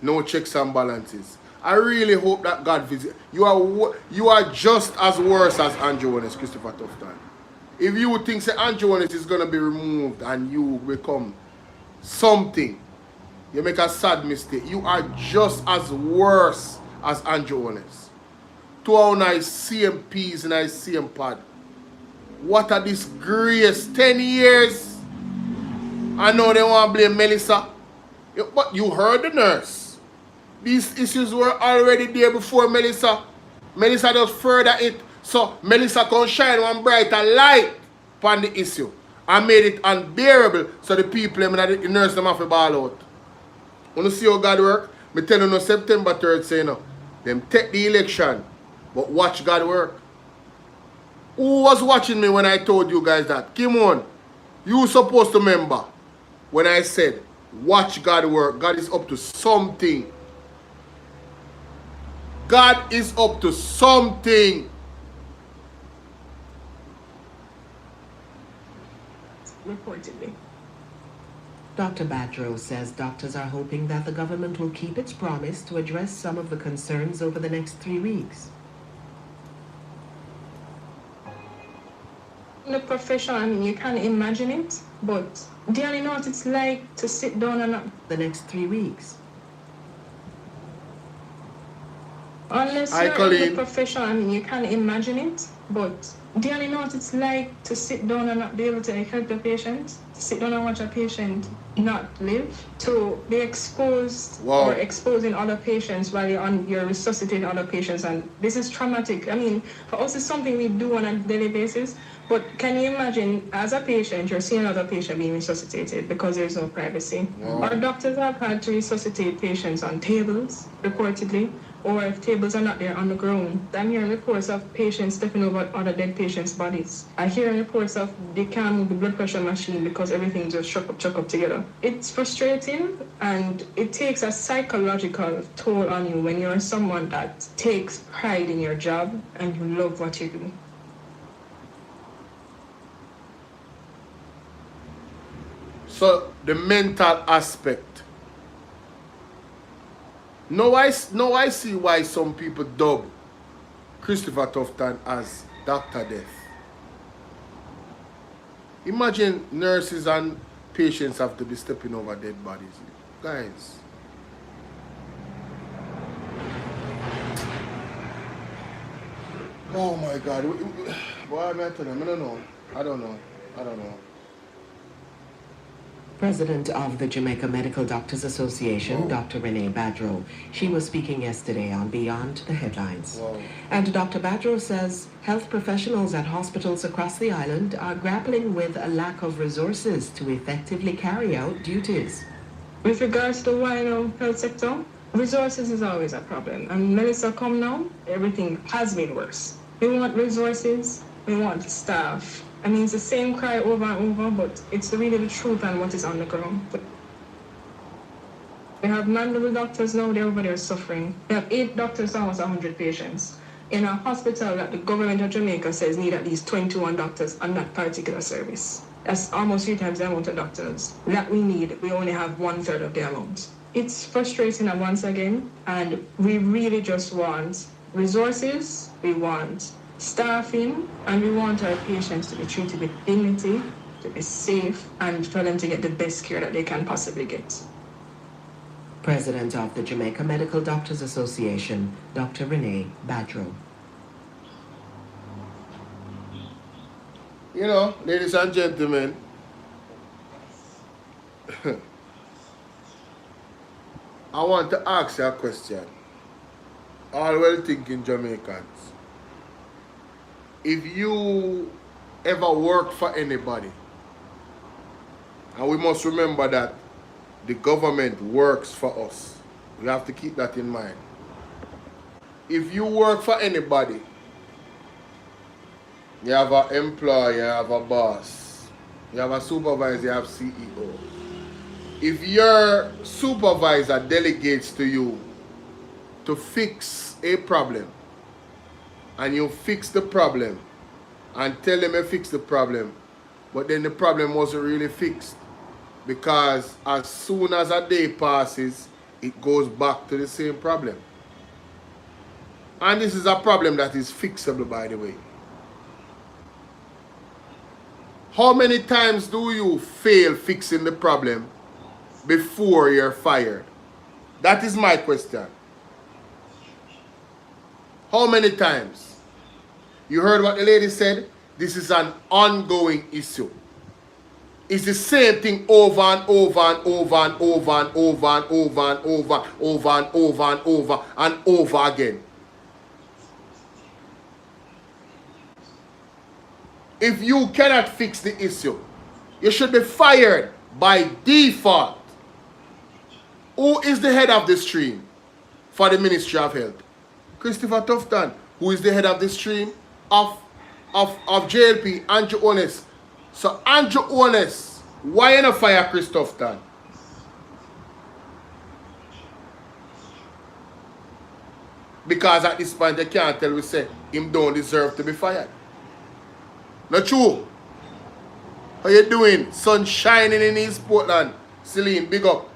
no checks and balances. I really hope that God visits. You are just as worse as Andrew Wallace, Christopher Tufton. If you think that Andrew Wallace is going to be removed and you become something, you make a sad mistake. You are just as worse as Andrew Wallace. 2 nice same peas and I same pod. What a disgrace. 10 years. I know they want to blame Melissa. But you heard the nurse. These issues were already there before Melissa. Melissa just further it. So Melissa can shine one brighter light upon the issue. And made it unbearable so the people and the nurse them have to ball out. When you see how God work, I tell you no September 3rd say no. Them take the election. But watch God work. Who was watching me when I told you guys that? Come on. You supposed to remember when I said, watch God work. God is up to something. God is up to something. Reportedly. Dr. Badro says doctors are hoping that the government will keep its promise to address some of the concerns over the next 3 weeks. In the profession, I mean, you can't imagine it, but do you know what it's like to sit down and not... The next 3 weeks. Unless you're in the profession, I mean, you can't imagine it, but do you know what it's like to sit down and not be able to help the patient? To sit down and watch a patient not live? To be exposed or exposing other patients while you're resuscitating other patients, and this is traumatic. I mean, for us, it's something we do on a daily basis, but can you imagine, as a patient, you're seeing another patient being resuscitated because there's no privacy? Our doctors have had to resuscitate patients on tables, reportedly, or if tables are not there on the ground. I'm hearing reports of patients stepping over other dead patients' bodies. I hear reports of they can't move the blood pressure machine because everything's just chuck up together. It's frustrating, and it takes a psychological toll on you when you're someone that takes pride in your job and you love what you do. So the mental aspect. Now I see why some people dub Christopher Tufton as Dr. Death. Imagine nurses and patients have to be stepping over dead bodies. Guys. Oh my God. Why am I telling them? I don't know. President of the Jamaica Medical Doctors Association, Dr. Renee Badro. She was speaking yesterday on Beyond the Headlines. And Dr. Badro says health professionals at hospitals across the island are grappling with a lack of resources to effectively carry out duties. With regards to the wider health sector, resources is always a problem. And Melissa come now, everything has been worse. We want resources, we want staff. I mean, it's the same cry over and over, but it's really the truth and what is on the ground. We have mandatory doctors now, they're over there suffering. We have 8 doctors, almost 100 patients. In a hospital that the government of Jamaica says need at least 21 doctors on that particular service. That's almost 3 times the amount of doctors that we need. We only have 1/3 of the amount. It's frustrating once again, and we really just want resources, we want staffing, and we want our patients to be treated with dignity, to be safe, and for them to get the best care that they can possibly get. President of the Jamaica Medical Doctors Association, Dr. Renee Badro. You know, ladies and gentlemen, I want to ask you a question. All well-thinking Jamaicans. If you ever work for anybody, and we must remember that the government works for us. We have to keep that in mind. If you work for anybody, you have an employer, you have a boss, you have a supervisor, you have CEO. If your supervisor delegates to you to fix a problem, and you fix the problem and tell them you fix the problem, but then the problem wasn't really fixed, because as soon as a day passes, it goes back to the same problem. And this is a problem that is fixable, by the way. How many times do you fail fixing the problem before you're fired? That is my question. How many times? You heard what the lady said? This is an ongoing issue. It's the same thing over and over and over and over and over and over and over and over and over and over and over again. If you cannot fix the issue, you should be fired by default. Who is the head of the stream for the Ministry of Health? Christopher Tufton. Who is the head of the stream of JLP? Andrew Honest. So Andrew Honest, why you not fire Chris Tufton? Because at this point they can't tell we say him don't deserve to be fired. Not true. How you doing? Sun shining in East Portland. Celine, big up.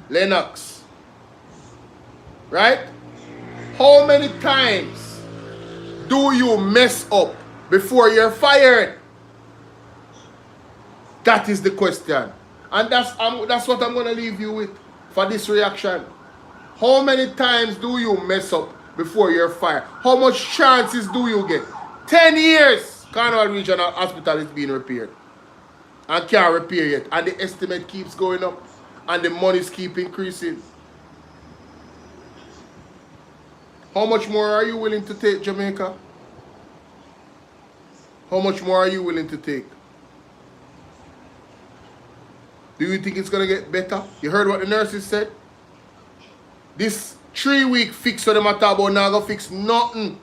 Lennox. Right? How many times do you mess up before you're fired? That is the question. And that's what I'm going to leave you with for this reaction. How many times do you mess up before you're fired? How much chances do you get? 10 years, Cornwall Regional Hospital is being repaired. And can't repair yet. And the estimate keeps going up. And the monies keep increasing. How much more are you willing to take, Jamaica? How much more are you willing to take? Do you think it's going to get better? You heard what the nurses said? This 3-week fix for them at about now going to fix nothing.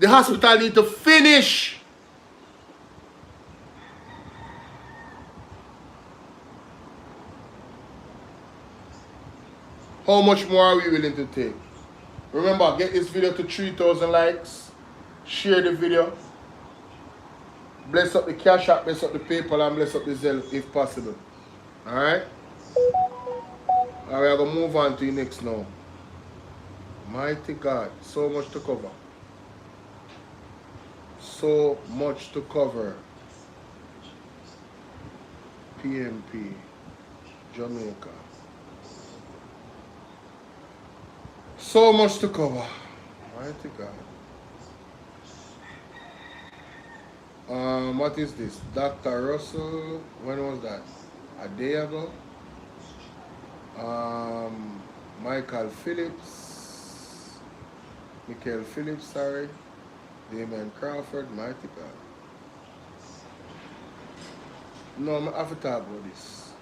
The hospital need to finish. How much more are we willing to take? Remember, get this video to 3,000 likes. Share the video. Bless up the Cash App, bless up the PayPal, and bless up the Zelle if possible. Alright? Alright, I'm going to move on to the next now. Mighty God, so much to cover. So much to cover. PMP, Jamaica. So much to cover. Mighty God. What is this? Dr. Russell, when was that? A day ago. Michael Phillips, sorry. Damien Crawford, mighty God. No, I have to talk about this.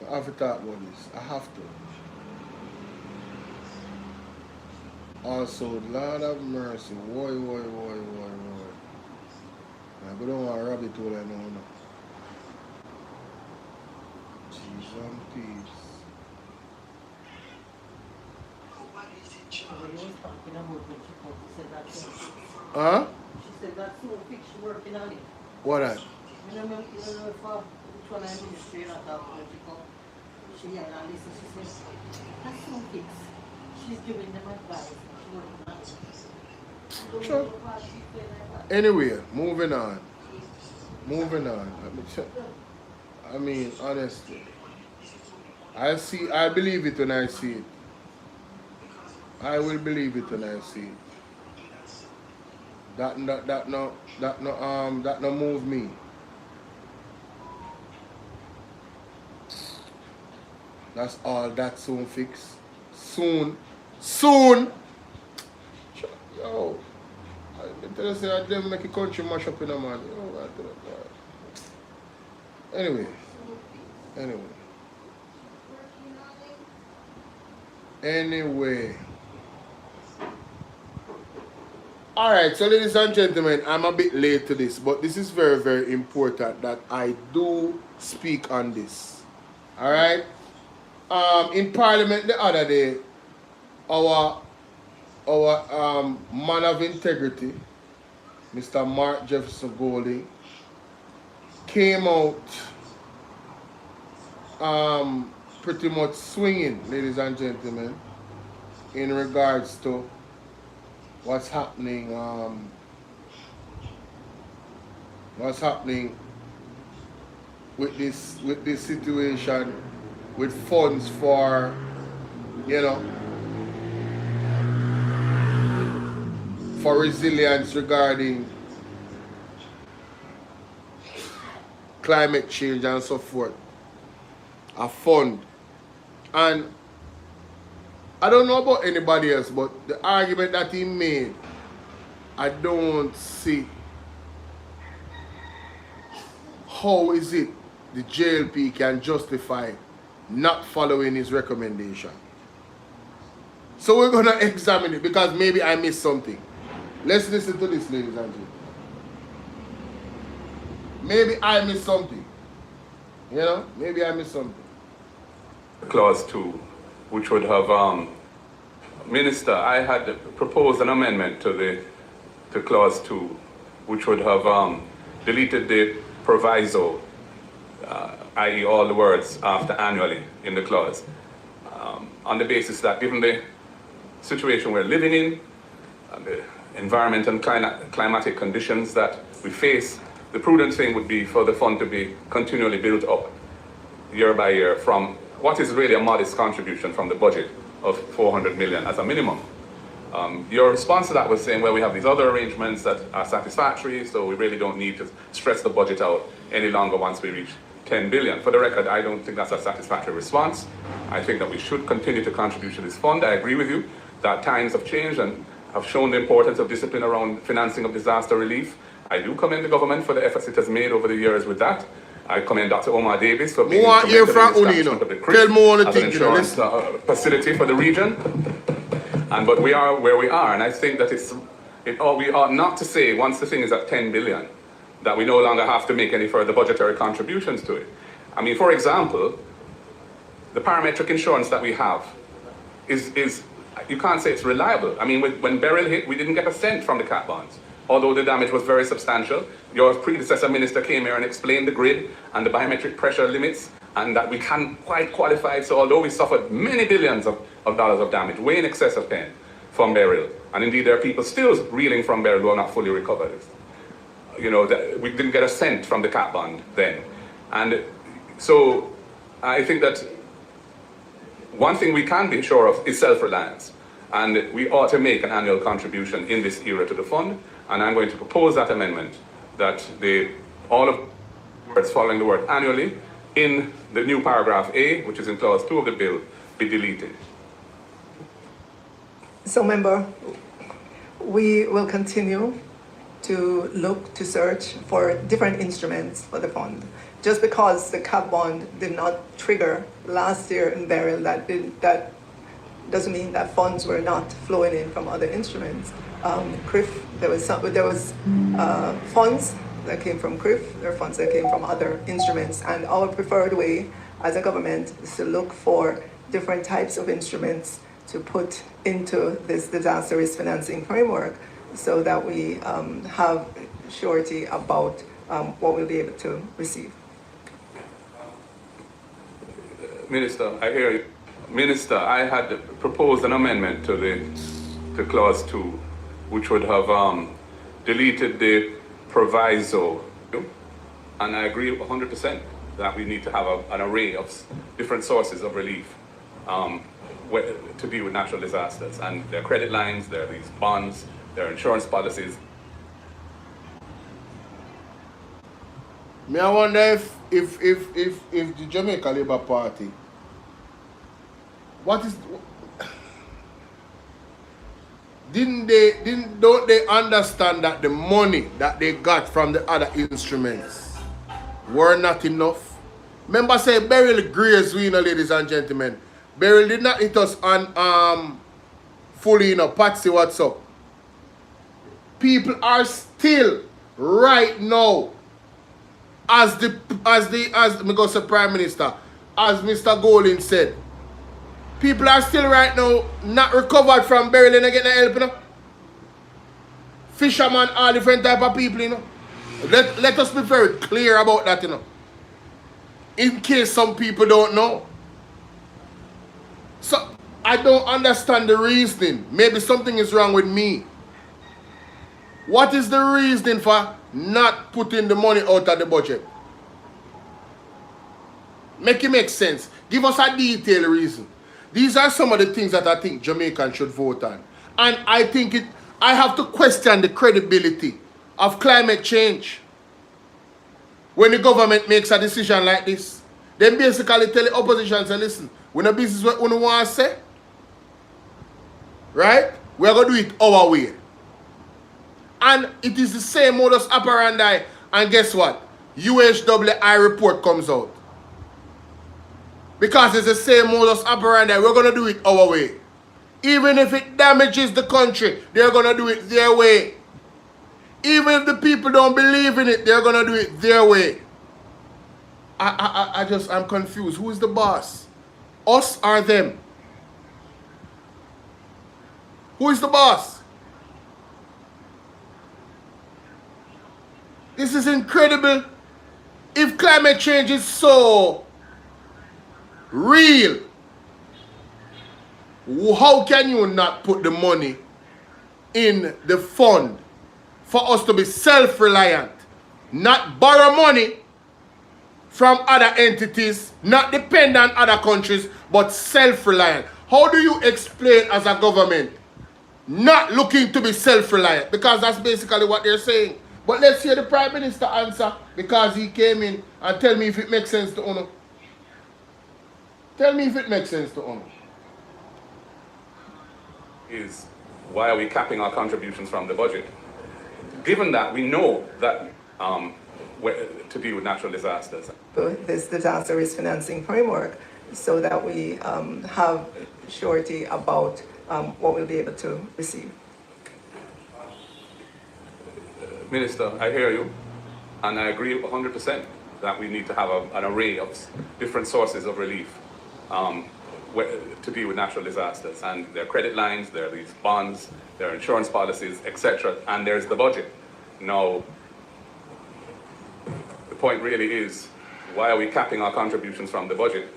I have to talk about this. I have to. Also, Lord of mercy. Why. I don't want to rob it all I know. Jesus and peace. Huh? She said that's so fix working on it. What that? You know if which one I'm ministry not talking about. She had and listen, she said, that's so fix. She's giving them advice. Sure. Anyway, moving on. I mean, honestly, I believe it when I see it. I will believe it when I see it. That no move me. That's all that soon fix. Soon. Yo. I tell you, say I didn't make a country mash up in a man. Yo, I tell you. Anyway. Alright, so ladies and gentlemen, I'm a bit late to this, but this is very, very important that I do speak on this. Alright? In Parliament the other day, our man of integrity, Mr. Mark Jefferson Golding, came out pretty much swinging, ladies and gentlemen, in regards to what's happening with this situation with funds for, you know, for resilience regarding climate change and so forth. A fund. And I don't know about anybody else, but the argument that he made, I don't see how is it the JLP can justify not following his recommendation. So we're going to examine it because maybe I missed something. Let's listen to this, ladies and gentlemen. Maybe I missed something. You know, maybe I missed something. Clause 2, which would have, Minister, I had proposed an amendment to Clause 2, which would have deleted the proviso, i.e. all the words after annually in the clause. on the basis that given the situation we're living in, and the environment and climatic conditions that we face, the prudent thing would be for the fund to be continually built up year by year from what is really a modest contribution from the budget of 400 million as a minimum. Your response to that was saying, well, we have these other arrangements that are satisfactory, so we really don't need to stress the budget out any longer once we reach 10 billion. For the record, I don't think that's a satisfactory response. I think that we should continue to contribute to this fund. I agree with you that times have changed and have shown the importance of discipline around financing of disaster relief. I do commend the government for the efforts it has made over the years with that. I commend Dr. Omar Davis for being instrumental in the establishment of the CRIF as an insurance facility for the region. But we are where we are, and I think that we ought not to say, once the thing is at 10 billion, that we no longer have to make any further budgetary contributions to it. I mean, for example, the parametric insurance that we have is you can't say it's reliable. I mean, when Beryl hit, we didn't get a cent from the cat bonds, although the damage was very substantial. Your predecessor minister came here and explained the grid and the biometric pressure limits, and that we can't quite qualify. So although we suffered many billions of dollars of damage, way in excess of 10 from Beryl, and indeed there are people still reeling from Beryl who are not fully recovered. You know, we didn't get a cent from the cat bond then. And so I think that one thing we can be sure of is self-reliance. And we ought to make an annual contribution in this era to the fund. And I'm going to propose that amendment, that all of the words following the word annually in the new paragraph A, which is in clause 2 of the bill, be deleted. So, member, we will continue to look to search for different instruments for the fund. Just because the cap bond did not trigger last year in Beryl, that doesn't mean that funds were not flowing in from other instruments. CRIF, there was funds that came from CRIF, there are funds that came from other instruments, and our preferred way as a government is to look for different types of instruments to put into this disaster risk financing framework so that we have surety about what we'll be able to receive. Minister, I hear you. Minister, I had proposed an amendment to clause 2, which would have deleted the proviso, and I agree 100% that we need to have an array of different sources of relief to deal with natural disasters, and there are credit lines, there are these bonds, there are insurance policies. I wonder if the Jamaica Labour Party, don't they understand that the money that they got from the other instruments were not enough? Remember say Beryl Grace, ladies and gentlemen. Beryl did not hit us on fully, Patsy, what's up? People are still right now, as me go say Prime Minister, as Mr. Golin said, people are still right now not recovered from Beryl and getting help, Fishermen, all different type of people, Let us be very clear about that, in case some people don't know. So I don't understand the reasoning. Maybe something is wrong with me. What is the reason for not putting the money out of the budget? Make it make sense. Give us a detailed reason. These are some of the things that I think Jamaicans should vote on. And I think I have to question the credibility of climate change. When the government makes a decision like this, they basically tell the opposition, say, listen, we know business what we want to say. Right? We are going to do it our way. And it is the same modus operandi. And guess what? UHWI report comes out. Because it's the same modus operandi, we're going to do it our way. Even if it damages the country, they're going to do it their way. Even if the people don't believe in it, they're going to do it their way. I'm confused. Who is the boss? Us or them? Who is the boss? This is incredible. If climate change is so real, how can you not put the money in the fund for us to be self-reliant, not borrow money from other entities, not depend on other countries, but self-reliant? How do you explain as a government not looking to be self-reliant? Because that's basically what they're saying. But let's hear the Prime Minister answer, because he came in and tell me if it makes sense to Uno. Tell me if it makes sense to Uno. Is why are we capping our contributions from the budget? Given that we know that to deal with natural disasters. This disaster risk financing framework, so that we have surety about what we'll be able to receive. Minister, I hear you, and I agree 100% that we need to have an array of different sources of relief to deal with natural disasters. And there are credit lines, there are these bonds, there are insurance policies, etc., and there's the budget. Now, the point really is, why are we capping our contributions from the budget?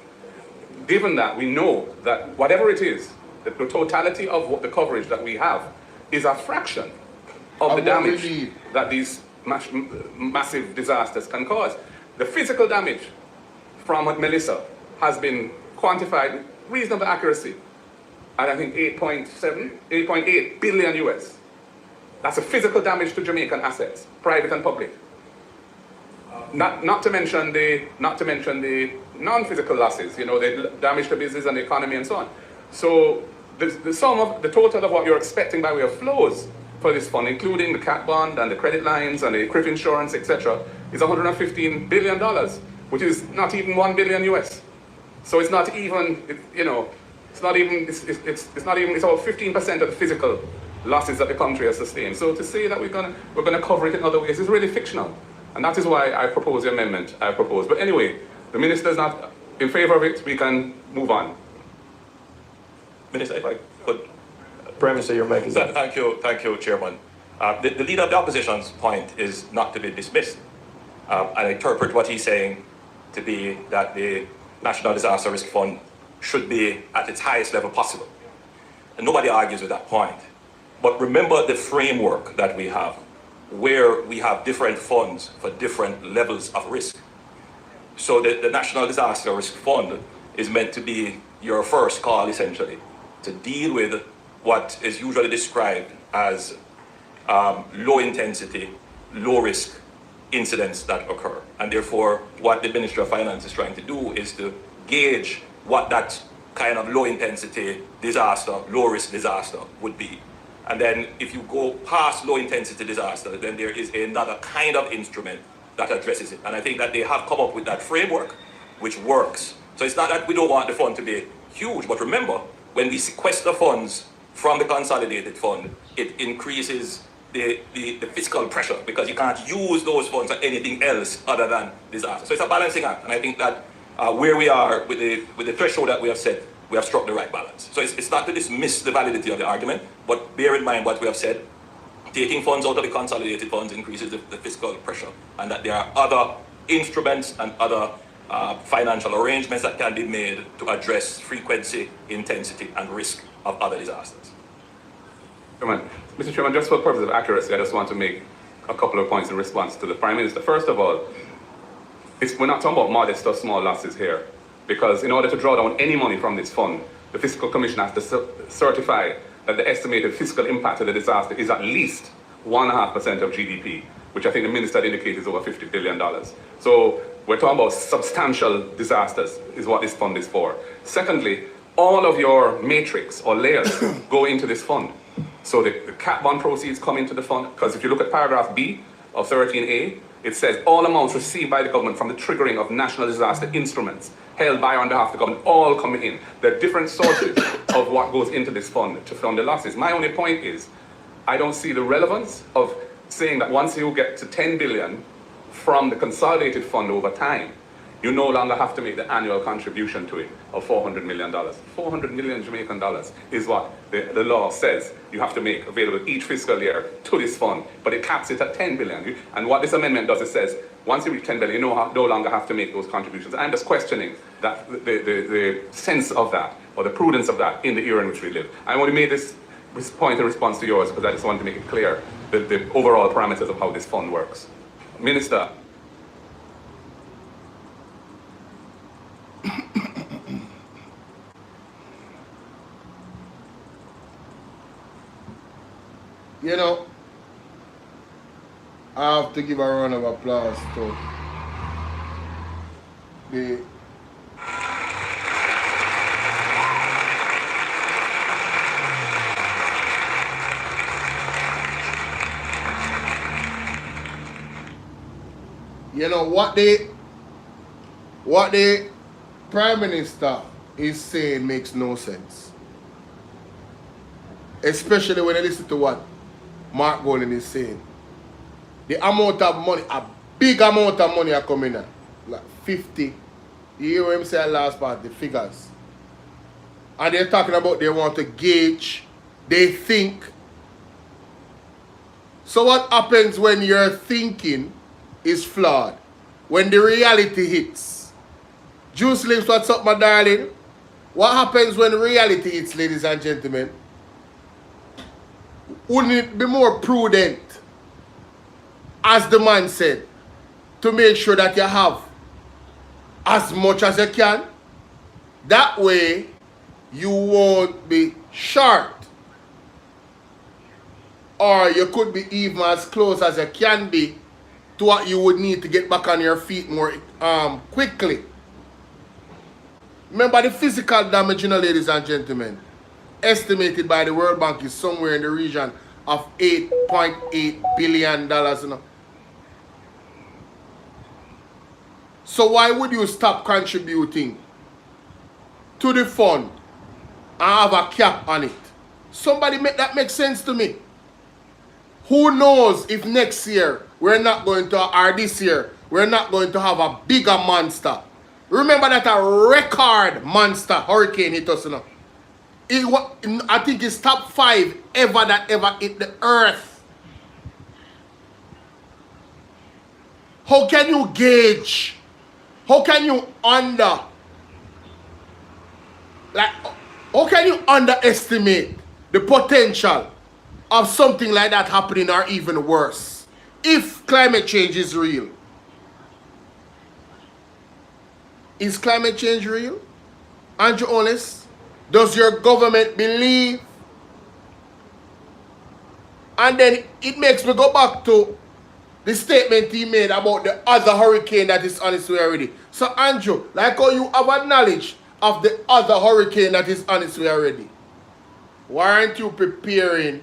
Given that we know that whatever it is, the totality of what the coverage that we have is a fraction of the damage that these massive disasters can cause. The physical damage from Melissa has been quantified with reasonable accuracy at, I think, 8.8 billion US. That's a physical damage to Jamaican assets, private and public. Not to mention the non-physical losses, you know, the damage to business and the economy and so on. So the sum of the total of what you're expecting by way of flows for this fund, including the cat bond and the credit lines and the CRIF insurance, etc., is $115 billion, which is not even 1 billion US. So it's not even, it's about 15% of the physical losses that the country has sustained. So to say that we're gonna cover it in other ways is really fictional. And that is why I propose the amendment I propose. But anyway, the minister is not in favor of it. We can move on. Minister, if I could. Prime Minister, your mic is up. Thank you, Chairman. The leader of the opposition's point is not to be dismissed. I interpret what he's saying to be that the National Disaster Risk Fund should be at its highest level possible. And nobody argues with that point. But remember the framework that we have, where we have different funds for different levels of risk. So the National Disaster Risk Fund is meant to be your first call, essentially, to deal with what is usually described as low intensity, low risk incidents that occur. And therefore, what the Ministry of Finance is trying to do is to gauge what that kind of low intensity disaster, low risk disaster would be. And then if you go past low intensity disaster, then there is another kind of instrument that addresses it. And I think that they have come up with that framework, which works. So it's not that we don't want the fund to be huge, but remember, when we sequester funds from the consolidated fund, it increases the fiscal pressure, because you can't use those funds for anything else other than disaster. So it's a balancing act. And I think that where we are with the threshold that we have set, we have struck the right balance. So it's not to dismiss the validity of the argument, but bear in mind what we have said. Taking funds out of the consolidated funds increases the fiscal pressure, and that there are other instruments and other financial arrangements that can be made to address frequency, intensity, and risk of other disasters. Mr. Chairman, just for the purpose of accuracy, I just want to make a couple of points in response to the Prime Minister. First of all, we're not talking about modest or small losses here, because in order to draw down any money from this fund, the Fiscal Commission has to certify that the estimated fiscal impact of the disaster is at least 1.5% of GDP, which I think the Minister had indicated is over $50 billion. So we're talking about substantial disasters is what this fund is for. Secondly, all of your matrix or layers go into this fund. So the cat bond proceeds come into the fund, because if you look at paragraph B of 13A, it says all amounts received by the government from the triggering of national disaster instruments held by or on behalf of the government all come in. There are different sources of what goes into this fund to fund the losses. My only point is, I don't see the relevance of saying that once you get to 10 billion from the consolidated fund over time, you no longer have to make the annual contribution to it of $400 million. 400 million Jamaican dollars is what the law says you have to make available each fiscal year to this fund, but it caps it at 10 billion. And what this amendment does, it says, once you reach 10 billion, you no longer have to make those contributions. I'm just questioning that the sense of that, or the prudence of that in the era in which we live. I only made this point in response to yours because I just wanted to make it clear the overall parameters of how this fund works. Minister. You know, I have to give a round of applause to the you know what the Prime Minister is saying makes no sense. Especially when I listen to what Mark Golden is saying. The amount of money, a big amount of money are coming in. Like 50. You hear him say last part, the figures. And they're talking about they want to gauge, they think. So what happens when your thinking is flawed? When the reality hits? Juice Lips, what's up, my darling? What happens when reality hits, ladies and gentlemen? Wouldn't it be more prudent, as the man said, to make sure that you have as much as you can? That way, you won't be short. Or you could be even as close as you can be to what you would need to get back on your feet more quickly. Remember, the physical damage, you know, ladies and gentlemen, estimated by the World Bank is somewhere in the region of $8.8 billion. You know? So why would you stop contributing to the fund and have a cap on it? Somebody make that make sense to me. Who knows if next year we're not going to, or this year, we're not going to have a bigger monster. Remember that a record monster hurricane hit us, you know? I think it's top 5 ever that ever hit the earth. How can you gauge? How can you how can you underestimate the potential of something like that happening, or even worse, if climate change is real? Is climate change real? Aren't you honest? Does your government believe? And then it makes me go back to the statement he made about the other hurricane that is on its way already. So Andrew, like how you have a knowledge of the other hurricane that is on its way already, why aren't you preparing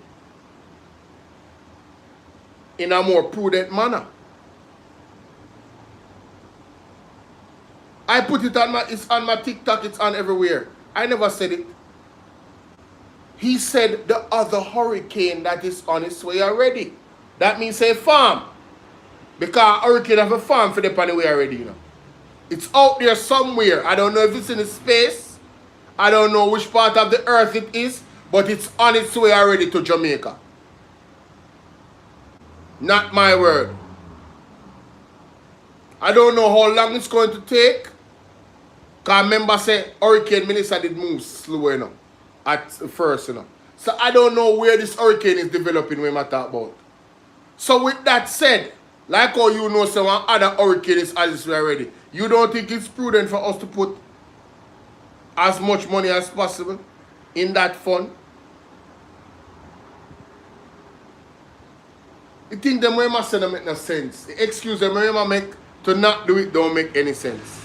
in a more prudent manner? I put it on it's on my TikTok, it's on everywhere. I never said it. He said the other hurricane that is on its way already. That means a farm. Because hurricane have a farm for the on the way already, you know. It's out there somewhere. I don't know if it's in space. I don't know which part of the earth it is, but it's on its way already to Jamaica. Not my word. I don't know how long it's going to take. Because remember, say, Hurricane Melissa did move slow, you know, at first, you know. So I don't know where this hurricane is developing when I talk about. So with that said, like how you know some other hurricane is on its way already, you don't think it's prudent for us to put as much money as possible in that fund? You think them when I say don't make no sense. The excuse them when I make to not do it don't make any sense.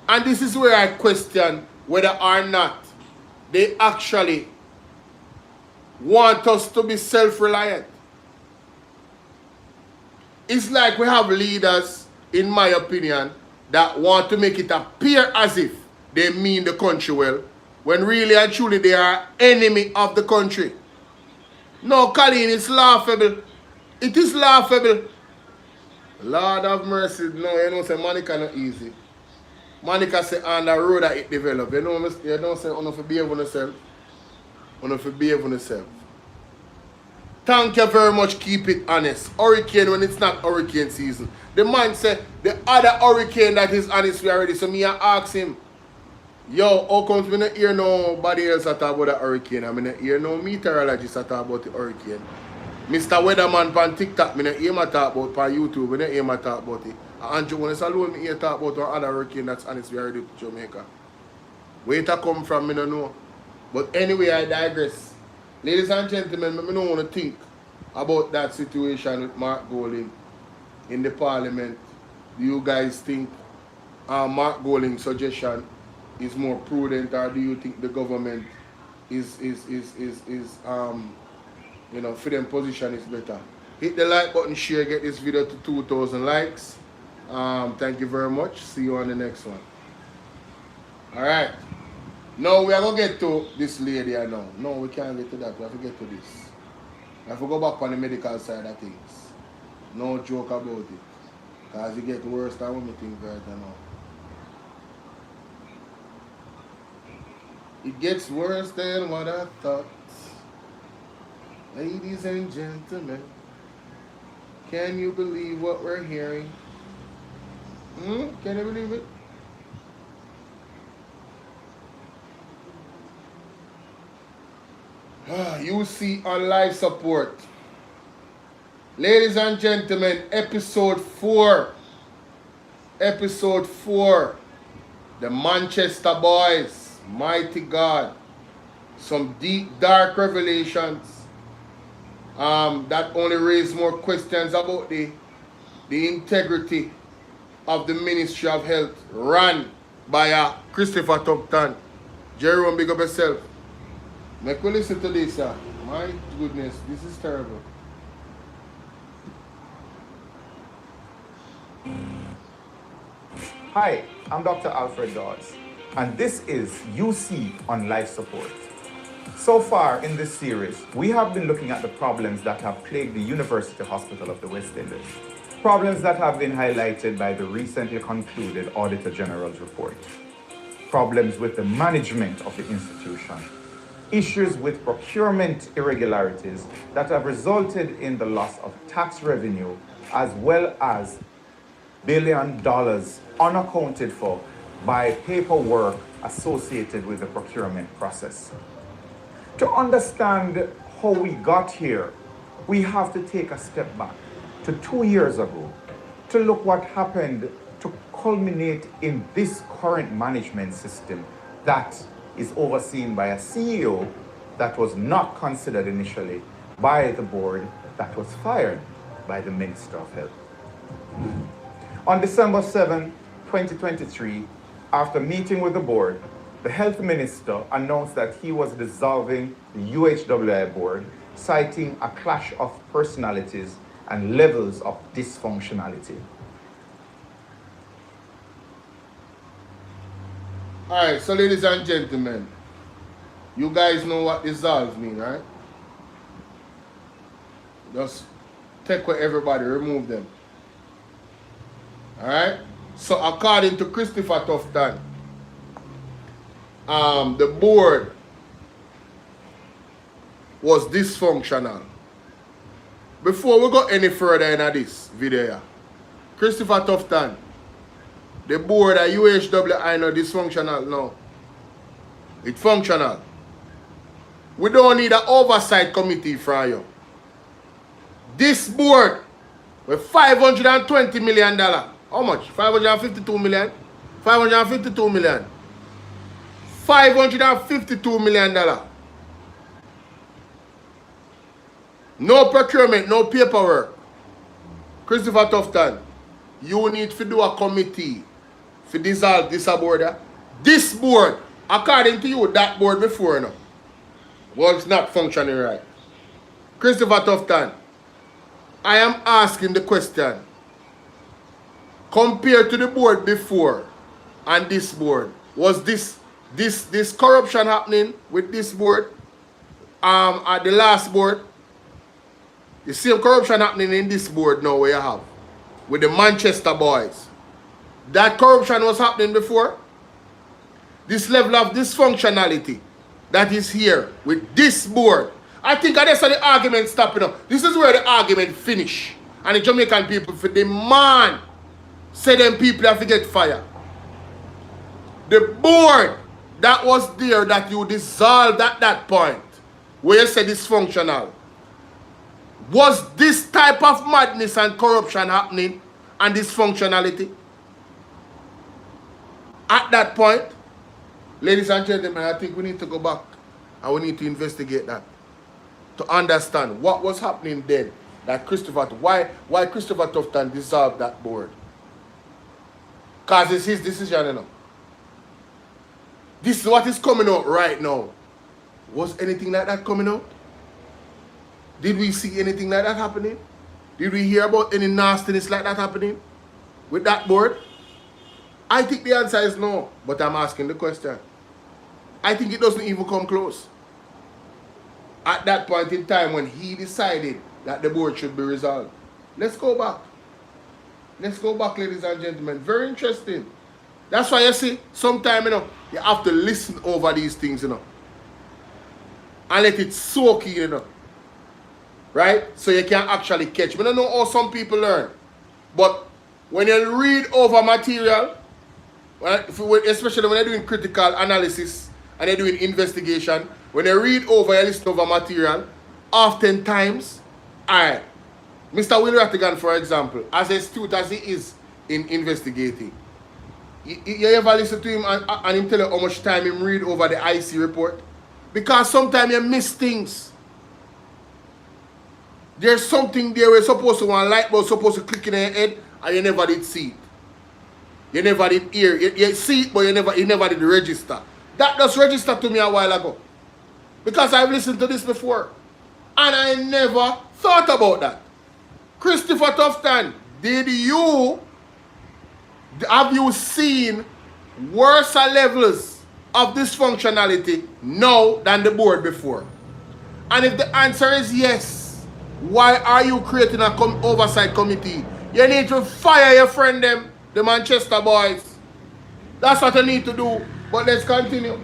And this is where I question whether or not they actually want us to be self-reliant. It's like we have leaders, in my opinion, that want to make it appear as if they mean the country well, when really and truly they are enemy of the country. No, Colleen, it's laughable. It is laughable. Lord have mercy. No, you know, say Monica not easy. Monica say on the road that it develop. You know say you have to behave on yourself. You have to behave on yourself. Thank you very much. Keep it honest. Hurricane when it's not hurricane season. The man said the other hurricane that is on its way already. So me I ask him, Yo, how comes me not hear nobody else talk about the hurricane? I mean, not hear no meteorologist talk about the hurricane. Mr. Weatherman on TikTok, me not hear my talk about on YouTube, me not hear my talk about it. Andrew, when it's alone, me hear talk about one other hurricane that's honestly already to Jamaica. Where it come from, me don't know. But anyway, I digress. Ladies and gentlemen, I don't want to think about that situation with Mark Golding in the parliament. Do you guys think Mark Golding's suggestion is more prudent, or do you think the government is you know, for them position is better? Hit the like button, share, get this video to 2,000 likes. Thank you very much. See you on the next one. Alright. Now we are going to get to this lady now. No, we can't get to that. We have to get to this. We have to go back on the medical side of things. No joke about it. Because it gets worse than what we think right now. It gets worse than what I thought. Ladies and gentlemen, can you believe what we're hearing? Can you believe it? You see on life support. Ladies and gentlemen, episode 4. Episode 4. The Manchester Boys. Mighty God. Some deep, dark revelations that only raise more questions about the integrity of the Ministry of Health run by Christopher Tupton. Jerome, big up yourself. Make we listen to this, sir. My goodness, this is terrible. Hi, I'm Dr. Alfred Dodds, and this is UC on Life Support. So far in this series, we have been looking at the problems that have plagued the University Hospital of the West Indies. Problems that have been highlighted by the recently concluded Auditor General's report. Problems with the management of the institution. Issues with procurement irregularities that have resulted in the loss of tax revenue, as well as $1 billion unaccounted for by paperwork associated with the procurement process. To understand how we got here, we have to take a step back to 2 years ago to look what happened to culminate in this current management system that is overseen by a CEO that was not considered initially by the board that was fired by the Minister of Health. On December 7, 2023, after meeting with the board, the Health Minister announced that he was dissolving the UHWI board, citing a clash of personalities and levels of dysfunctionality. Alright, so ladies and gentlemen, you guys know what dissolve mean, right? Just take away everybody, remove them. Alright? So according to Christopher Tufton, the board was dysfunctional. Before we go any further in this video, Christopher Tufton, the board at UHWI no dysfunctional now. It's functional. We don't need an oversight committee from you. This board with $520 million. How much? 552 million? 552 million. $552 million. No procurement, no paperwork. Christopher Tufton, you need to do a committee to dissolve this board. This board, according to you, that board before now was not functioning right. Christopher Tufton, I am asking the question. Compared to the board before and this board, was this corruption happening with this board at the last board? The same corruption happening in this board now where you have with the Manchester Boys. That corruption was happening before. This level of dysfunctionality that is here with this board. I think that's how the argument stopping up. This is where the argument finish. And the Jamaican people for demand say them people have to get fired. The board that was there that you dissolved at that point, where you said dysfunctional, was this type of madness and corruption happening and dysfunctionality? At that point, ladies and gentlemen, I think we need to go back and we need to investigate that to understand what was happening then. That why Christopher Tufton dissolved that board? Because it's his decision, you know. This is what is coming out right now. Was anything like that coming out? Did we see anything like that happening? Did we hear about any nastiness like that happening with that board? I think the answer is no, but I'm asking the question. I think it doesn't even come close. At that point in time when he decided that the board should be resolved. Let's go back. Let's go back, ladies and gentlemen. Very interesting. That's why you see, sometimes, you know, you have to listen over these things, you know. And let it soak in, you know. Right? So you can actually catch. We don't know how some people learn. But when you read over material, especially when you're doing critical analysis and you're doing investigation, when you read over, you listen over material, oftentimes, alright, Mr. Will Rattigan, for example, as astute as he is in investigating, you ever listen to him and him tell you how much time him read over the IC report? Because sometimes you miss things. There's something there where you're supposed to want light bulb supposed to click in your head and you never did see it. You never did hear it. You see it, but you never did register. That just registered to me a while ago. Because I've listened to this before. And I never thought about that. Christopher Tufton, have you seen worse levels of dysfunctionality now than the board before? And if the answer is yes, why are you creating an oversight committee? You need to fire your friend them, the Manchester boys. That's what you need to do. But let's continue.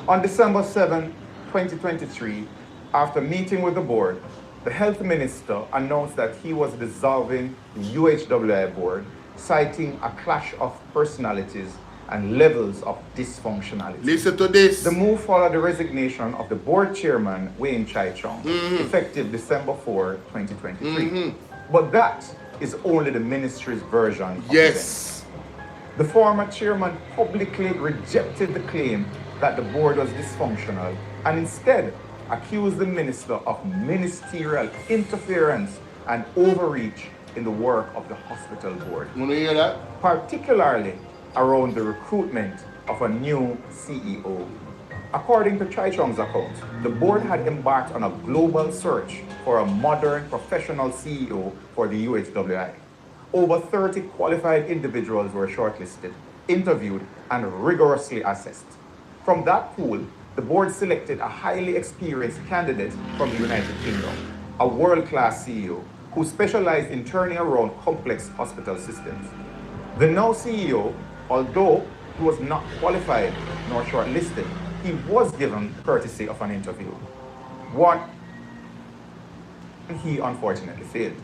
On December 7, 2023, after meeting with the board, the health minister announced that he was dissolving the UHWI board, citing a clash of personalities and levels of dysfunctionality. Listen to this. The move followed the resignation of the board chairman, Wayne Chai Chong, effective December 4, 2023. But that is only the ministry's version of events. The former chairman publicly rejected the claim that the board was dysfunctional and instead accused the minister of ministerial interference and overreach in the work of the hospital board. You hear that? Particularly around the recruitment of a new CEO. According to Chai Chong's account, the board had embarked on a global search for a modern professional CEO for the UHWI. Over 30 qualified individuals were shortlisted, interviewed, and rigorously assessed. From that pool, the board selected a highly experienced candidate from the United Kingdom, a world-class CEO who specialized in turning around complex hospital systems. The now CEO, although he was not qualified nor shortlisted, he was given courtesy of an interview. One, he unfortunately failed.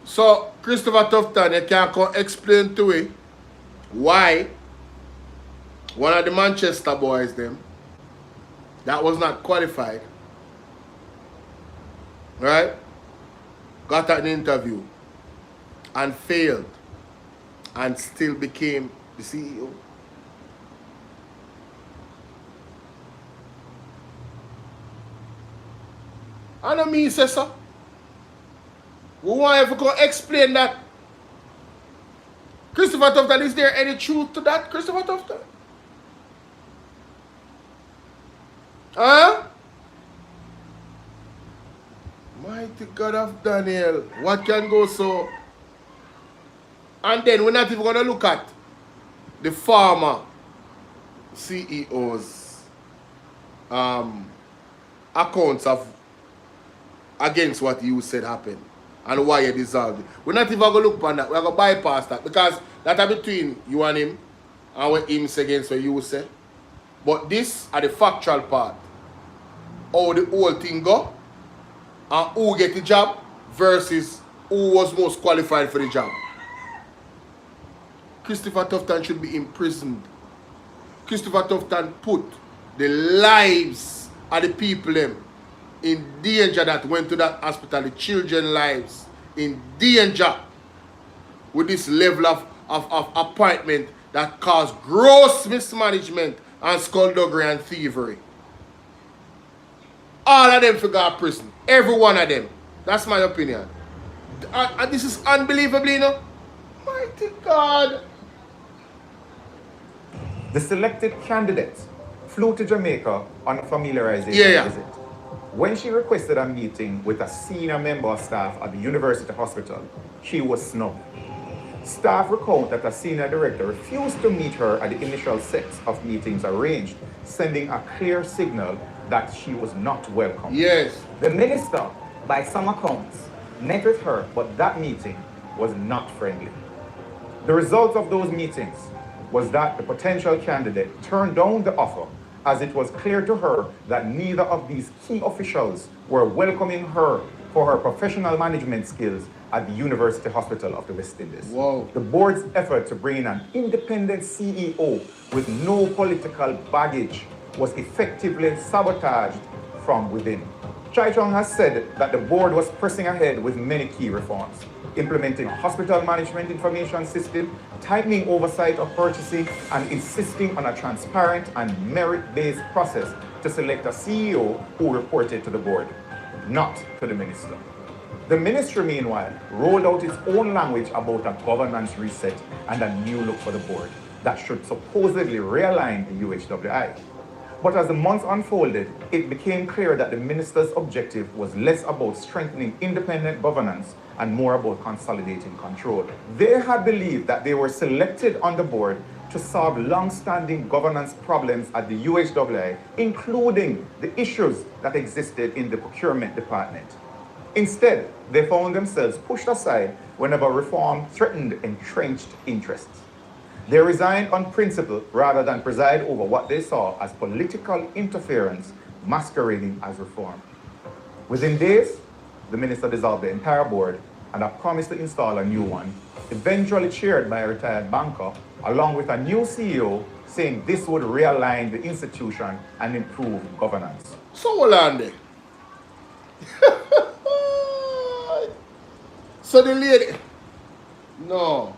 So, Christopher Tufton, you can explain to me why one of the Manchester boys them that was not qualified, right, got an interview and failed and still became the CEO. I know me say so. We want to go explain that. Christopher Tufton, is there any truth to that, Christopher Tufton? Huh? Mighty God of Daniel, what can go so? And then we're not even going to look at the former CEO's accounts of against what you said happened and why you dissolved it. We're not even going to look on that. We're going to bypass that because that are between you and him and what him say against what you say. But this are the factual part. How the whole thing go and who get the job versus who was most qualified for the job. Christopher Tufton should be imprisoned. Christopher Tufton put the lives of the people in danger that went to that hospital, the children's lives in danger with this level of appointment that caused gross mismanagement and skullduggery and thievery. All of them for God prison. Every one of them. That's my opinion. And this is unbelievable, you know? Mighty God. The selected candidate flew to Jamaica on a familiarization visit. When she requested a meeting with a senior member of staff at the University Hospital, she was snubbed. Staff recount that a senior director refused to meet her at the initial set of meetings arranged, sending a clear signal that she was not welcome. Yes. The minister, by some accounts, met with her, but that meeting was not friendly. The result of those meetings was that the potential candidate turned down the offer, as it was clear to her that neither of these key officials were welcoming her for her professional management skills at the University Hospital of the West Indies. Wow. The board's effort to bring in an independent CEO with no political baggage was effectively sabotaged from within. Chai Chong has said that the board was pressing ahead with many key reforms, implementing a hospital management information system, tightening oversight of purchasing, and insisting on a transparent and merit-based process to select a CEO who reported to the board, not to the minister. The ministry, meanwhile, rolled out its own language about a governance reset and a new look for the board that should supposedly realign the UHWI. But as the months unfolded, it became clear that the minister's objective was less about strengthening independent governance and more about consolidating control. They had believed that they were selected on the board to solve long-standing governance problems at the UHWI, including the issues that existed in the procurement department. Instead, they found themselves pushed aside whenever reform threatened entrenched interests. They resigned on principle rather than preside over what they saw as political interference masquerading as reform. Within days, the minister dissolved the entire board and promised to install a new one, eventually chaired by a retired banker, along with a new CEO, saying this would realign the institution and improve governance. So hold on there. So the lady, no.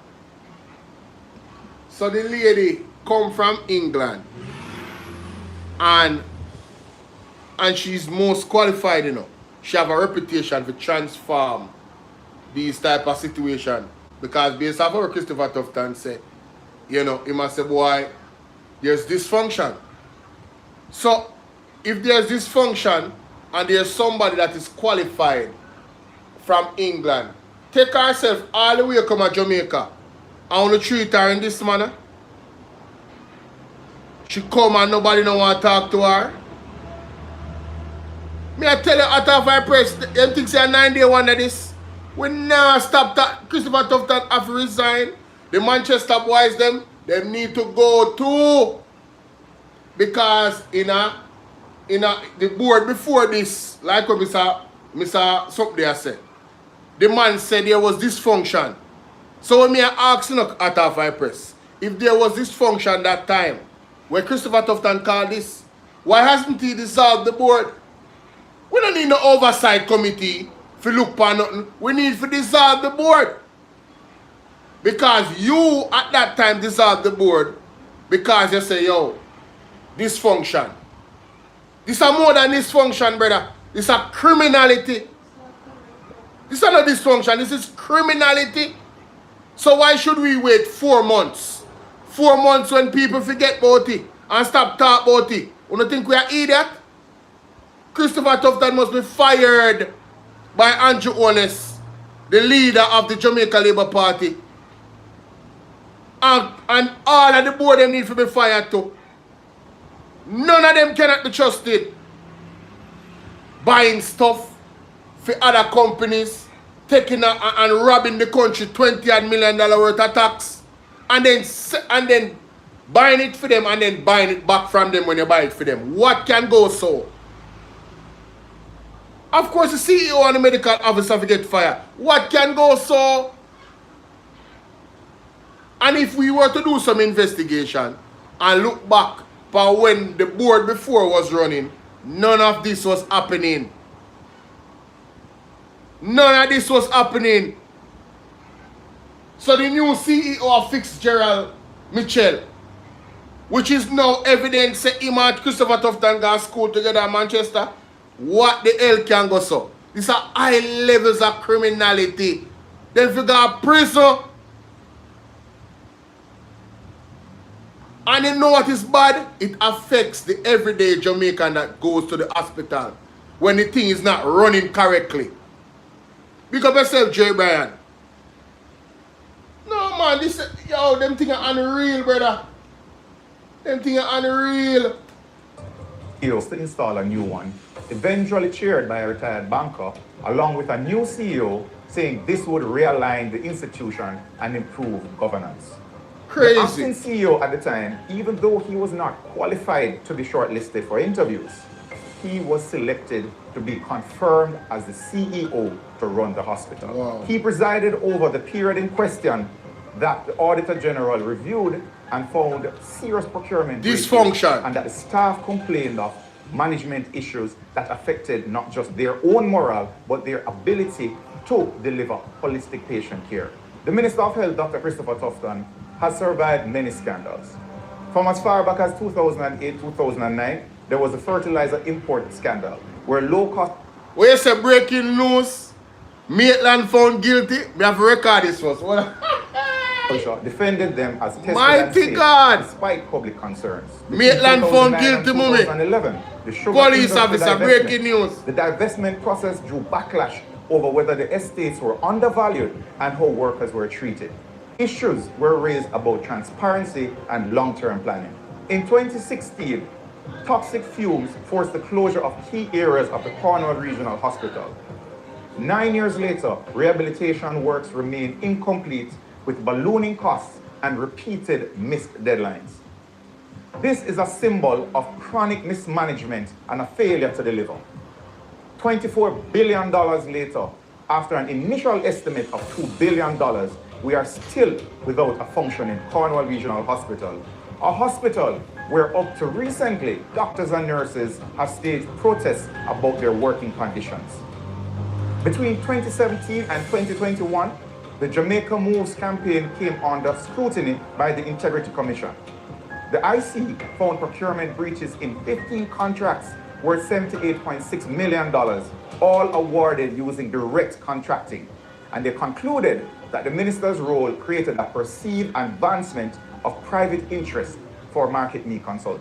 So the lady come from England and she's most qualified, you know. She have a reputation to transform these type of situation. Because based off what Christopher Tufton said, you know, he must say, boy, there's dysfunction. So if there's dysfunction and there's somebody that is qualified from England, take herself all the way come to Jamaica. I want to treat her in this manner. She come and nobody don't want to talk to her. Me I tell you, out of our press, them think say a 9-day wonder this. We never stop that. Christopher Tufton have to resign. The Manchester boys them need to go too. Because the board before this, like what Mr. something there said, the man said there was dysfunction. So when me ask at our fire press, if there was dysfunction that time, where Christopher Tufton called this, why hasn't he dissolved the board? We don't need no oversight committee to look for nothing. We need to dissolve the board. Because you at that time dissolved the board because you say, yo, dysfunction. This is more than dysfunction, brother. This is a criminality. This is not dysfunction, this is criminality. So why should we wait 4 months? 4 months when people forget about it and stop talking about it. You don't think we are idiot? Christopher Tufton must be fired by Andrew Honest, the leader of the Jamaica Labour Party. And all of the board them need to be fired too. None of them cannot be trusted. Buying stuff for other companies, taking and robbing the country $20 million worth of tax, and then buying it for them and then buying it back from them when you buy it for them. What can go so? Of course, the CEO and the medical officer will get fired. What can go so? And if we were to do some investigation and look back for when the board before was running, none of this was happening. None of this was happening. So the new CEO of Fitzgerald Mitchell, which is now evidence that him and Christopher Tufton got school together in Manchester, what the hell can go so? These are high levels of criminality. Then if you got prison, and you know what is bad? It affects the everyday Jamaican that goes to the hospital when the thing is not running correctly. Pick up yourself, J. Brian. No man, this yo, them things are unreal, brother. Them things are unreal. CEOs to install a new one, eventually chaired by a retired banker, along with a new CEO saying this would realign the institution and improve governance. Crazy. The acting CEO at the time, even though he was not qualified to be shortlisted for interviews, he was selected to be confirmed as the CEO to run the hospital. Wow. He presided over the period in question that the Auditor General reviewed and found serious procurement dysfunction, and that the staff complained of management issues that affected not just their own morale, but their ability to deliver holistic patient care. The Minister of Health, Dr. Christopher Tufton, has survived many scandals. From as far back as 2008-2009, there was a fertilizer import scandal where low-cost... Where you say breaking news, Maitland found guilty, we have to record this first. defended them as tested Mighty and God. safe despite public concerns. Maitland found guilty, mummy. 2011, the sugar Police industry officer, divestment. breaking news. The divestment process drew backlash over whether the estates were undervalued and how workers were treated. Issues were raised about transparency and long-term planning. In 2016, toxic fumes forced the closure of key areas of the Cornwall Regional Hospital. 9 years later, rehabilitation works remain incomplete with ballooning costs and repeated missed deadlines. This is a symbol of chronic mismanagement and a failure to deliver. $24 billion later, after an initial estimate of $2 billion, we are still without a functioning Cornwall Regional Hospital, a hospital where up to recently, doctors and nurses have staged protests about their working conditions. Between 2017 and 2021, the Jamaica Moves campaign came under scrutiny by the Integrity Commission. The IC found procurement breaches in 15 contracts worth $78.6 million, all awarded using direct contracting. And they concluded that the minister's role created a perceived advancement of private interest for Market Me Consult.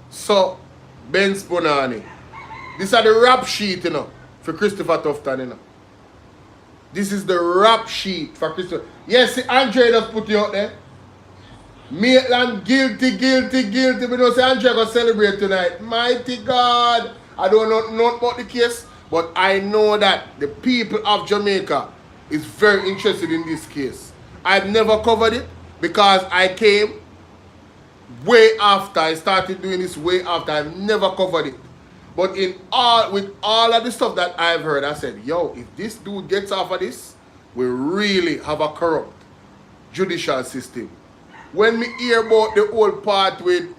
So, Ben Spunani, these are the rap sheet, you know, for Christopher Tufton, you know. This is the rap sheet for Christopher. Yes, Andre just put you out there. Maitland guilty, guilty, guilty. We don't say Andre gonna celebrate tonight. Mighty God. I don't know about the case, but I know that the people of Jamaica is very interested in this case. I've never covered it because I came way after. I started doing this way after. I've never covered it. But with all of the stuff that I've heard, I said, yo, if this dude gets off of this, we really have a corrupt judicial system. When we hear about the old part with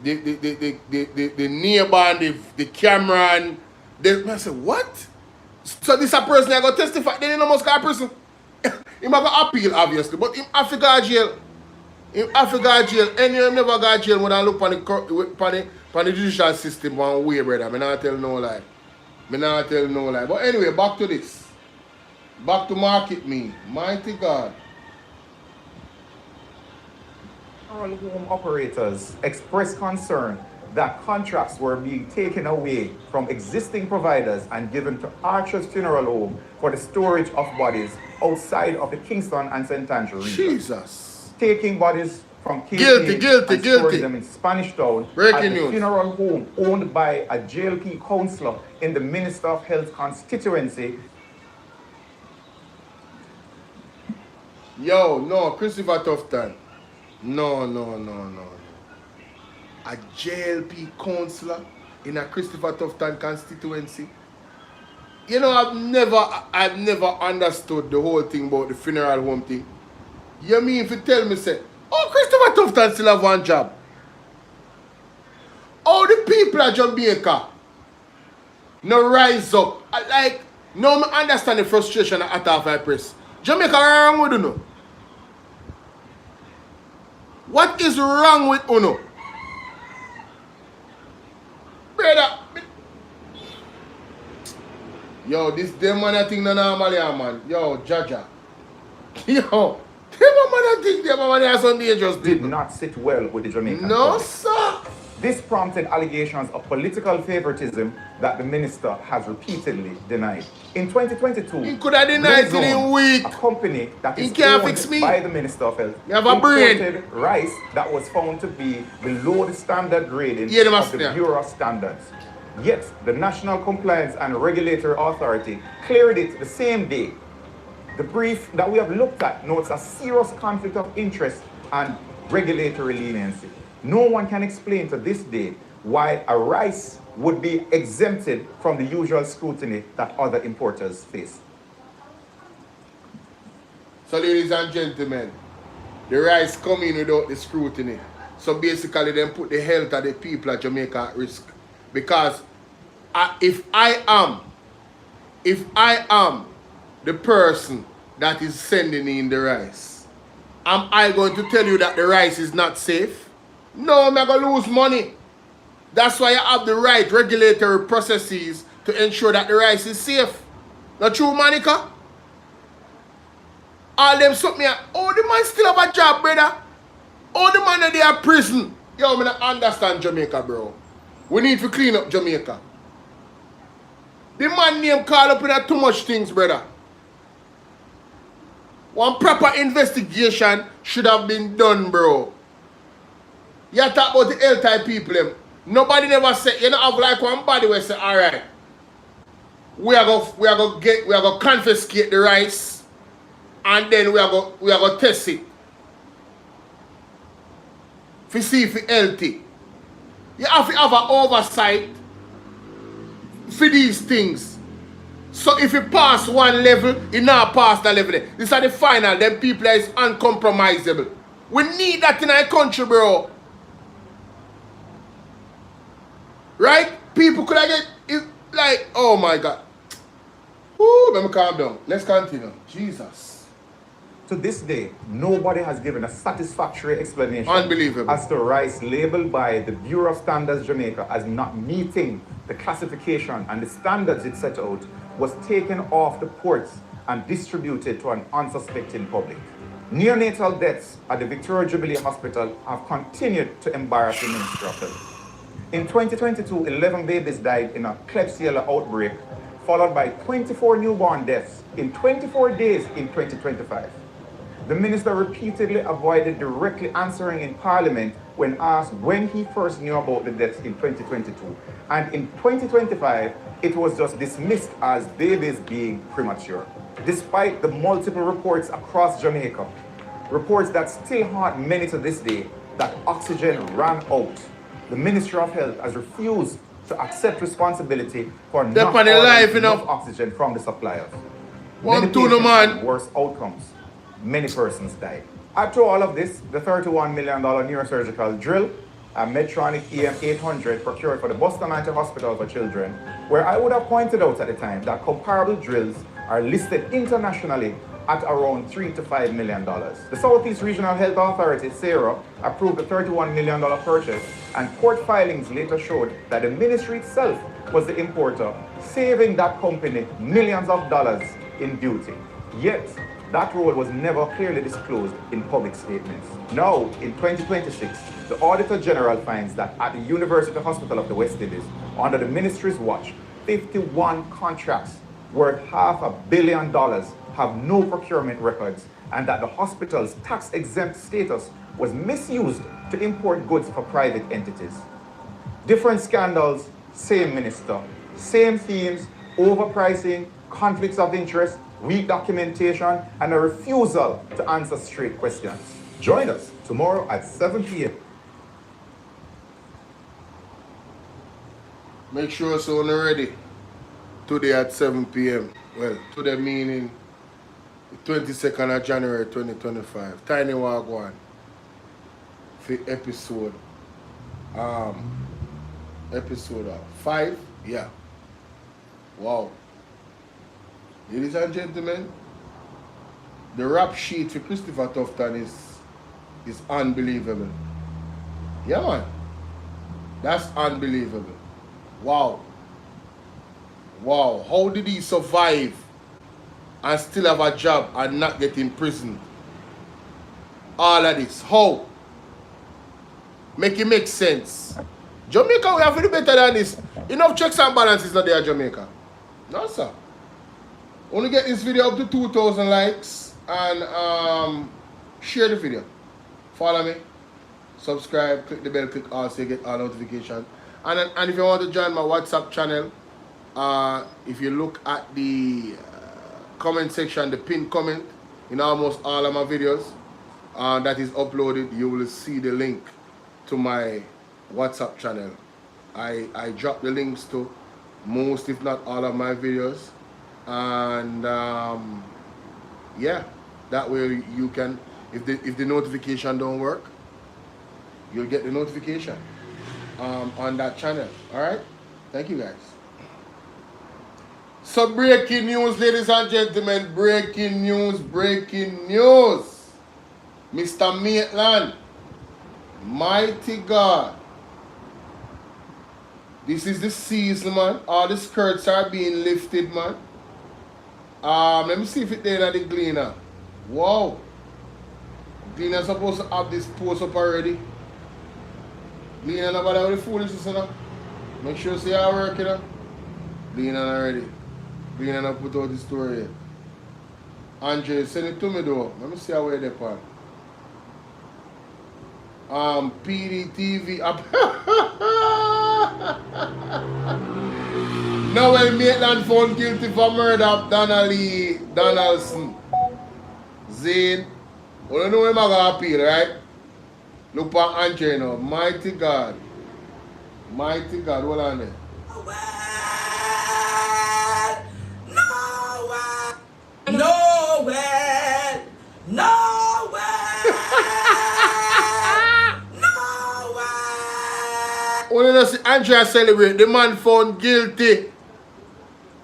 the neighbor, the Cameron, I said, what? So this a person that got testify, then he no must go to prison. He might go appeal, obviously, but in Africa jail. In Africa jail, and you never got jail when I look on the judicial system one way, brother. I not tell no lie. But anyway, back to this. Back to Market Me. Mighty God. All home operators expressed concern that contracts were being taken away from existing providers and given to Archer's Funeral Home for the storage of bodies outside of the Kingston and St. Andrew region. Jesus. Taking bodies from guilty. storing them in Spanish Town Breaking at the news. funeral home owned by a JLP councillor in the Minister of Health constituency. Yo, no, Christopher Tufton. No. a JLP councillor in a Christopher Tufton constituency. You know, I've never understood the whole thing about the funeral home thing. You mean if you tell me, say, oh, Christopher Tufton still have one job? All the people at Jamaica no rise up. Like, no I understand the frustration at half press. Jamaica wrong with Uno. What is wrong with Uno? Brother. Yo, this them man thing no normal, man. Yo, Jaja. Yo, them man think them man are so dangerous. Did not sit well with the Jamaican No, public. sir. This prompted allegations of political favoritism that the minister has repeatedly denied. In 2022, he could have denied it in week. A company that is can't owned fix me. by the Minister of Health You have a brain. imported rice that was found to be below the standard grading of the Bureau of Standards. Yet, the National Compliance and Regulatory Authority cleared it the same day. The brief that we have looked at notes a serious conflict of interest and regulatory leniency. No one can explain to this day why a rice would be exempted from the usual scrutiny that other importers face. So ladies and gentlemen, the rice come in without the scrutiny. So basically they put the health of the people of Jamaica at risk. Because if I am the person that is sending in the rice, am I going to tell you that the rice is not safe? No, I'm going to lose money. That's why you have the right regulatory processes to ensure that the rice is safe. Not true, Monica? All them something, oh, the man still have a job, brother. Oh, the man they are prison. Yo, I don't understand Jamaica, bro. We need to clean up Jamaica. The man name call up in too much things, brother. One proper investigation should have been done, bro. You talk about the health type people. Nobody never say, you know, have like one body where say, alright, we are going to confiscate the rice and then we are going to test it. To see if it's healthy. You have to have an oversight for these things. So if you pass one level, you now pass the level. This is the final, then people is uncompromisable. We need that in our country, bro. Right? People could have get it like, oh my God. Ooh, let me calm down. Let's continue. Jesus. To this day, nobody has given a satisfactory explanation Unbelievable. as to rice labeled by the Bureau of Standards Jamaica as not meeting the classification and the standards it set out was taken off the ports and distributed to an unsuspecting public. Neonatal deaths at the Victoria Jubilee Hospital have continued to embarrass the Ministry of Health. In 2022, 11 babies died in a Klebsiella outbreak, followed by 24 newborn deaths in 24 days in 2025. The minister repeatedly avoided directly answering in Parliament when asked when he first knew about the deaths in 2022. And in 2025, it was just dismissed as babies being premature. Despite the multiple reports across Jamaica, reports that still haunt many to this day, that oxygen ran out, the Ministry of Health has refused to accept responsibility for not ordering enough oxygen from the suppliers. Many patients had worse outcomes. Many persons died. Add to all of this, the $31 million neurosurgical drill, a Medtronic EM800 procured for the Bustamante Hospital for Children, where I would have pointed out at the time that comparable drills are listed internationally at around $3 to $5 million. The Southeast Regional Health Authority, SARA, approved the $31 million purchase, and court filings later showed that the ministry itself was the importer, saving that company millions of dollars in duty. Yet, that role was never clearly disclosed in public statements. Now, in 2026, the Auditor General finds that at the University Hospital of the West Indies, under the ministry's watch, 51 contracts worth $500 million have no procurement records, and that the hospital's tax-exempt status was misused to import goods for private entities. Different scandals, same minister, same themes, overpricing, conflicts of interest, weak documentation, and a refusal to answer straight questions. Join us tomorrow at 7 p.m. Make sure so you're ready. Today at 7 p.m. Well, today meaning the 22nd of January 2025. Tiny Wagwan for episode episode 5. Yeah. Wow. Ladies and gentlemen, the rap sheet for Christopher Tufton is unbelievable. Yeah, man. That's unbelievable. Wow. Wow. How did he survive and still have a job and not get imprisoned? All of this. How? Make it make sense. Jamaica, we have to do better than this. Enough checks and balances not there, Jamaica. No, sir. Only get this video up to 2,000 likes and share the video. Follow me. Subscribe, click the bell, click all so you get all notifications. And if you want to join my WhatsApp channel, if you look at the comment section, the pinned comment in almost all of my videos that is uploaded, you will see the link to my WhatsApp channel. I drop the links to most, if not all, of my videos, and yeah, that way you can, if the notification don't work, you'll get the notification on that channel. All right, thank you guys. So breaking news, ladies and gentlemen, breaking news, Mr. Maitland, mighty God. This is the season, man. All the skirts are being lifted, man. Let me see if it's there at the Gleaner. Wow. Gleaner's supposed to have this post up already. Gleaner, nobody with the foolishness, you know. Make sure you see how work, you know. Gleaner already. Gleaner not put out the story yet. Andre, send it to me though. Let me see how we're there, part. PDTV up. Noel Maitland found guilty for murder of Donnelly Donaldson. Zane. You don't know him I gonna appeal, right? Look for Andre now. Mighty God. Mighty God. Hold on there. Nowhere! When you see Andrea celebrate, the man found guilty.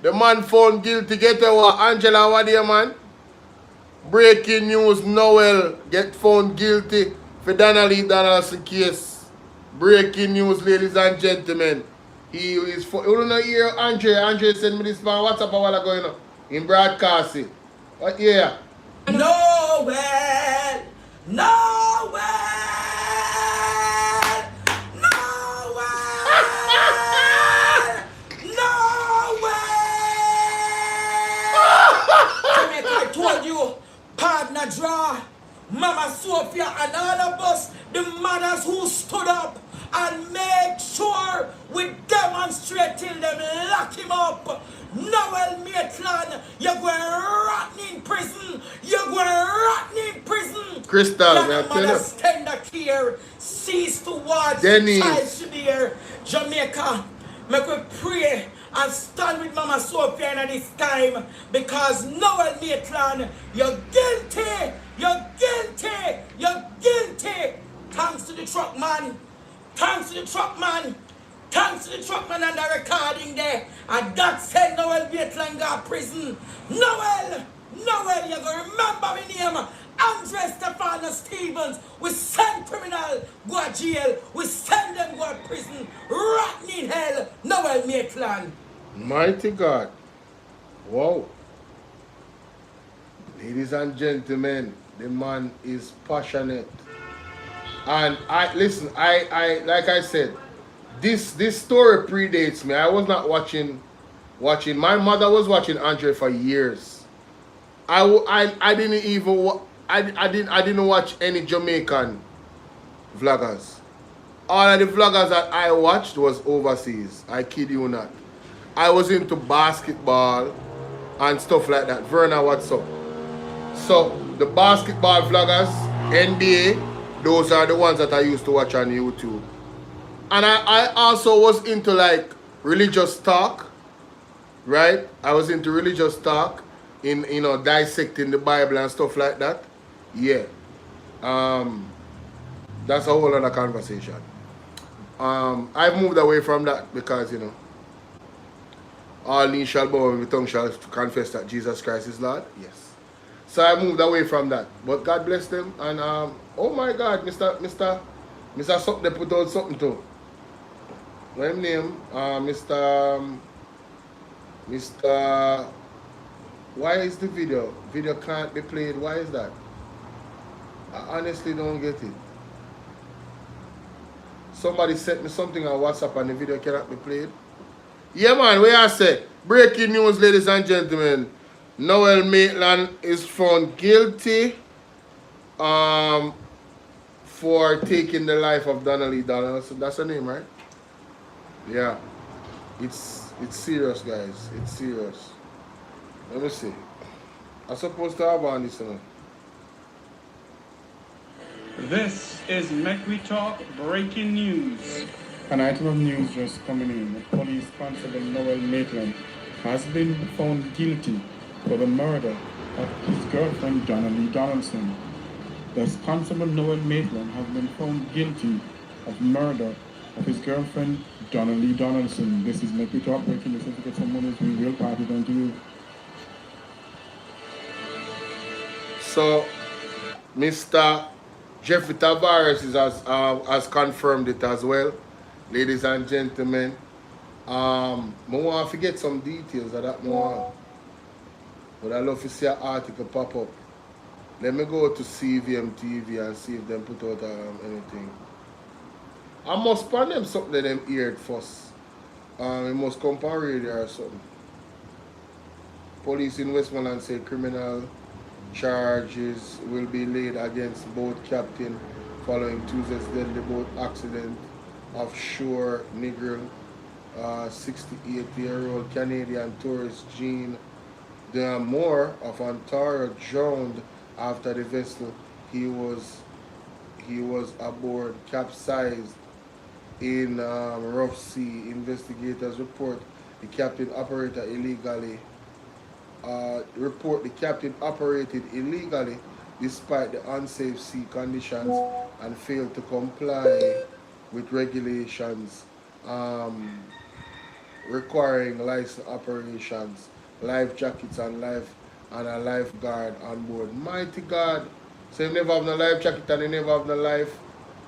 The man found guilty. Get what? Angela, what there, man? Breaking news, Noel get found guilty for Donnelly Donaldson case. Breaking news, ladies and gentlemen. He is for, you don't know here, Andre sent me this man WhatsApp a while ago, you know, in broadcasting. What yeah? Nowhere! Jamaica, I told you, partner draw, Mama Sophia and all of us, the mothers who stood up and made sure we demonstrate till them lock him up. Noel Maitland, you're going rotten in prison. You're going rotten in prison. Crystal, your mother's tender care cease to watch Dennis. child severe. Jamaica, make we pray and stand with Mama Sophia in this time, because Noel Maitland, you're guilty. You're guilty. You're guilty. Thanks to the truck man. Thanks to the truck man. Thanks to the truck man and the recording there. And that said Noel Maitland got prison. Noel, you're going to remember my name. Andre Stefano Stevens. We send criminal go to jail. We send them go to prison. Rotten in hell. Noel Maitland. Mighty God. Wow. Ladies and gentlemen, the man is passionate. And listen, like I said, this story predates me. I was not watching. My mother was watching Andre for years. I didn't even I didn't watch any Jamaican vloggers. All of the vloggers that I watched was overseas. I kid you not. I was into basketball and stuff like that. Verna, what's up? So the basketball vloggers, NBA, those are the ones that I used to watch on YouTube. And I also was into like religious talk, right? I was into religious talk in, you know, dissecting the Bible and stuff like that. Yeah. That's a whole other conversation. I've moved away from that because, you know, all knees shall bow and every tongue shall confess that Jesus Christ is Lord. Yes. So I moved away from that. But God bless them. And, oh my God, Mr. Something, they put out something too. What name? Mr. Why is the video? Video can't be played. Why is that? I honestly don't get it. Somebody sent me something on WhatsApp and the video cannot be played. Yeah, man, where I say, breaking news, ladies and gentlemen. Noel Maitland is found guilty for taking the life of Donnelly Donaldson. That's her name, right? Yeah. It's serious, guys. It's serious. Let me see. I'm supposed to have on this, you know. This is MAGNITSKY Talk breaking news. An item of news just coming in. Police Constable Noel Maitland has been found guilty for the murder of his girlfriend Donnelly Donaldson. The Constable Noel Maitland has been found guilty of murder of his girlfriend Donnelly Donaldson. This is MAGNITSKY Talk breaking news. If you get some money, we will pass it on to you. So, Mr. Jeffrey Tavares has confirmed it as well, ladies and gentlemen. I want to get some details of that more. But I love to see an article pop up. Let me go to CVM TV and see if they put out anything. I must find them something that them heard first. It must come on radio or something. Police in Westmoreland say criminal charges will be laid against boat captain following Tuesday's deadly boat accident offshore Negril. 68-year-old Canadian tourist Jean D'Amour of Ontario drowned after the vessel he was aboard capsized in rough sea. Investigators report the captain operated illegally. The captain operated illegally despite the unsafe sea conditions and failed to comply with regulations requiring license operations, life jackets and a lifeguard on board. Mighty God. So you never have no life jacket and you never have no life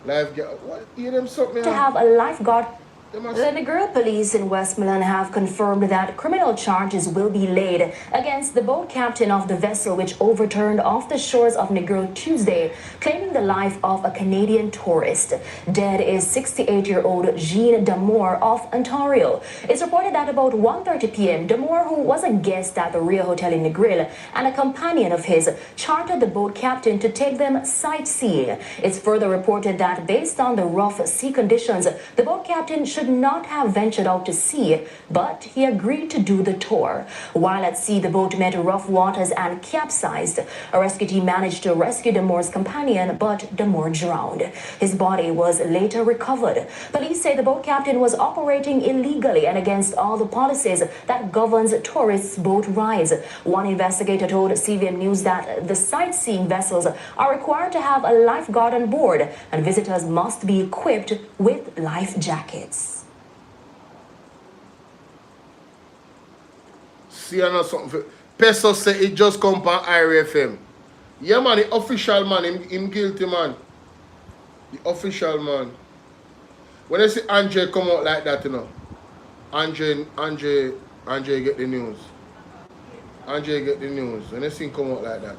what? Hear them something? To have a lifeguard. The Negril police in Westmoreland have confirmed that criminal charges will be laid against the boat captain of the vessel which overturned off the shores of Negril Tuesday, claiming the life of a Canadian tourist. Dead is 68-year-old Jean D'Amour of Ontario. It's reported that about 1:30 p.m., D'Amour, who was a guest at the Rio Hotel in Negril and a companion of his, chartered the boat captain to take them sightseeing. It's further reported that based on the rough sea conditions, the boat captain should not have ventured out to sea, but he agreed to do the tour. While at sea, the boat met rough waters and capsized. A rescue team managed to rescue D'Amour's companion, but D'Amour drowned. His body was later recovered. Police say the boat captain was operating illegally and against all the policies that governs tourists' boat rides. One investigator told CVM News that the sightseeing vessels are required to have a lifeguard on board, and visitors must be equipped with life jackets. See, I know something. Peso say it just come from IRFM. Yeah, man, the official man, him guilty, man. The official man. When I see Andre come out like that, you know, Andre get the news. Andre get the news. When I see him come out like that.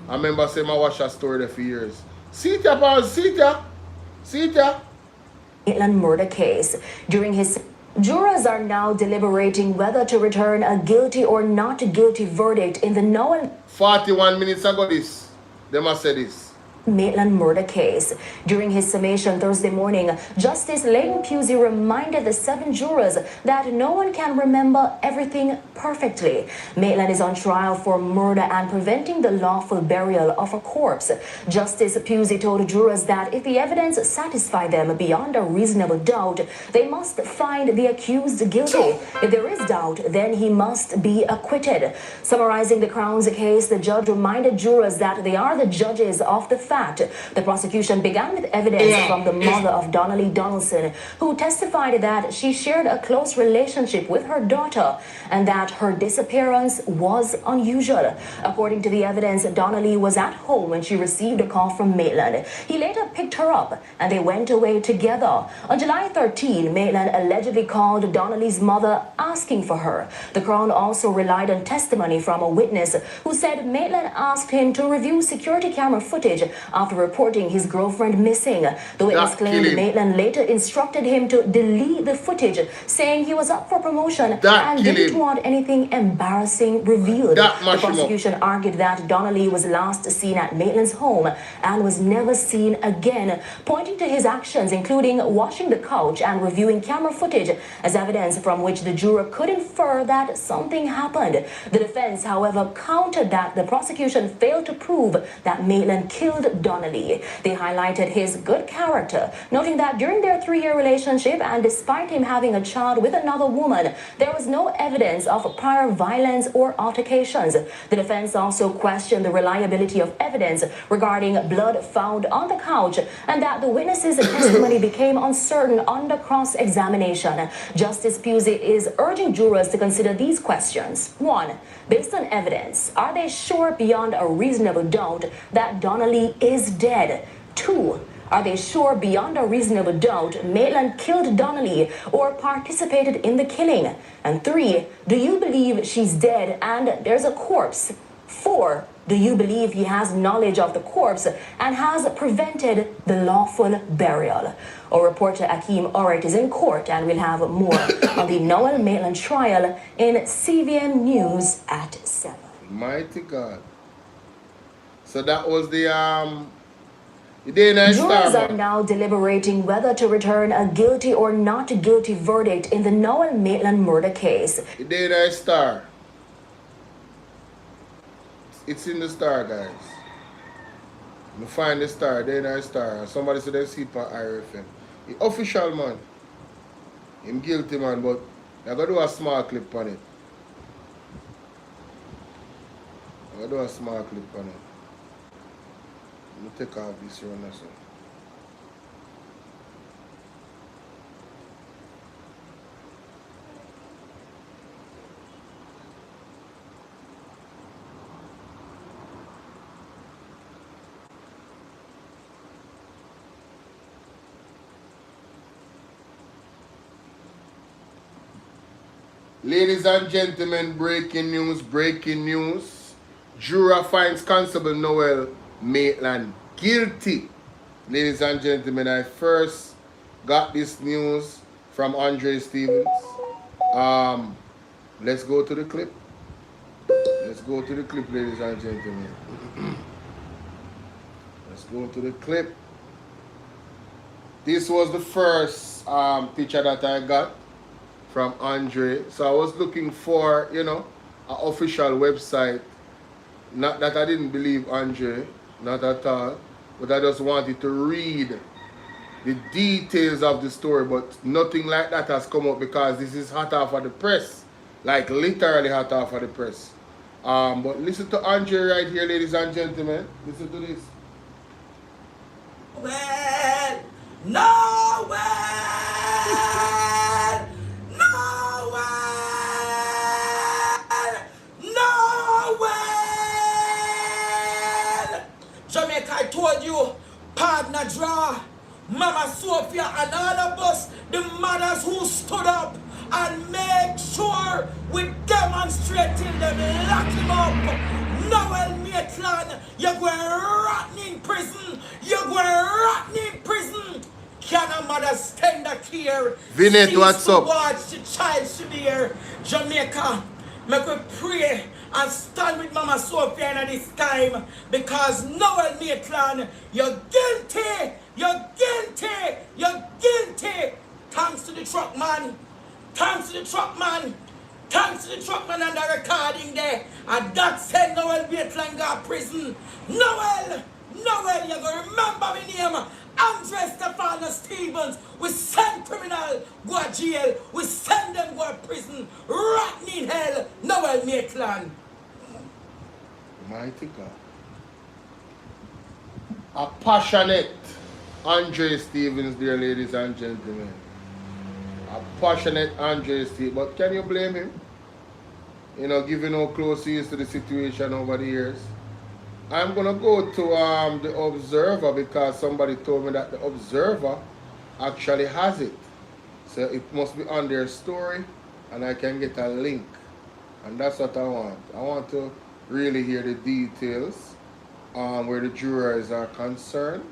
I remember saying I watched that story there for years. See it, Paul, see it. See it. Maitland murder case. During his jurors are now deliberating whether to return a guilty or not guilty verdict in the Noel. 41 minutes ago, they must say this. Maitland murder case. During his summation Thursday morning, Justice Leighton Pusey reminded the 7 jurors that no one can remember everything perfectly. Maitland is on trial for murder and preventing the lawful burial of a corpse. Justice Pusey told jurors that if the evidence satisfies them beyond a reasonable doubt, they must find the accused guilty. If there is doubt, then he must be acquitted. Summarizing the Crown's case, the judge reminded jurors that they are the judges of the fact. The prosecution began with evidence from the mother of Donnelly Donaldson, who testified that she shared a close relationship with her daughter and that her disappearance was unusual. According to the evidence, Donnelly was at home when she received a call from Maitland. He later picked her up and they went away together. On July 13, Maitland allegedly called Donnelly's mother asking for her. The Crown also relied on testimony from a witness who said Maitland asked him to review security camera footage after reporting his girlfriend missing. The witness claimed Maitland later instructed him to delete the footage, saying he was up for promotion and didn't want anything embarrassing revealed. The prosecution argued that Donnelly was last seen at Maitland's home and was never seen again, pointing to his actions including washing the couch and reviewing camera footage as evidence from which the juror could infer that something happened. The defense, however, countered that the prosecution failed to prove that Maitland killed Donnelly. They highlighted his good character, noting that during their 3-year relationship and despite him having a child with another woman, there was no evidence of prior violence or altercations. The defense also questioned the reliability of evidence regarding blood found on the couch and that the witnesses' testimony became uncertain under cross-examination. Justice Pusey is urging jurors to consider these questions. 1. Based on evidence, are they sure beyond a reasonable doubt that Donnelly is dead? 2. Are they sure beyond a reasonable doubt Maitland killed Donnelly or participated in the killing? And 3. Do you believe she's dead and there's a corpse? 4. Do you believe he has knowledge of the corpse and has prevented the lawful burial? Our reporter Akeem Oret is in court and we'll have more on the Noel Maitland trial in CVM News at 7. Mighty God. So that was the day night star. Jurors are now deliberating whether to return a guilty or not guilty verdict in the Noel Maitland murder case. The day night star. It's in the star, guys. You find the star, day night star. Somebody said they see it for IRFM. The official man. Him guilty man, but I gotta do a small clip on it. I gotta do a small clip on it. Let me take off this run or so. Ladies and gentlemen, breaking news. Juror finds Constable Noel Maitland guilty. Ladies and gentlemen, I first got this news from Andre Stevens. Let's go to the clip. Let's go to the clip, ladies and gentlemen. Let's go to the clip. This was the first picture that I got from Andre. So I was looking for, an official website. Not that I didn't believe Andre, not at all, but I just wanted to read the details of the story, but nothing like that has come up because this is hot off of the press, like literally hot off of the press. But listen to Andre right here, ladies and gentlemen. Listen to this. Well, no well, no well, no well. Jamaica, I told you, partner draw, Mama Sophia and all of us, the mothers who stood up and make sure we demonstrating them, lock him up. Noel Maitland, you're going rotten in prison. You're going rotten in prison. Can a mother stand up here? Vinette, what's up? Watch the child severe. Jamaica, make we pray and stand with Mama Sophia at this time, because Noel Maitland, you're guilty, you're guilty, you're guilty. Thanks to the truck man, thanks to the truck man, thanks to the truck man and the recording there, and that said Noel Maitland got prison. Noel, you're going to remember me name, Andre Stefano Stevens. We send criminal go to jail, we send them go to prison, rotten in hell, Noel Maitland. Mighty God. A passionate Andre Stevens, dear ladies and gentlemen. A passionate Andre Stevens. But can you blame him? You know, given how close he is to the situation over the years. I'm going to go to the Observer, because somebody told me that the Observer actually has it. So it must be on their story, and I can get a link. And that's what I want. I want to really hear the details where the jurors are concerned.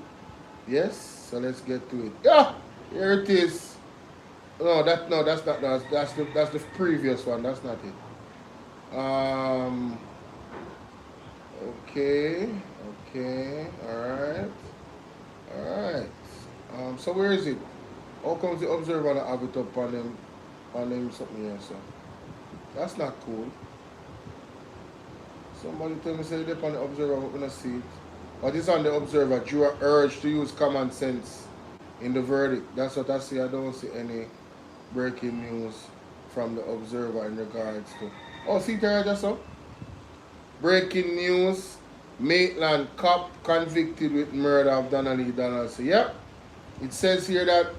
Yes, so let's get to it. Yeah, here it is. No, that's not. That's the previous one. That's not it. Okay, all right. So where is it? How comes the Observer not have it up on them something here, so? That's not cool. Somebody tell me say it's on the Observer, we're gonna see it. But it's on the Observer. Juror urged to use common sense in the verdict. That's what I see. I don't see any breaking news from the Observer in regards to. Oh, see there just so? Breaking news. Maitland cop convicted with murder of Donnelly Donaldson. Yep. It says here that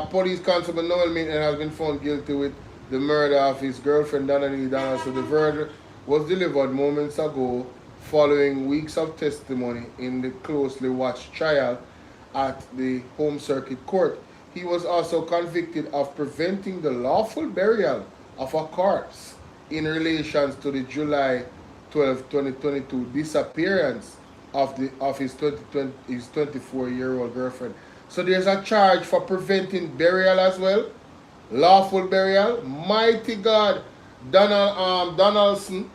police constable Noel Maitland has been found guilty with the murder of his girlfriend Donnelly Donaldson. The verdict was delivered moments ago following weeks of testimony in the closely watched trial at the Home Circuit Court. He was also convicted of preventing the lawful burial of a corpse in relation to the July 12, 2022 disappearance of his 24-year-old girlfriend. So there's a charge for preventing burial as well. Lawful burial. Mighty God. Donaldson,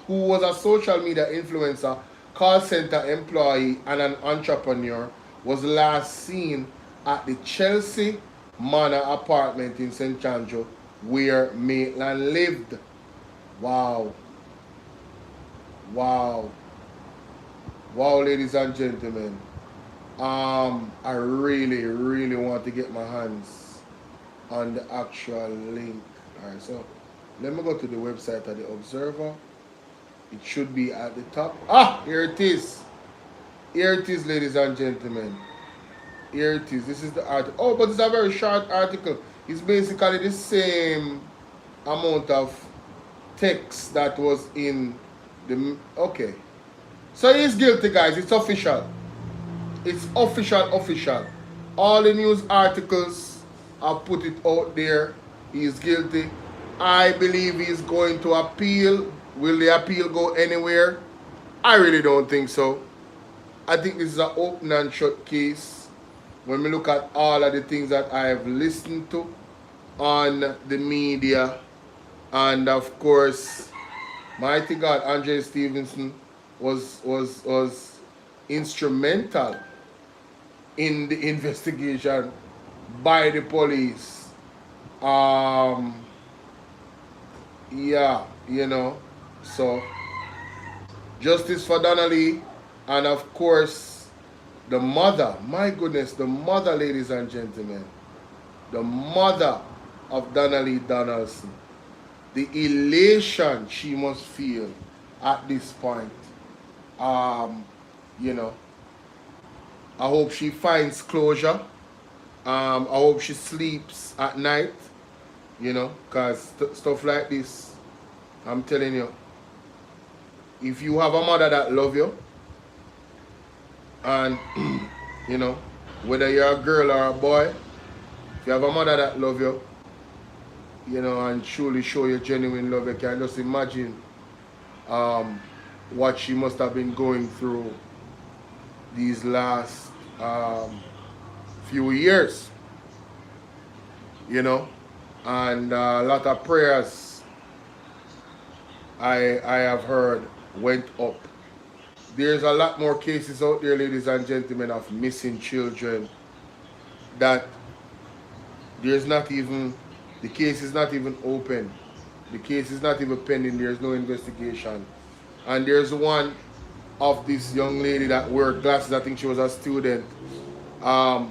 who was a social media influencer, call center employee, and an entrepreneur, was last seen at the Chelsea Manor apartment in St. Andrew, where Maitland lived. Wow. Wow, ladies and gentlemen. I really want to get my hands on the actual link. Alright, so let me go to the website of the Observer. It should be at the top. Ah, here it is. Here it is, ladies and gentlemen. Here it is. This is the article. Oh, but it's a very short article. It's basically the same amount of text that was in the... Okay. So he's guilty, guys. It's official. It's official. All the news articles have put it out there. He is guilty. I believe he's going to appeal. Will the appeal go anywhere? I really don't think so. I think this is an open and shut case. When we look at all of the things that I have listened to on the media, and of course, mighty God, Andre Stevenson was instrumental in the investigation by the police. Yeah, you know, so justice for Donnelly, and of course the mother, my goodness, the mother, ladies and gentlemen, the mother of Donnelly Donaldson, the elation she must feel at this point. You know, I hope she finds closure. I hope she sleeps at night, you know, because stuff like this, I'm telling you, if you have a mother that loves you, and, you know, whether you're a girl or a boy, if you have a mother that loves you, you know, and truly show you genuine love, you can just imagine what she must have been going through these last few years, you know, and a lot of prayers I have heard went up. There's a lot more cases out there, ladies and gentlemen, of missing children that there's not even, the case is not even open. The case is not even pending. There's no investigation. And there's one of this young lady that wore glasses. I think she was a student. I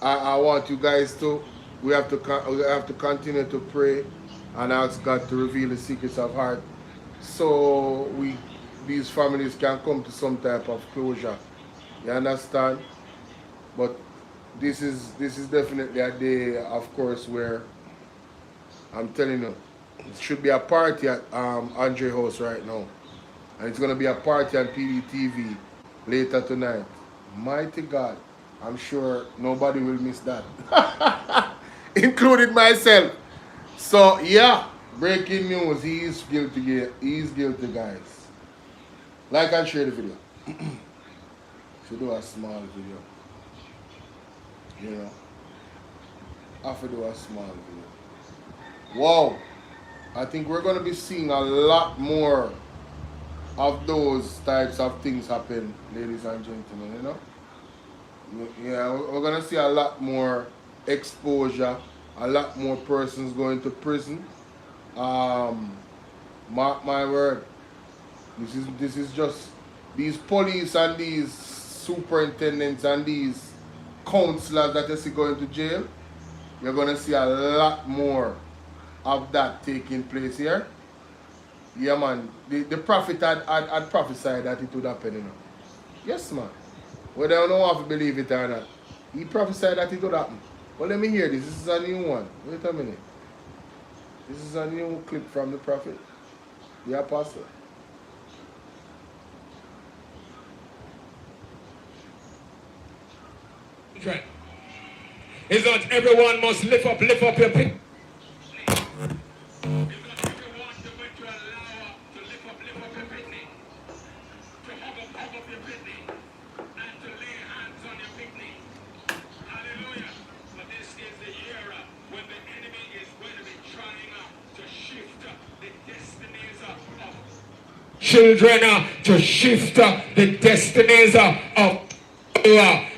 want you guys to, we have to continue to pray and ask God to reveal the secrets of heart, so these families can come to some type of closure. You understand? But this is definitely a day, of course, where I'm telling you, it should be a party at Andre House right now. And it's going to be a party on PDTV later tonight. Mighty God, I'm sure nobody will miss that. Including myself. So, yeah, breaking news, he is guilty. He is guilty, guys. Like and share the video. Should do a small video. You know, I have to do a small video. Wow, I think we're going to be seeing a lot more of those types of things happen, ladies and gentlemen, you know. Yeah, we're going to see a lot more exposure, a lot more persons going to prison. Mark my word, this is just these police and these superintendents and these counselors that you see going to jail. You're going to see a lot more of that taking place here. Yeah, man. The prophet had prophesied that it would happen, you know. Yes, man. Whether you don't have to believe it or not, he prophesied that it would happen. But let me hear this. This is a new one. Wait a minute. This is a new clip from the prophet, the apostle. Right. Is not everyone must lift up your pick. Children to shift the destinies of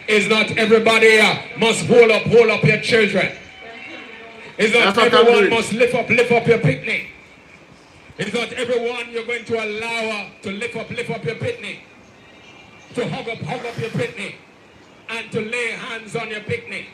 is not everybody must hold up your children. Is not everyone must lift up your picnic. It's not everyone you're going to allow to lift up your picnic, to hug up your picnic, and to lay hands on your picnic.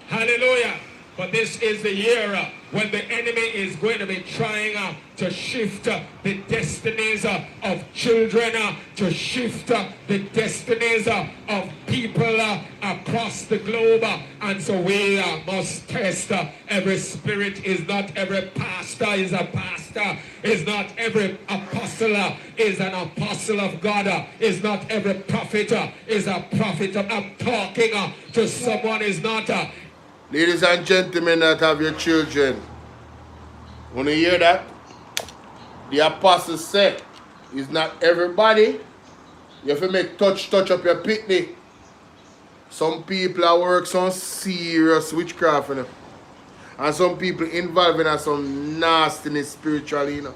Hallelujah. But this is the year when the enemy is going to be trying to shift the destinies of children, to shift the destinies of people across the globe. And so we must test every spirit. Is not every pastor is a pastor. Is not every apostle is an apostle of God. Is not every prophet is a prophet. I'm talking to someone is not ladies and gentlemen that have your children, when you hear that, the apostle said, it's not everybody. You have to make touch up your picnic. Some people are work some serious witchcraft, you know. And some people involved in some nastiness spiritually, you know.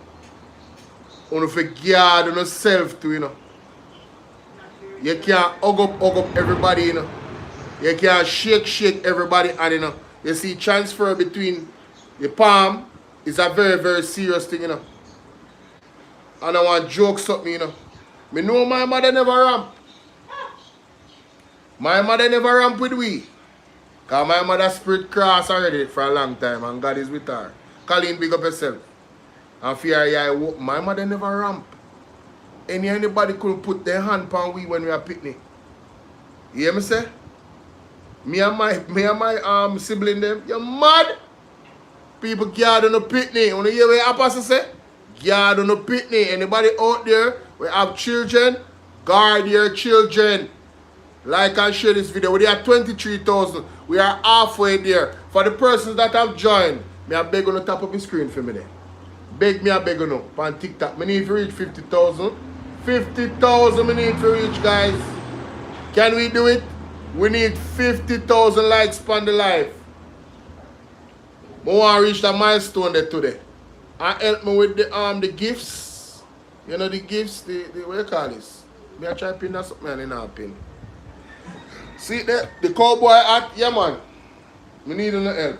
You have to guard yourself too, you know. You can't hug up everybody, you know. You can't shake everybody, and you know, you see transfer between the palm is a very, very serious thing, you know. And I want jokes something, you know. Me know my mother never ramp. My mother never ramp with we. Because my mother spirit cross already for a long time, and God is with her. Colleen, big up yourself. And fear yeah, my mother never ramp. Anybody couldn't put their hand on we when we are picnic. You hear me say? Me and my sibling them, you're mad. People guard on the picnic. You hear what apostle say? Guard on the picnic. Anybody out there we have children, guard your children. Like and share this video. We are 23,000. We are halfway there. For the persons that have joined, me I beg on the top of the screen for me there. Beg me I beg on on TikTok. Me need to reach 50,000. 50,000 me need to reach, guys. Can we do it? We need 50,000 likes on the live. I want to reach that milestone there today. and help me with the gifts. You know the gifts, the what you call this? Me I try pin that something and then I pin. See the cowboy hat, yeah man. We need no help.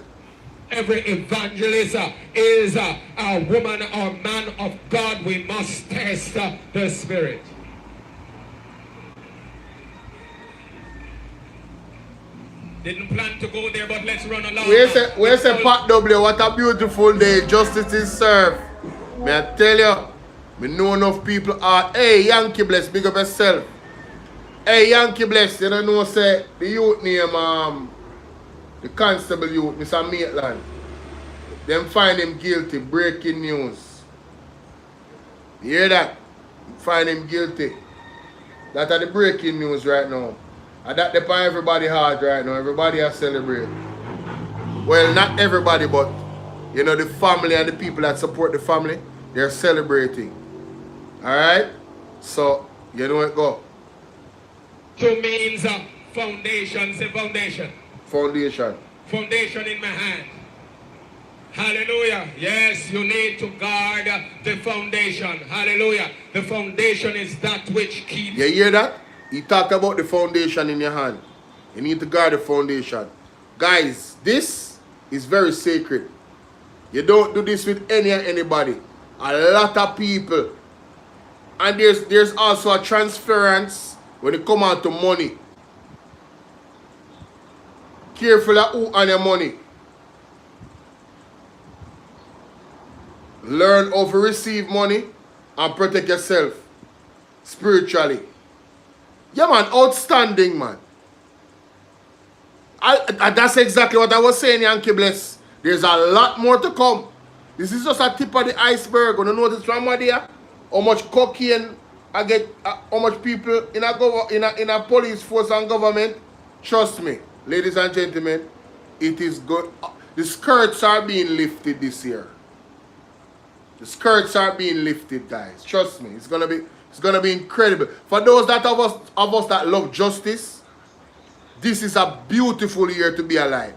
Every evangelist is a woman or man of God. We must test the spirit. Didn't plan to go there, but let's run along. Where's a Pat W? What a beautiful day. Justice is served. May I tell you, me know enough people are, hey, Yankee Bless, big up yourself. Hey, Yankee Bless, you don't know, say, the youth name, the constable youth, Mr. Maitland. Them find him guilty. Breaking news. You hear that? Find him guilty. That are the breaking news right now. And that depends on everybody's heart right now. Everybody has celebrate. Well, not everybody, but you know, the family and the people that support the family, they're celebrating. Alright? So, you know it go. Two means foundation. Say foundation. Foundation. Foundation in my hand. Hallelujah. Yes, you need to guard the foundation. Hallelujah. The foundation is that which keeps. You hear that? He talked about the foundation in your hand. You need to guard the foundation. Guys, this is very sacred. You don't do this with anybody. A lot of people. And there's also a transference when it comes out to money. Careful of who on your money. Learn how to receive money and protect yourself spiritually. Yeah, man, outstanding, man. That's exactly what I was saying, Yankee Bless. There's a lot more to come. This is just a tip of the iceberg. You notice from there how much cocaine I get, how much people in a police force and government. Trust me, ladies and gentlemen, it is good. The skirts are being lifted this year. The skirts are being lifted, guys. Trust me, it's gonna be incredible. For those that of us that love justice, this is a beautiful year to be alive.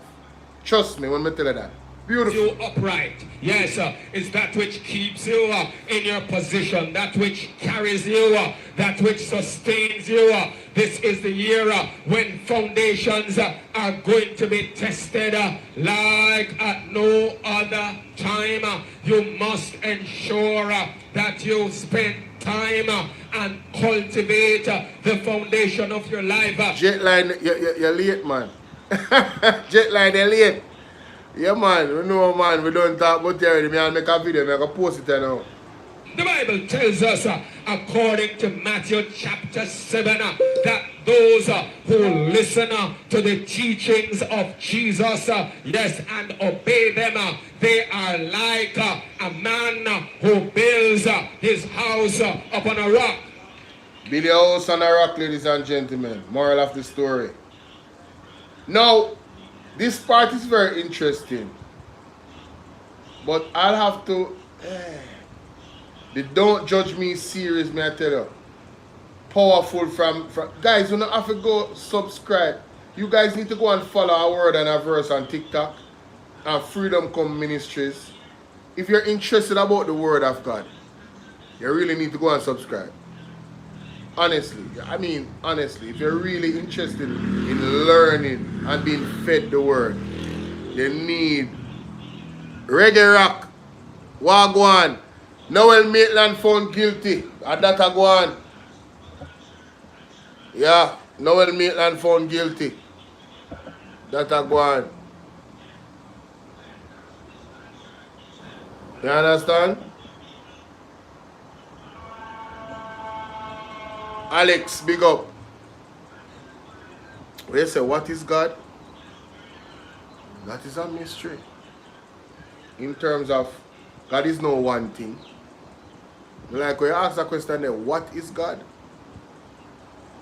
Trust me when I tell you that. Beautiful. You upright. Yes, it's that which keeps you in your position, that which carries you, that which sustains you. This is the year when foundations are going to be tested like at no other time. You must ensure that you spend time and cultivate the foundation of your life. Jetline, you're late, man. Jetline, you're late. Yeah, man, we know, man, we don't talk about it already. I'll make a video, I'll post it now. The Bible tells us, according to Matthew chapter 7, that those who listen to the teachings of Jesus, yes, and obey them, they are like a man who builds his house upon a rock. Build your house on a rock, ladies and gentlemen. Moral of the story. Now, this part is very interesting. But I'll have to... The Don't Judge Me series, may I tell you. Powerful from... Guys, you don't have to go subscribe. You guys need to go and follow our Word and our Verse on TikTok. And Freedom Come Ministries. If you're interested about the Word of God, you really need to go and subscribe. Honestly, I mean, honestly, if you're really interested in learning and being fed the Word, you need Reggae Rock, Wagwan, Noel Maitland found guilty, and that a go on. Yeah, Noel Maitland found guilty. That a go on. You understand? Alex, big up. We say, what is God? That is a mystery. In terms of, God is no one thing. Like when you ask the question then, what is God?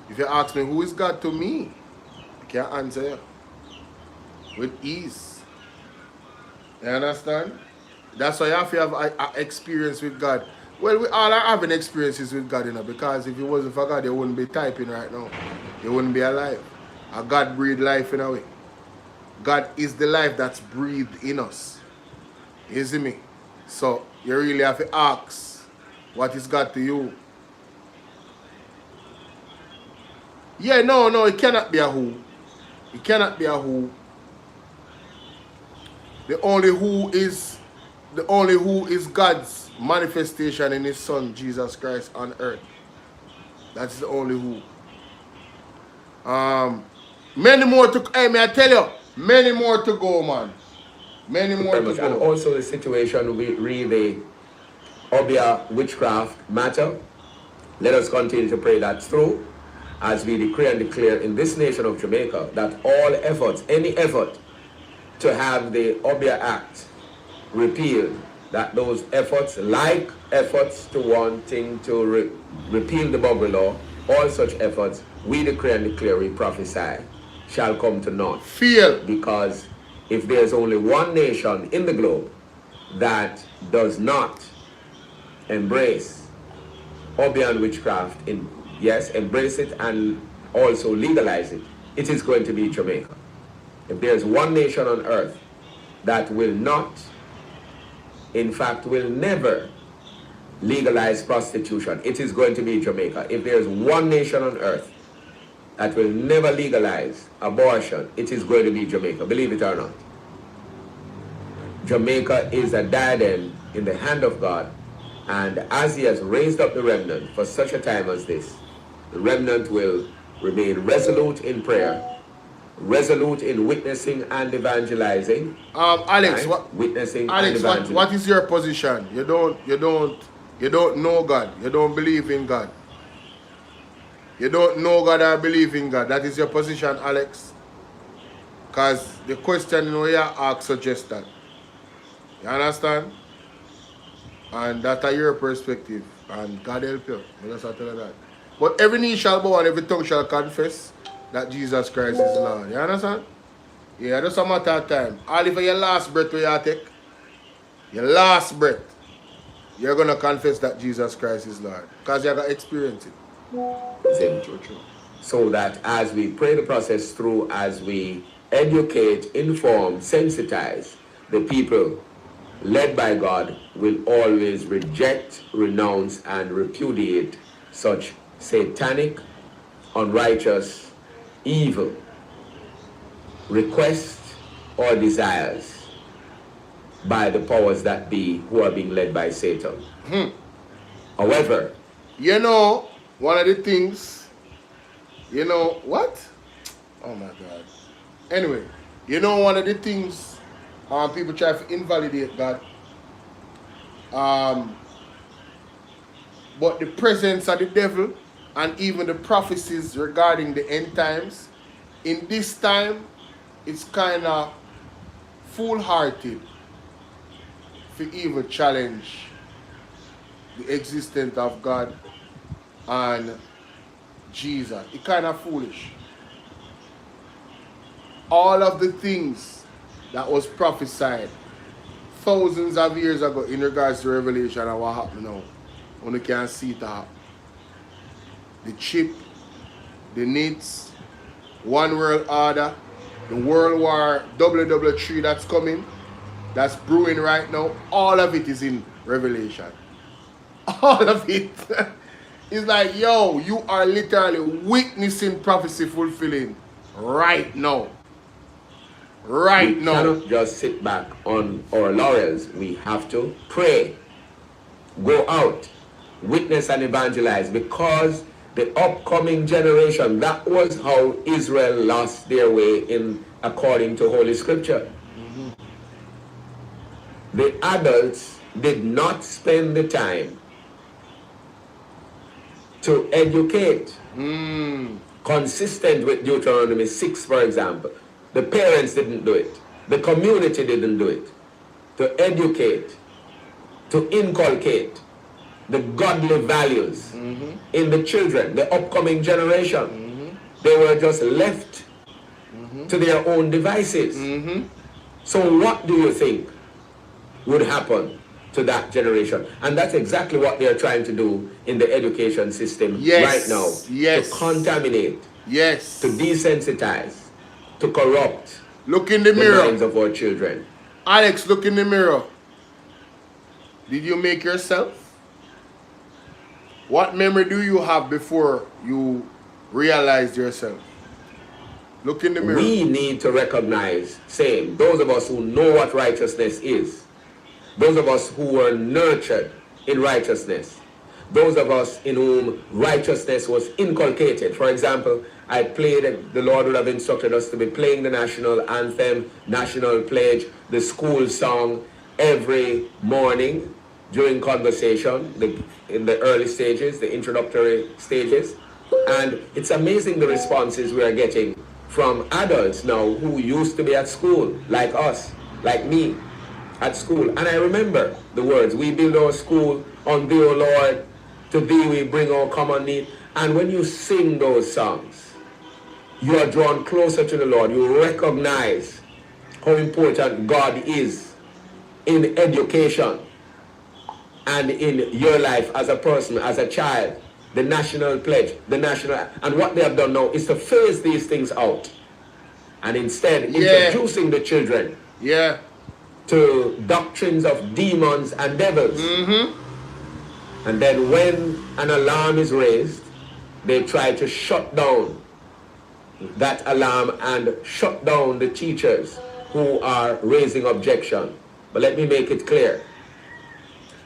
If you ask me, who is God to me? I can answer you with ease. You understand? That's why you have to have an experience with God. Well, we all are having experiences with God, you know, because if it wasn't for God, you wouldn't be typing right now. You wouldn't be alive. A God breathed life in a way. God is the life that's breathed in us. You see me? So, you really have to ask what it's got to you. Yeah, no, it cannot be a who. It cannot be a who. The only who is God's manifestation in his son Jesus Christ on earth. That's the only who. Many more to may I tell you, many more to go, man. Many more to go. And also the situation we read the Obia witchcraft matter. Let us continue to pray that through as we decree and declare in this nation of Jamaica that all efforts, any effort to have the Obia Act repealed, that those efforts, like efforts to wanting to repeal the Buggery law, all such efforts, we decree and declare, we prophesy, shall come to naught. Fear. Because if there's only one nation in the globe that does not embrace Obian witchcraft, embrace it and also legalize it, it is going to be Jamaica. If there's one nation on earth that will not, in fact, will never legalize prostitution, it is going to be Jamaica. If there's one nation on earth that will never legalize abortion, it is going to be Jamaica, believe it or not. Jamaica is a diadem in the hand of God, and as he has raised up the remnant for such a time as this, the remnant will remain resolute in prayer, resolute in witnessing and evangelizing. Alex, right? Witnessing Alex, and evangelizing. what is your position? You don't know God. You don't believe in God. You don't know God or believe in God. That is your position, Alex. Because the question you ask suggests that. You understand? And that's your perspective. And God help you. I just have to tell you that. But every knee shall bow and every tongue shall confess that Jesus Christ is Lord. You understand? Yeah, just a matter of time. All for your last breath where you take, your last breath, you're going to confess that Jesus Christ is Lord. Because you're going to experience it. So that as we pray the process through, as we educate, inform, sensitize, the people led by God will always reject, renounce, and repudiate such satanic, unrighteous, evil requests or desires by the powers that be who are being led by Satan. However, you know, one of the things, you know, what? Oh my God. Anyway, you know, one of the things people try to invalidate God, but the presence of the devil and even the prophecies regarding the end times, in this time, it's kind of foolhardy to even challenge the existence of God and Jesus. It's kind of foolish. All of the things that was prophesied thousands of years ago in regards to Revelation and what happened now, when you can see it happen. The chip, the NITS, One World Order, the World War WW3 that's coming, that's brewing right now, all of it is in Revelation. All of it. It's like, yo, you are literally witnessing prophecy fulfilling right now. Right we now. cannot just sit back on our laurels. We have to pray, go out, witness and evangelize, because the upcoming generation, that was how Israel lost their way in according to Holy Scripture. The adults did not spend the time to educate, consistent with Deuteronomy 6, for example. The parents didn't do it. The community didn't do it. To educate, to inculcate the godly values in the children, the upcoming generation. They were just left to their own devices. So what do you think would happen to that generation? And that's exactly what they're trying to do in the education system right now. To contaminate, to desensitize, to corrupt. Look in the mirror. Minds of our children. Alex, look in the mirror. Did you make yourself? What memory do you have before you realized yourself? Look in the mirror. We need to recognize, same, those of us who know what righteousness is, those of us who were nurtured in righteousness, those of us in whom righteousness was inculcated. For example, I played, the Lord would have instructed us to be playing the national anthem, national pledge, the school song every morning during conversation, in the early stages, the introductory stages. And it's amazing the responses we are getting from adults now who used to be at school, like us, like me, at school. And I remember the words, we build our school on thee, O Lord, to thee we bring our common need. And when you sing those songs, you are drawn closer to the Lord. You recognize how important God is in education and in your life as a person, as a child. The national pledge, and what they have done now is to phase these things out and instead introducing the children to doctrines of demons and devils. And then when an alarm is raised, they try to shut down that alarm and shut down the teachers who are raising objection. But let me make it clear.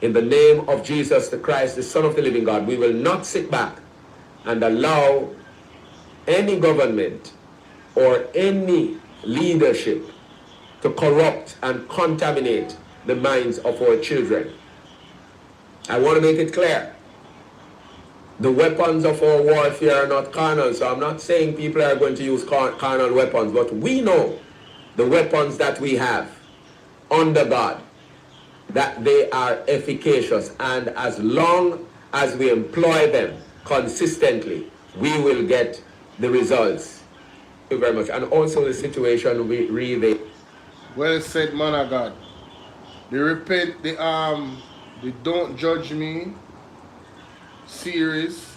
In the name of Jesus the Christ, the Son of the living God, we will not sit back and allow any government or any leadership to corrupt and contaminate the minds of our children. I want to make it clear. The weapons of our warfare are not carnal, so I'm not saying people are going to use carnal weapons, but we know the weapons that we have under God, that they are efficacious, and as long as we employ them consistently, we will get the results. Thank you very much. And also the situation we read. Well said, man of God. The Don't Judge Me series,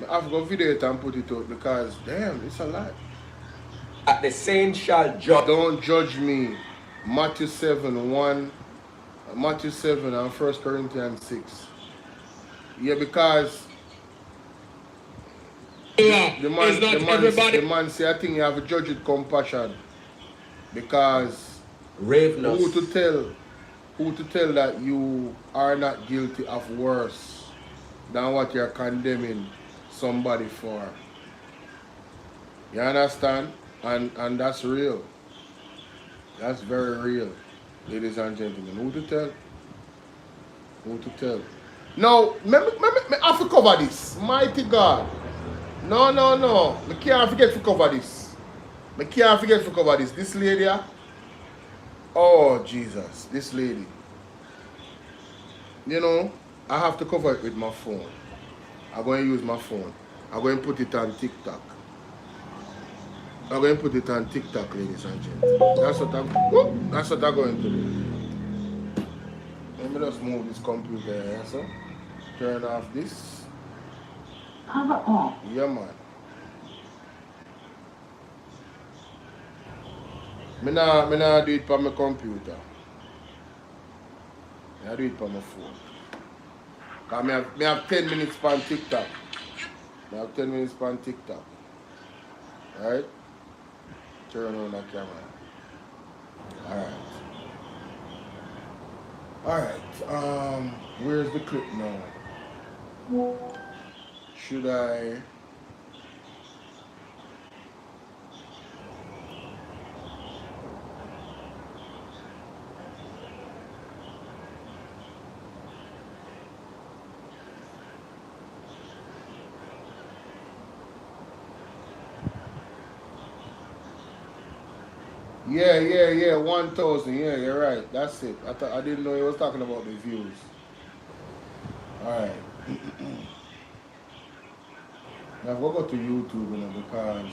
I have to go video it and put it out because damn, it's a lot. At the saints shall judge. Don't judge me. Matthew 7 and 1 Corinthians 6. Yeah, because the man say, I think you have to judge with compassion. Because who to tell that you are not guilty of worse than what you're condemning somebody for? You understand? And that's real. That's very real, ladies and gentlemen. Who to tell? Who to tell? Now, me have to cover this. Mighty God. No. I can't forget to cover this. I can't forget to cover this. This lady, oh Jesus, this lady. You know, I have to cover it with my phone. I'm going to use my phone. I'm going to put it on TikTok. I'm going to put it on TikTok, ladies and gentlemen. That's what I'm going to do. Let me just move this computer here, so. Turn off this. Power off. Yeah, man. Me nah do it on my computer. I do it on my phone. Because I have 10 minutes on TikTok. I have 10 minutes on TikTok. Alright? Turn on that camera. Alright. Where's the clip now? Should I... Yeah, 1,000. Yeah, you're right. That's it. I didn't know he was talking about the views. Alright. Now we'll go to YouTube, because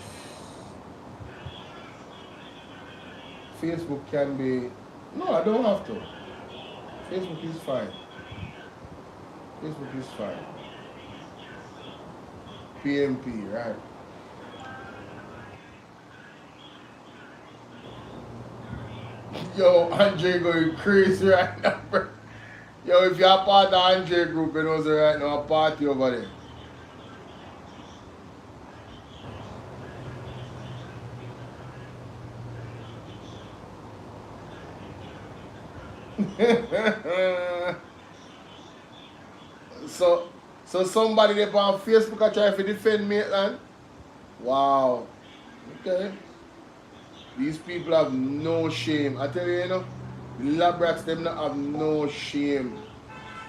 Facebook can be... No, I don't have to. Facebook is fine. Facebook is fine. PMP, right? Yo, Andre going crazy right now, bro. Yo, if you're a part of Andre group, you know, so right now, a party over there. so somebody there on Facebook are trying to defend Maitland? Wow. Okay. These people have no shame. I tell you, you know, the labrats, them not have no shame.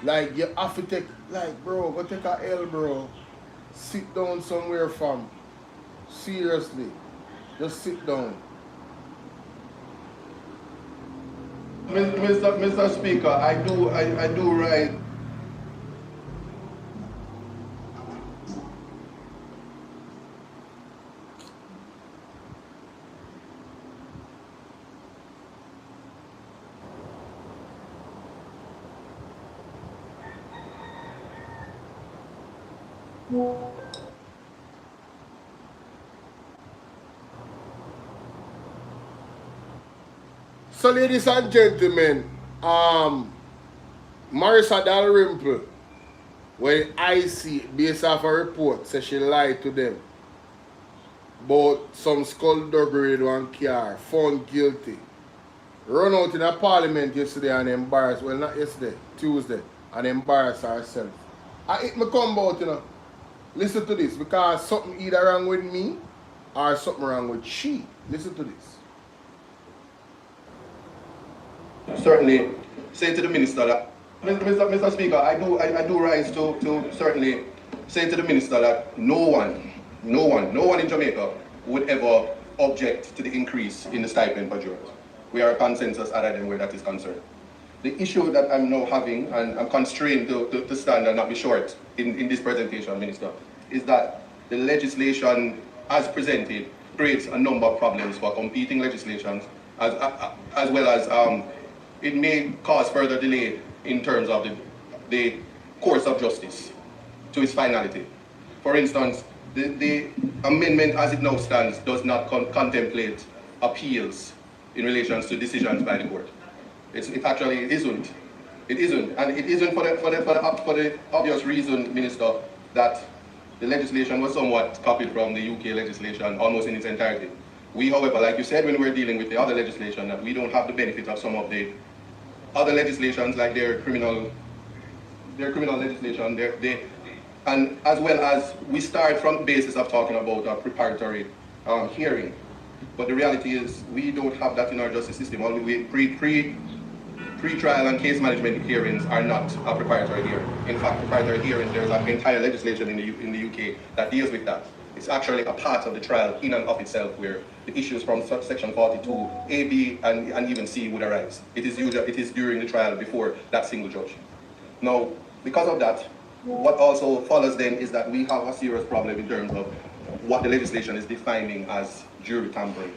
Like, you have to take, like, bro, go take a L, bro. Sit down somewhere, fam. Seriously. Just sit down. Mr. Speaker, I do write. So, ladies and gentlemen, Marissa Dalrymple, when I see, based off a report, says she lied to them about some skullduggery in one car, found guilty, run out in a parliament yesterday and embarrassed, well, not yesterday, Tuesday, and embarrassed herself. I me come out, you know, listen to this, because something either wrong with me or something wrong with she. Listen to this. Certainly say to the minister that, Mr. Speaker, I do rise to certainly say to the minister that no one in Jamaica would ever object to the increase in the stipend for jurors. We are a consensus other than where that is concerned. The issue that I'm now having, and I'm constrained to stand and not be short in this presentation, Minister, is that the legislation as presented creates a number of problems for competing legislations, as well as it may cause further delay in terms of the course of justice to its finality. For instance, the amendment as it now stands does not contemplate appeals in relation to decisions by the court. It actually isn't. It isn't, and it isn't for the obvious reason, Minister, that the legislation was somewhat copied from the UK legislation almost in its entirety. We, however, like you said when we were dealing with the other legislation, that we don't have the benefit of some of the other legislations, like their criminal legislation, and as well as we start from the basis of talking about a preparatory hearing. But the reality is we don't have that in our justice system. Only pre-trial and case management hearings are not a preparatory hearing. In fact, preparatory hearings, there's an entire legislation in the UK that deals with that. It's actually a part of the trial in and of itself, where the issues from section 42, A, B, and even C would arise. It is during the trial before that single judge. Now, because of that, what also follows then is that we have a serious problem in terms of what the legislation is defining as jury tampering.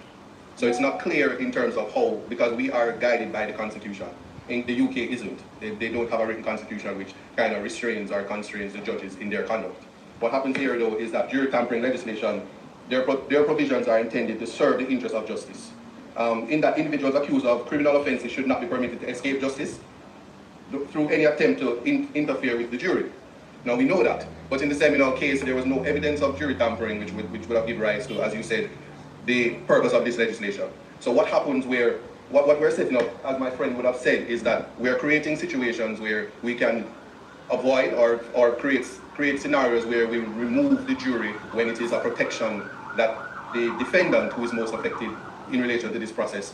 So it's not clear in terms of how, because we are guided by the Constitution. In the UK isn't. They don't have a written constitution which kind of restrains or constrains the judges in their conduct. What happens here, though, is that jury tampering legislation, their provisions are intended to serve the interest of justice. In that individuals accused of criminal offences should not be permitted to escape justice through any attempt to interfere with the jury. Now, we know that, but in the seminal case, there was no evidence of jury tampering which would have given rise to, as you said, the purpose of this legislation. So what happens where, what we're setting up, as my friend would have said, is that we're creating situations where we can avoid or create scenarios where we remove the jury when it is a protection that the defendant, who is most affected in relation to this process,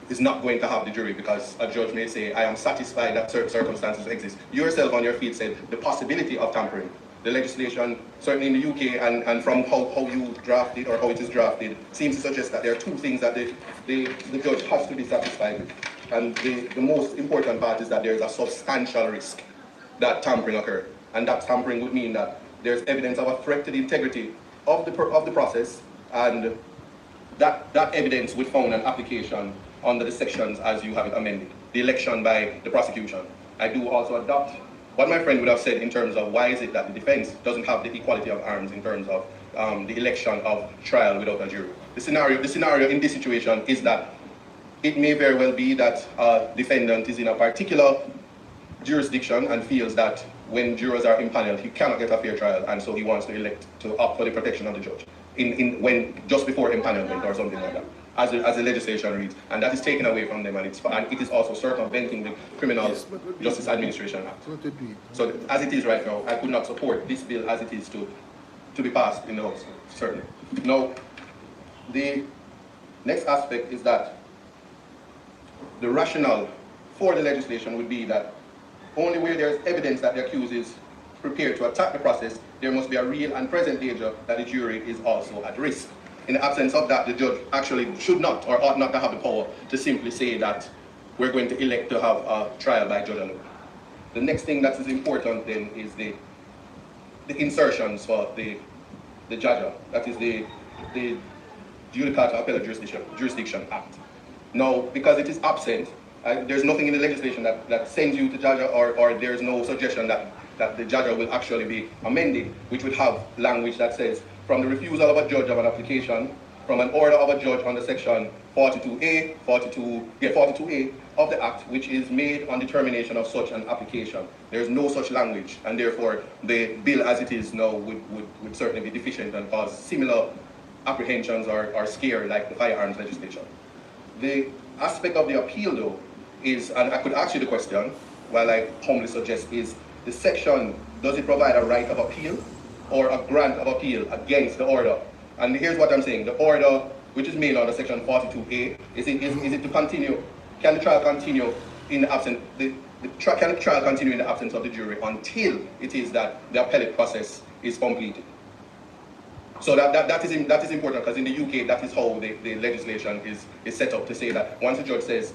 is not going to have the jury, because a judge may say, I am satisfied that certain circumstances exist. You yourself on your feet said the possibility of tampering. The legislation, certainly in the UK, and from how you draft it or how it is drafted, seems to suggest that there are two things that the judge has to be satisfied with. And the most important part is that there is a substantial risk that tampering occurred. And that tampering would mean that there's evidence of a threat to the integrity of the process, and that evidence would found an application under the sections as you have it amended. The election by the prosecution. I do also adopt what my friend would have said in terms of why is it that the defense doesn't have the equality of arms in terms of the election of trial without a jury. The scenario in this situation is that it may very well be that a defendant is in a particular jurisdiction and feels that when jurors are impaneled, he cannot get a fair trial, and so he wants to elect to opt for the protection of the judge when just before empanelment or something like that, as the legislation reads, and that is taken away from them, and it is also circumventing the Criminal Justice Administration Act. So as it is right now, I could not support this bill as it is to be passed in the House, certainly. Now, the next aspect is that the rationale for the legislation would be that only where there is evidence that the accused is prepared to attack the process, there must be a real and present danger that the jury is also at risk. In the absence of that, the judge actually should not or ought not to have the power to simply say that we're going to elect to have a trial by judge alone. The next thing that is important then is the insertions for the JAJA, that is the Judicata Appellate Jurisdiction Act. Now, because it is absent, there's nothing in the legislation that sends you to JAJA, or there's no suggestion that the JAJA will actually be amended, which would have language that says, from the refusal of a judge of an application, from an order of a judge under section 42A of the Act, which is made on determination of such an application. There's no such language, and therefore the bill as it is now would certainly be deficient and cause similar apprehensions or scare like the firearms legislation. The aspect of the appeal, though, is, and I could ask you the question, while I humbly suggest, is the section, does it provide a right of appeal or a grant of appeal against the order? And here's what I'm saying. The order, which is made under section 42A, is it to continue? Can the trial continue in the absence? Can the trial continue in the absence of the jury until it is that the appellate process is completed? So that is important, because in the UK, that is how the legislation is set up, to say that once the judge says,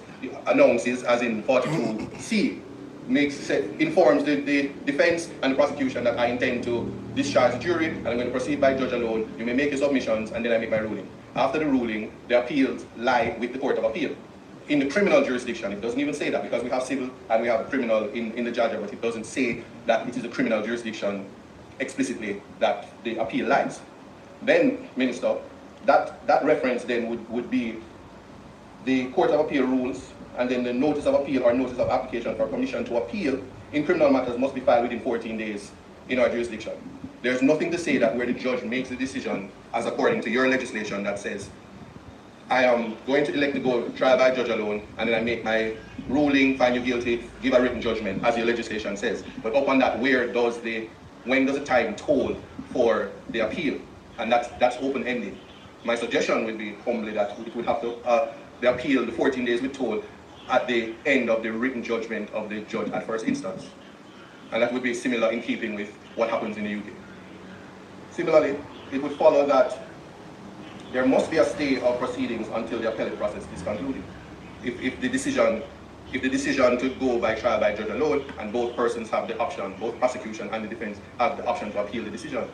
announces, as in 42C, informs the defense and the prosecution that I intend to discharge the jury, and I'm going to proceed by judge alone. You may make your submissions, and then I make my ruling. After the ruling, the appeals lie with the Court of Appeal. In the criminal jurisdiction, it doesn't even say that, because we have civil and we have criminal in the JAJA, but it doesn't say that it is a criminal jurisdiction explicitly that the appeal lies. Then, Minister, that reference then would be the Court of Appeal rules, and then the notice of appeal or notice of application for permission to appeal in criminal matters must be filed within 14 days in our jurisdiction. There's nothing to say that where the judge makes the decision, as according to your legislation, that says, I am going to elect to go trial by judge alone, and then I make my ruling, find you guilty, give a written judgment, as your legislation says. But upon that, when does the time toll for the appeal? And that's open-ended. My suggestion would be humbly that it would have to, the appeal, the 14 days would toll at the end of the written judgment of the judge at first instance. And that would be similar in keeping with what happens in the UK. Similarly, it would follow that there must be a stay of proceedings until the appellate process is concluded. If the decision to go by trial by judge alone, and both persons have the option, both prosecution and the defense have the option to appeal the decision.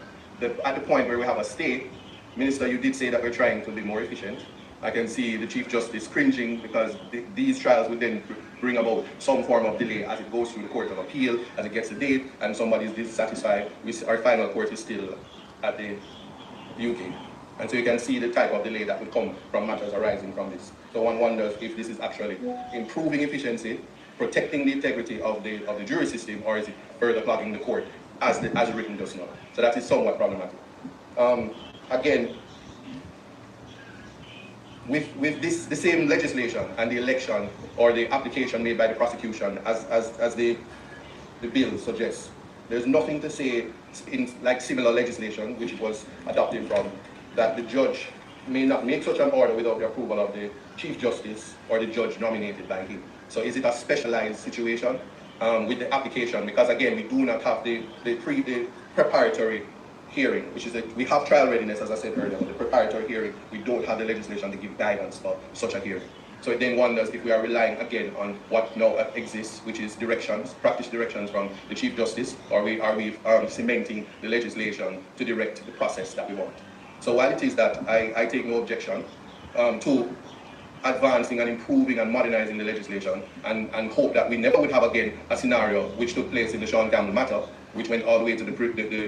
At the point where we have a stay, Minister, you did say that we're trying to be more efficient. I can see the Chief Justice cringing, because these trials would then bring about some form of delay as it goes through the Court of Appeal, as it gets a date, and somebody is dissatisfied. Our final court is still at the UK. And so you can see the type of delay that would come from matters arising from this. So one wonders if this is actually improving efficiency, protecting the integrity of the jury system, or is it further clogging the court as written just now? So that is somewhat problematic. Again, with the same legislation and the election or the application made by the prosecution as the bill suggests, there's nothing to say in like similar legislation, which it was adopted from, that the judge may not make such an order without the approval of the Chief Justice or the judge nominated by him. So is it a specialized situation with the application? Because again, we do not have the preparatory hearing, which is we have trial readiness, as I said earlier. The preparatory hearing, we don't have the legislation to give guidance for such a hearing. So it then wonders if we are relying again on what now exists, which is directions, practice directions from the Chief Justice, or are we cementing the legislation to direct the process that we want. So while it is that I take no objection to advancing and improving and modernizing the legislation, and hope that we never would have again a scenario which took place in the Sean Campbell matter, which went all the way to the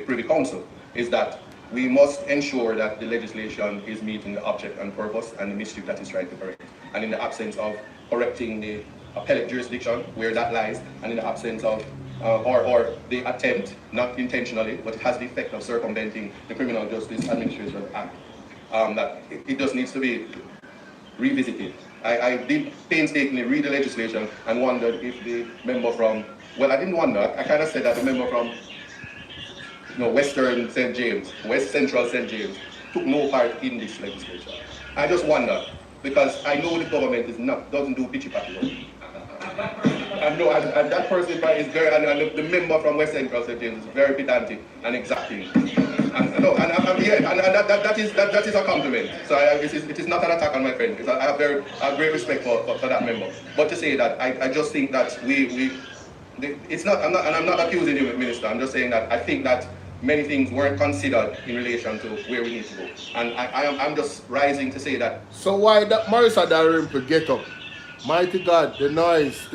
Privy Council, is that we must ensure that the legislation is meeting the object and purpose and the mischief that is trying to correct. And in the absence of correcting the appellate jurisdiction where that lies, and in the absence of or the attempt, not intentionally, but it has the effect of circumventing the Criminal Justice Administration Act, that it just needs to be revisited. I did painstakingly read the legislation and wondered if the member from, well, I didn't wonder, I kind of said that the member from Western St. James, West Central St. James, took no part in this legislation. I just wonder, because I know the government doesn't do pitchy-patchy work. And that person is very, and the member from West Central St. James is very pedantic and exacting. That is a compliment. So it is not an attack on my friend. I have great respect for that member. But to say that, I just think that it's not, and I'm not accusing you, Minister. I'm just saying that I think that many things weren't considered in relation to where we need to go. And I'm just rising to say that. So why that Marissa Dalrymple get up? Mighty God, the noise.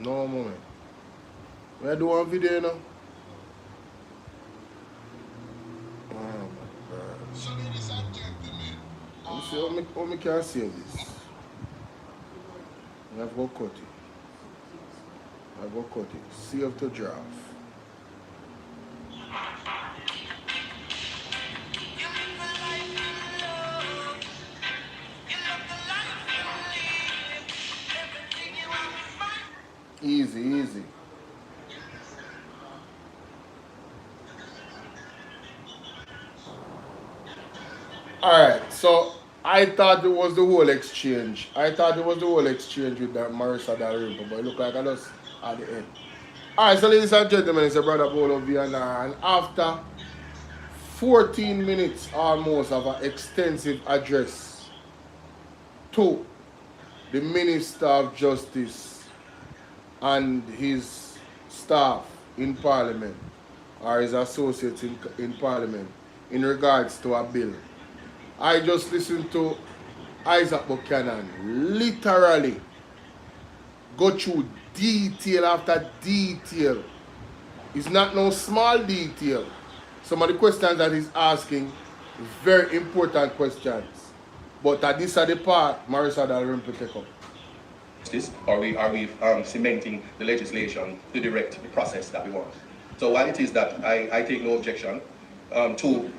No moment. We do one video now. Oh my God. So ladies and gentlemen, let me see how me can save this. I have to cut it. Save to draft. Easy. Alright, so I thought it was the whole exchange. With that Marissa Dalrymple, but it looked like I just at the end. Alright, so ladies and gentlemen, it's a brother Bolo Viana, and after 14 minutes almost of an extensive address to the Minister of Justice and his staff in Parliament, or his associates in Parliament, in regards to a bill, I just listened to Isaac Buchanan literally go through detail after detail. It's not no small detail. Some of the questions that he's asking, very important questions. But this is the part Marissa Dalrymple take up. Are we cementing the legislation to direct the process that we want? So while it is that I take no objection to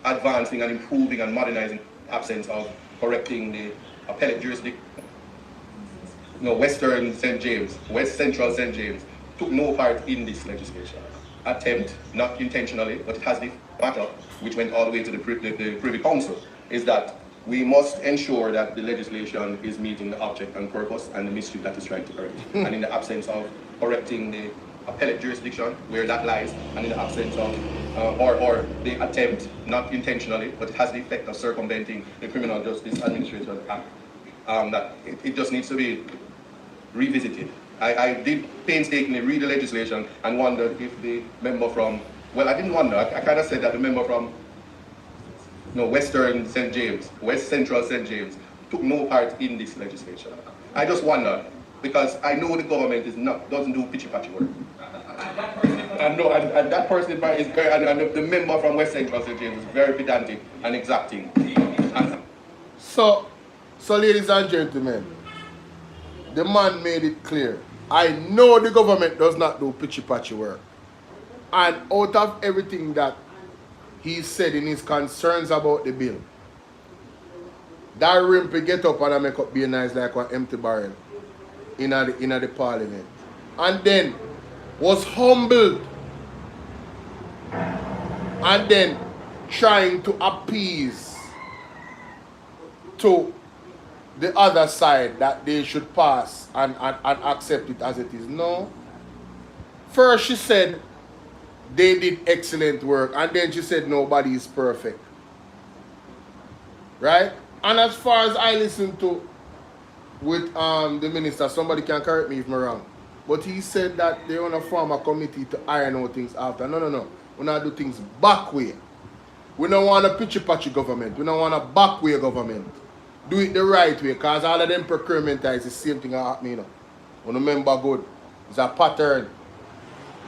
advancing and improving and modernizing absence of correcting the appellate jurisdiction, Western St. James, West Central St. James, took no part in this legislation. Attempt, not intentionally, but it has the matter, which went all the way to the Privy Council, is that we must ensure that the legislation is meeting the object and purpose and the mystery that is trying to correct. And in the absence of correcting the appellate jurisdiction, where that lies, and in the absence of, or the attempt, not intentionally, but it has the effect of circumventing the Criminal Justice Administration Act, that it just needs to be revisited. I did painstakingly read the legislation and wondered if the member from, well, I didn't wonder, I kind of said that the member from Western St. James, West Central St. James, took no part in this legislation. I just wonder, because I know the government doesn't do pitchy-patchy work. And that person is very, and the member from West Central St. James is very pedantic and exacting. So ladies and gentlemen, the man made it clear. I know the government does not do pitchy-patchy work. And out of everything that he said in his concerns about the bill, Dalrymple get up and make up be nice like an empty barrel in the Parliament. And then was humbled. And then trying to appease to the other side that they should pass and accept it as it is. No. First she said they did excellent work, and then she said nobody is perfect. Right? And as far as I listened to with the minister, somebody can correct me if I'm wrong, but he said that they want to form a committee to iron out things after. No. We not do things back way. We don't want a pitchy-patchy government. We don't want a back way government. Do it the right way, because all of them procurement is the same thing that happening. You remember good. It's a pattern.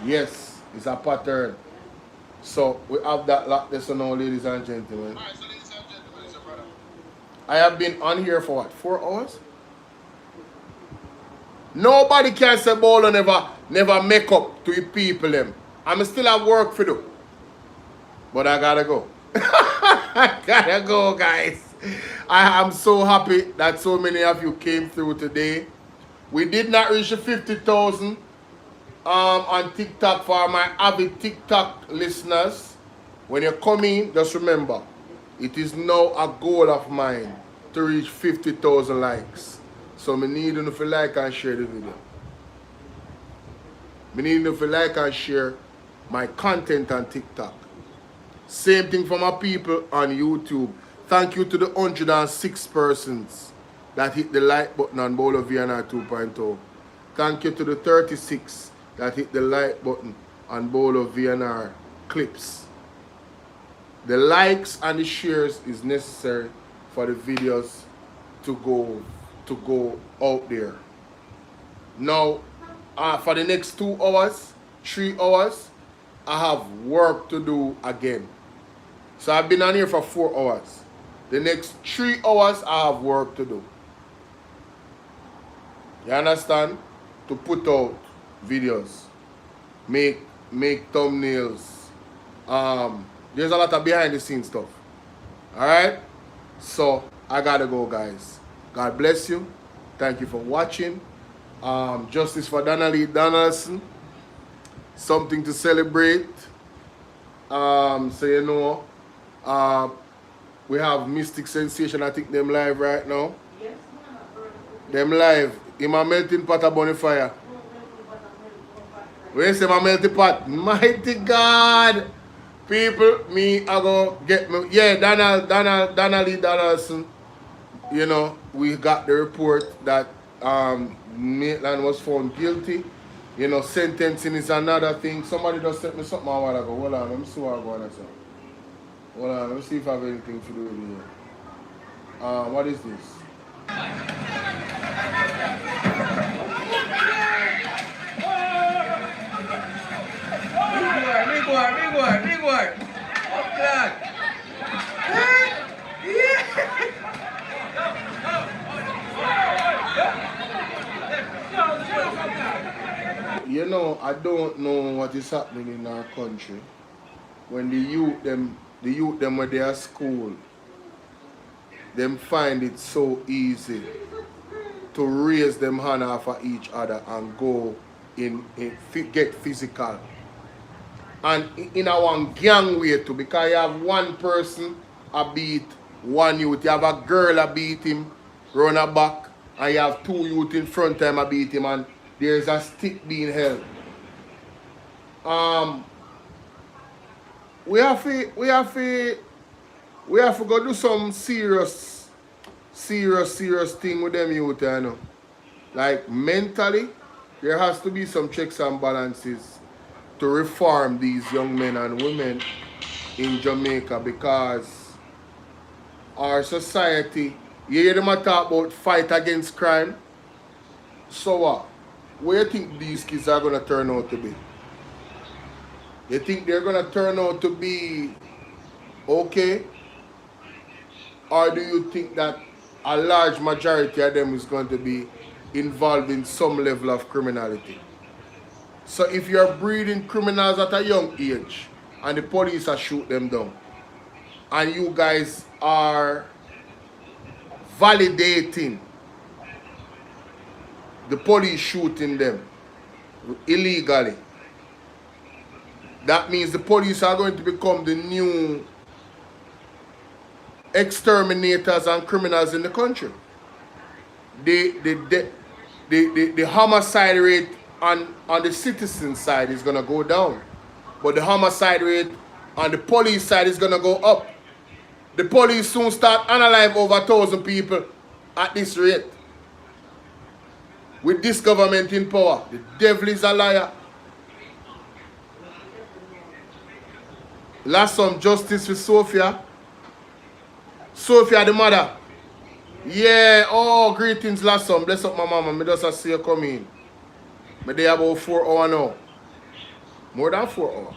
Yes, it's a pattern. So we have that like this now, ladies and gentlemen. Alright, so ladies and gentlemen, I have been on here for what, 4 hours? Nobody can say Bolo never make up to the people them. I'm still at work for do. But I gotta go. I gotta go, guys. I am so happy that so many of you came through today. We did not reach the 50,000 on TikTok for my avid TikTok listeners. When you come in, just remember, it is now a goal of mine to reach 50,000 likes. So I need you to like and share the video. I need you to like and share my content on TikTok. Same thing for my people on YouTube. Thank you to the 106 persons that hit the like button on Bolo VNR 2.0. Thank you to the 36 that hit the like button on Bolo VNR clips. The likes and the shares is necessary for the videos to go out there. Now, for the next 2 hours, 3 hours, I have work to do again. So I've been on here for 4 hours. The next 3 hours, I have work to do. You understand? To put out videos, make thumbnails. There's a lot of behind the scenes stuff. Alright? So I gotta go, guys. God bless you. Thank you for watching. Justice for Donnelly Donaldson. Something to celebrate. So you know, we have Mystic Sensation. I think them live right now. Them live. In my melting pot of bonfire. Where is my melting pot? Mighty God. People, me, I go get me. Yeah, Donnelly Donaldson. You know, we got the report that Maitland was found guilty. You know, sentencing is another thing. Somebody just sent me something a while ago. Hold on, let me see what I'm going to say. Hold on, let me see if I have anything to do with here. What is this? Big word. Oh, God. You know, I don't know what is happening in our country when the youth them when they are at school, them find it so easy to raise them hand off at each other and go get physical. And in a one gang way too, because you have one person a beat one youth, you have a girl a beat him, run a back, and you have 2 youth in front time a beat him, and there's a stick being held. We have to go do some serious thing with them youth, you know. Like mentally, there has to be some checks and balances to reform these young men and women in Jamaica, because our society, you hear them talk about fight against crime. So what? Where do you think these kids are going to turn out to be? You think they're going to turn out to be okay? Or do you think that a large majority of them is going to be involved in some level of criminality? So if you're breeding criminals at a young age and the police are shoot them down, and you guys are validating the police shooting them illegally, that means the police are going to become the new exterminators and criminals in the country. The homicide rate on the citizen side is going to go down, but the homicide rate on the police side is going to go up. The police soon start unalive over 1,000 people at this rate. With this government in power, the devil is a liar. Last some justice with Sophia. Sophia the mother. Yeah, oh, greetings last some. Bless up my mama. Me just see you come in. Me there about 4 hours now. More than 4 hours.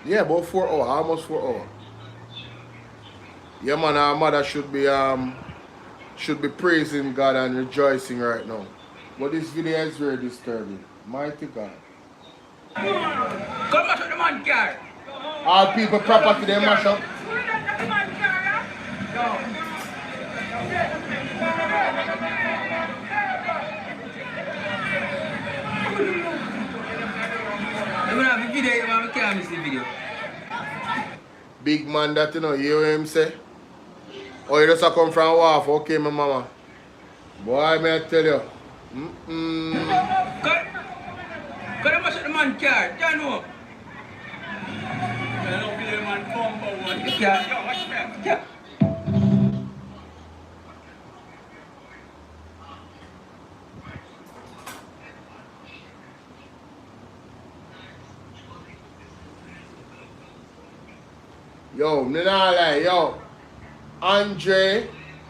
Yeah, about 4 hours. Almost 4 hours. Yeah, man, our mother should be praising God and rejoicing right now. But this video is very disturbing. Mighty God. Come back to the man car. All people property they mash up. Big man that you know, you hear what him say? Oh, you just come from Wharf, okay, my mama. Boy, may I tell you. Come back to the man car. Turn up. Yo, me not lie, yo. Andre,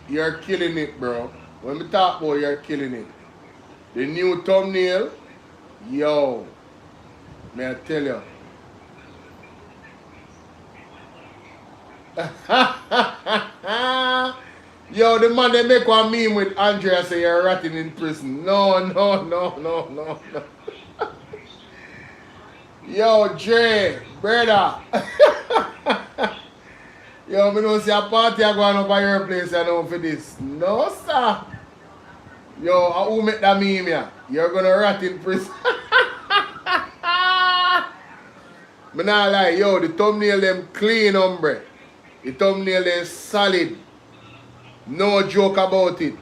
you're killing it, bro. When we talk about you're killing it. The new thumbnail, yo. May I tell you. Yo, the man they make one meme with Andre and say you're rotting in prison. No. Yo, Dre, brother. Yo, me don't see a party I going up at your place I know for this. No, sir. Yo, who make that meme here? You're gonna rot in prison. Me not lie, yo, the thumbnail them clean, hombre. The thumbnail them solid. No joke about it.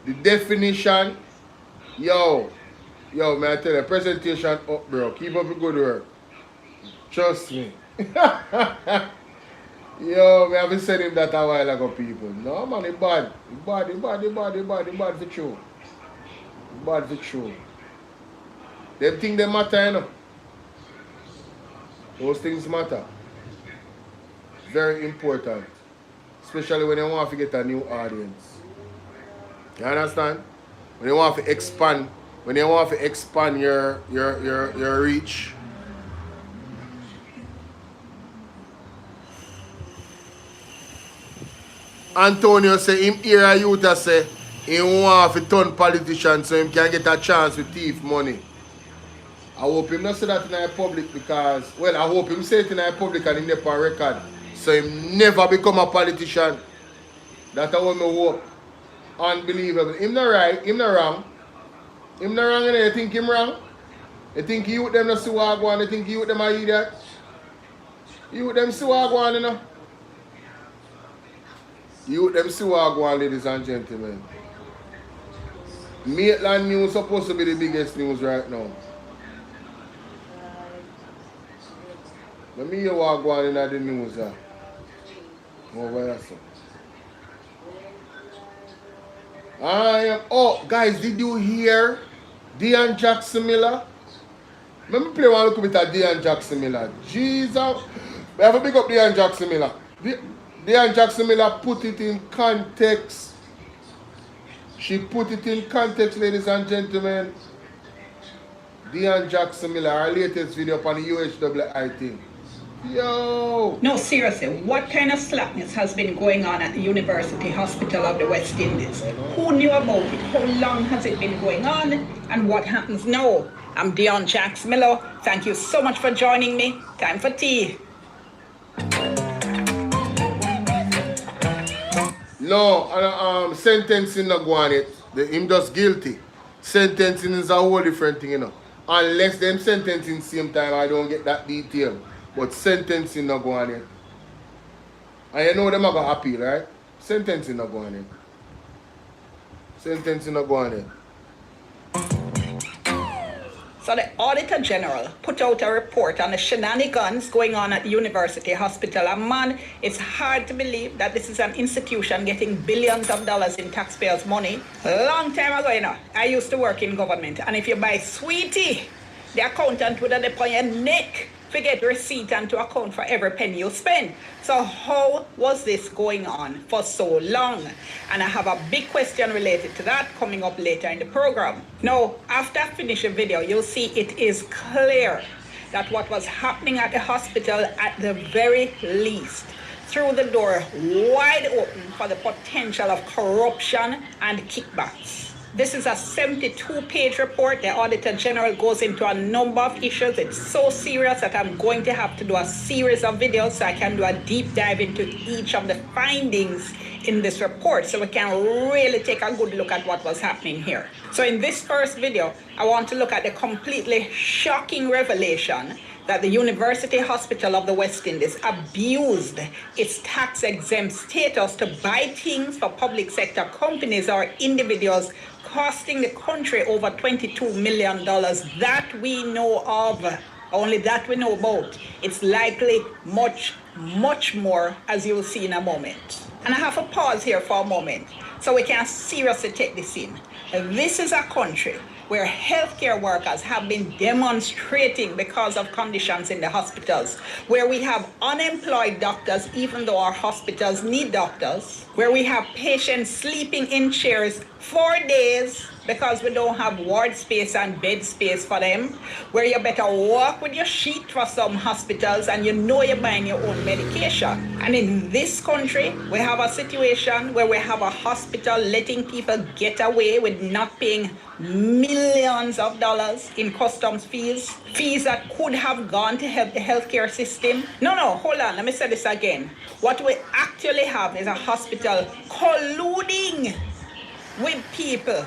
The definition, yo, may I tell you, presentation up, bro. Keep up the good work. Trust me. Yo, me haven't said him that a while ago, people. No, man, it's bad. It's bad for true. It's bad for true. Them things they matter, you know. Those things matter. Very important. Especially when you want to get a new audience. You understand? When you want to expand, your reach. Antonio say him hear a youth that say he want to turn politician so he can get a chance with thief money. I hope him not say that in the public because, well, I hope him say it in the public and in the record so he never become a politician. That's what I hope. Unbelievable. Him not right, him not wrong. Him not wrong, you think him wrong? You think you with them not see what I go on, you think you with them are idiot? You with them see what I go on, you know? You with them see what I go on, ladies and gentlemen. Maitland news supposed to be the biggest news right now. Let me hear what go on in the news. Over there, so. Oh, guys, did you hear Dean Jackson Miller? Let me play one little bit of Dean Jackson Miller. Jesus. We have a big up Dean Jackson Miller. Dean Jackson Miller put it in context. She put it in context, ladies and gentlemen. Dean Jackson Miller, our latest video upon the UHWI thing. Yo! No, seriously, what kind of slackness has been going on at the University Hospital of the West Indies? Who knew about it? How long has it been going on? And what happens now? I'm Deon Jax Miller. Thank you so much for joining me. Time for tea. No, sentencing not go on it. Him just guilty. Sentencing is a whole different thing, you know. Unless them sentencing same time, I don't get that detail. But sentencing not go on it. And you know them are going to appeal, right? Sentencing not go on it. Sentencing not go on it. So the Auditor General put out a report on the shenanigans going on at the University Hospital. And man, it's hard to believe that this is an institution getting billions of dollars in taxpayers' money. Long time ago, you know, I used to work in government. And if you buy sweetie, the accountant would have dip on your neck to get receipt and to account for every penny you spend. So how was this going on for so long? And I have a big question related to that coming up later in the program. Now, after I finish the video, you'll see it is clear that what was happening at the hospital at the very least threw the door wide open for the potential of corruption and kickbacks. This is a 72-page report. The Auditor General goes into a number of issues. It's so serious that I'm going to have to do a series of videos so I can do a deep dive into each of the findings in this report so we can really take a good look at what was happening here. So in this first video, I want to look at the completely shocking revelation that the University Hospital of the West Indies abused its tax-exempt status to buy things for public sector companies or individuals, costing the country over $22 million. That we know of, only that we know about. It's likely much, much more, as you will see in a moment. And I have to pause here for a moment so we can seriously take this in. This is a country where healthcare workers have been demonstrating because of conditions in the hospitals, where we have unemployed doctors even though our hospitals need doctors, where we have patients sleeping in chairs for days because we don't have ward space and bed space for them, where you better walk with your sheet for some hospitals and you know you're buying your own medication. And in this country, we have a situation where we have a hospital letting people get away with not paying millions of dollars in customs fees, fees that could have gone to help the healthcare system. No, hold on, let me say this again. What we actually have is a hospital colluding with people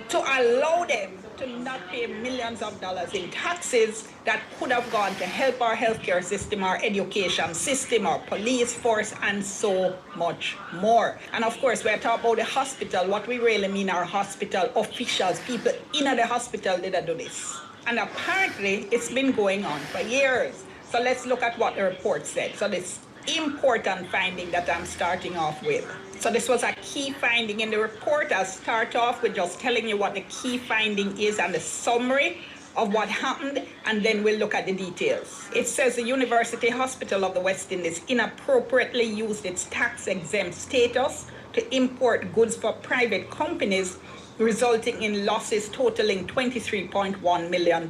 to allow them to not pay millions of dollars in taxes that could have gone to help our healthcare system, our education system, our police force, and so much more. And of course, we're talking about the hospital. What we really mean are hospital officials, people in the hospital did do this. And apparently, it's been going on for years. So let's look at what the report said. So this important finding that I'm starting off with. So this was a key finding in the report. I'll start off with just telling you what the key finding is and the summary of what happened, and then we'll look at the details. It says the University Hospital of the West Indies inappropriately used its tax-exempt status to import goods for private companies, resulting in losses totaling $23.1 million.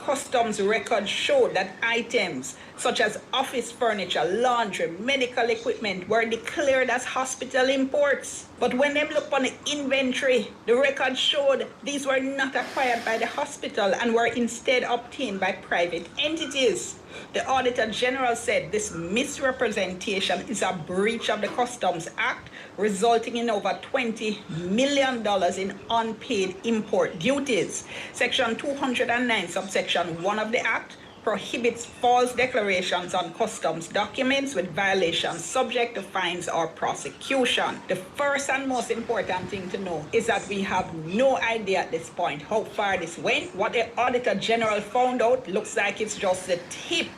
Customs records showed that items such as office furniture, laundry, medical equipment were declared as hospital imports. But when they looked on the inventory, the records showed these were not acquired by the hospital and were instead obtained by private entities. The Auditor General said this misrepresentation is a breach of the Customs Act, resulting in over $20 million in unpaid import duties. Section 209, subsection 1 of the Act prohibits false declarations on customs documents with violations subject to fines or prosecution. The first and most important thing to know is that we have no idea at this point how far this went. What the Auditor General found out looks like it's just the tip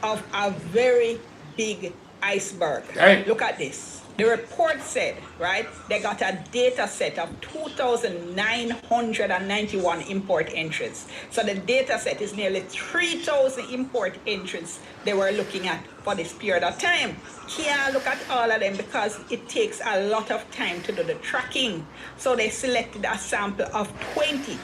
of a very big iceberg. Dang. Look at this. The report said, right, they got a data set of 2,991 import entries. So the data set is nearly 3,000 import entries they were looking at for this period of time. Can't look at all of them because it takes a lot of time to do the tracking. So they selected a sample of 20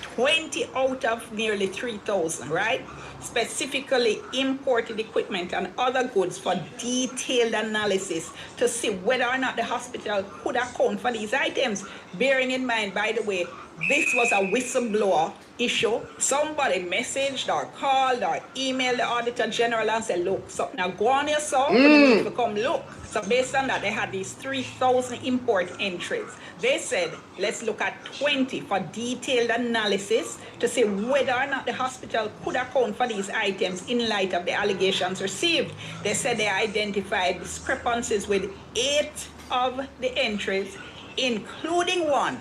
out of nearly 3,000, right? Specifically imported equipment and other goods for detailed analysis to see whether or not the hospital could account for these items. Bearing in mind, by the way, this was a whistleblower issue. Somebody messaged or called or emailed the Auditor General and said, look, something now go on yourself, you need to come look. So based on that, they had these 3,000 import entries. They said, let's look at 20 for detailed analysis to see whether or not the hospital could account for these items in light of the allegations received. They said they identified discrepancies with 8 of the entries, including one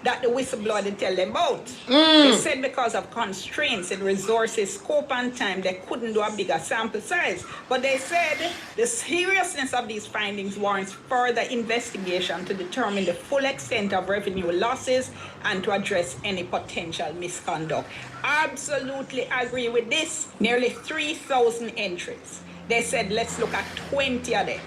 that the whistleblower didn't tell them about. They said because of constraints in resources, scope, and time, they couldn't do a bigger sample size. But they said the seriousness of these findings warrants further investigation to determine the full extent of revenue losses and to address any potential misconduct. Absolutely agree with this. Nearly 3,000 entries. They said, let's look at 20 of them.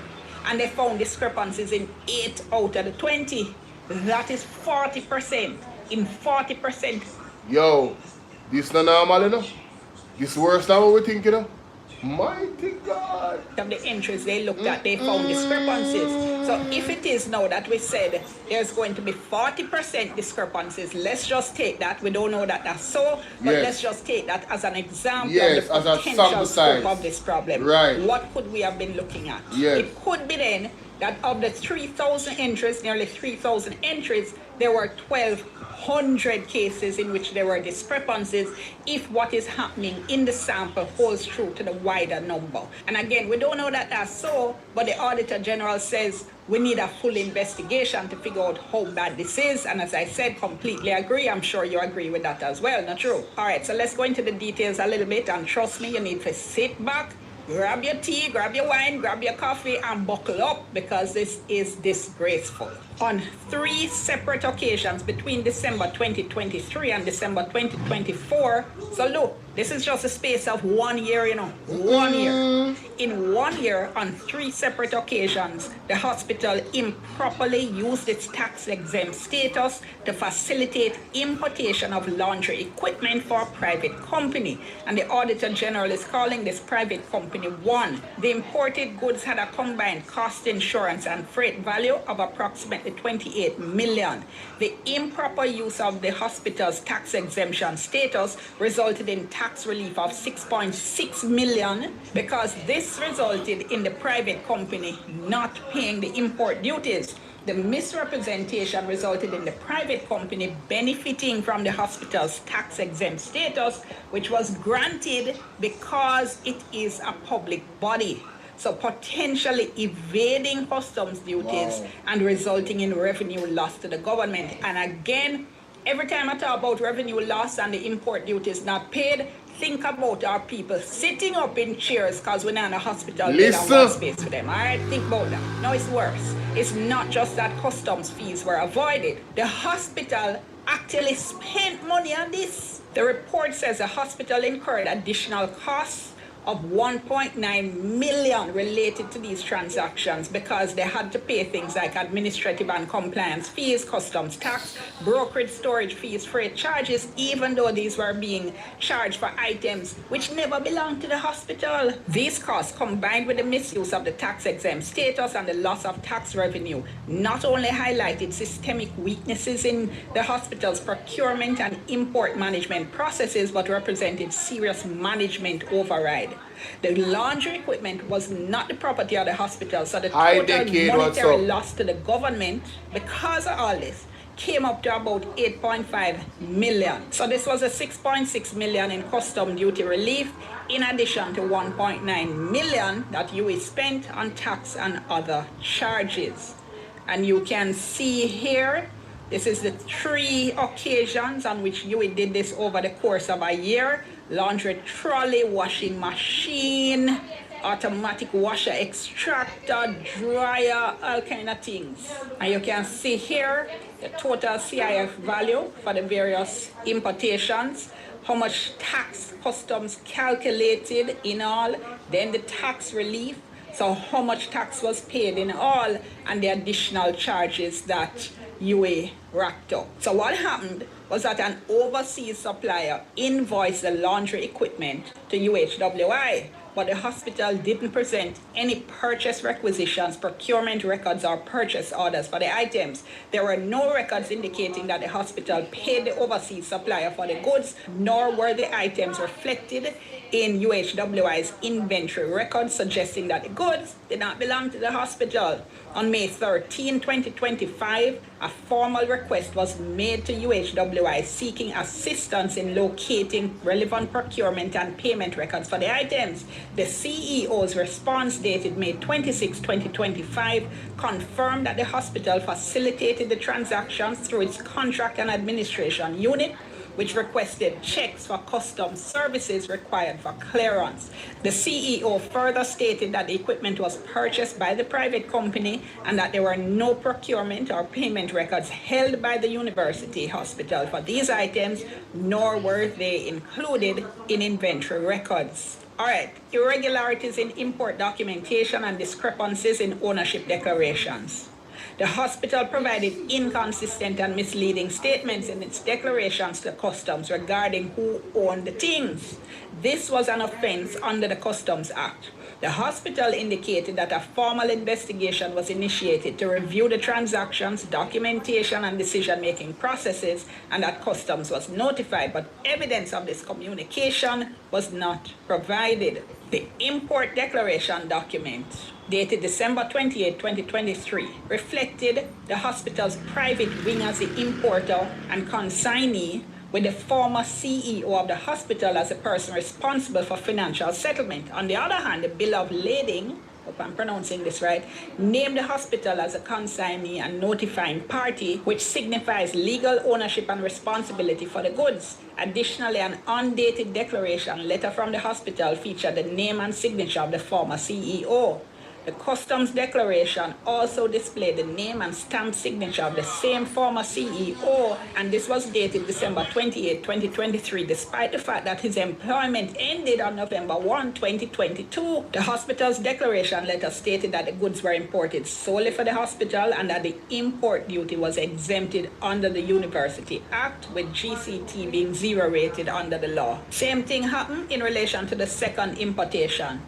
And they found discrepancies in 8 out of the 20. That is 40%. In 40%. Yo, this not normal, you know? This worse than what we think, you know? Mighty God. Of the entries they looked at, they found discrepancies. So if it is now that we said there's going to be 40% discrepancies, let's just take that. We don't know that that's so, but let's just take that as an example of the potential scope of this problem. Right. What could we have been looking at? Yes. It could be then that of the 3,000 entries, nearly 3,000 entries, there were 1,200 cases in which there were discrepancies if what is happening in the sample holds true to the wider number. And again, we don't know that that's so, but the Auditor General says we need a full investigation to figure out how bad this is. And as I said, completely agree. I'm sure you agree with that as well, not true? All right, so let's go into the details a little bit. And trust me, you need to sit back, grab your tea, grab your wine, grab your coffee, and buckle up, because this is disgraceful. On 3 separate occasions between December 2023 and December 2024, so look, this is just a space of 1 year, you know, 1 year. In 1 year, on 3 separate occasions, the hospital improperly used its tax-exempt status to facilitate importation of laundry equipment for a private company. And the Auditor General is calling this private company One. The imported goods had a combined cost, insurance, and freight value of approximately 28 million. The improper use of the hospital's tax exemption status resulted in tax relief of 6.6 million, because this resulted in the private company not paying the import duties. The misrepresentation resulted in the private company benefiting from the hospital's tax-exempt status, which was granted because it is a public body. So potentially evading customs duties and resulting in revenue loss to the government. And again, every time I talk about revenue loss and the import duties not paid, think about our people sitting up in chairs because we're not in a hospital bed and one space for them. All right, think about that. No, it's worse. It's not just that customs fees were avoided. The hospital actually spent money on this. The report says the hospital incurred additional costs of 1.9 million related to these transactions because they had to pay things like administrative and compliance fees, customs tax, brokerage, storage fees, freight charges, even though these were being charged for items which never belonged to the hospital. These costs, combined with the misuse of the tax-exempt status and the loss of tax revenue, not only highlighted systemic weaknesses in the hospital's procurement and import management processes, but represented serious management override. The laundry equipment was not the property of the hospital, so the total monetary loss to the government because of all this came up to about 8.5 million. So this was a 6.6 million in custom duty relief, in addition to 1.9 million that UA spent on tax and other charges. And you can see here, this is the 3 occasions on which UA did this over the course of a year. Laundry trolley, washing machine, automatic washer extractor, dryer, all kind of things. And you can see here the total CIF value for the various importations, how much tax customs calculated in all, then the tax relief, so how much tax was paid in all, and the additional charges that UA racked up. So what happened was that an overseas supplier invoiced the laundry equipment to UHWI, but the hospital didn't present any purchase requisitions, procurement records, or purchase orders for the items. There were no records indicating that the hospital paid the overseas supplier for the goods, nor were the items reflected in UHWI's inventory records, suggesting that the goods did not belong to the hospital. On May 13, 2025, a formal request was made to UHWI seeking assistance in locating relevant procurement and payment records for the items. The CEO's response, dated May 26, 2025, confirmed that the hospital facilitated the transactions through its contract and administration unit, which requested checks for customs services required for clearance. The CEO further stated that the equipment was purchased by the private company and that there were no procurement or payment records held by the university hospital for these items, nor were they included in inventory records. All right, irregularities in import documentation and discrepancies in ownership declarations. The hospital provided inconsistent and misleading statements in its declarations to customs regarding who owned the things. This was an offense under the Customs Act. The hospital indicated that a formal investigation was initiated to review the transactions, documentation, and decision-making processes, and that customs was notified, but evidence of this communication was not provided. The import declaration document, dated December 28, 2023, reflected the hospital's private wing as the importer and consignee, with the former CEO of the hospital as a person responsible for financial settlement. On the other hand, the bill of lading, hope I'm pronouncing this right, named the hospital as a consignee and notifying party, which signifies legal ownership and responsibility for the goods. Additionally, an undated declaration letter from the hospital featured the name and signature of the former CEO. The customs declaration also displayed the name and stamped signature of the same former CEO, and this was dated December 28, 2023, despite the fact that his employment ended on November 1, 2022. The hospital's declaration letter stated that the goods were imported solely for the hospital and that the import duty was exempted under the University Act, with GCT being zero rated under the law. Same thing happened in relation to the second importation.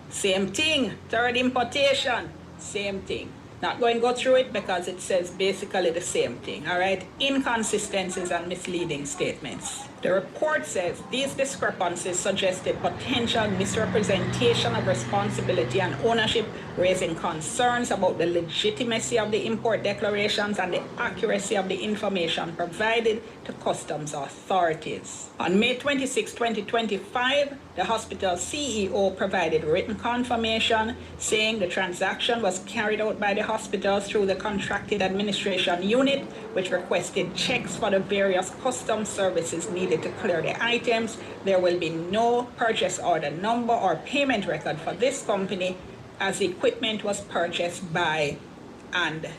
Same thing. Third importation, same thing. Not going to go through it because it says basically the same thing, all right? Inconsistencies and misleading statements. The report says these discrepancies suggested potential misrepresentation of responsibility and ownership, raising concerns about the legitimacy of the import declarations and the accuracy of the information provided to customs authorities. On May 26, 2025, the hospital CEO provided written confirmation saying the transaction was carried out by the hospital through the contracted administration unit, which requested checks for the various customs services needed to clear the items. There will be no purchase order number or payment record for this company, as the equipment was purchased by, and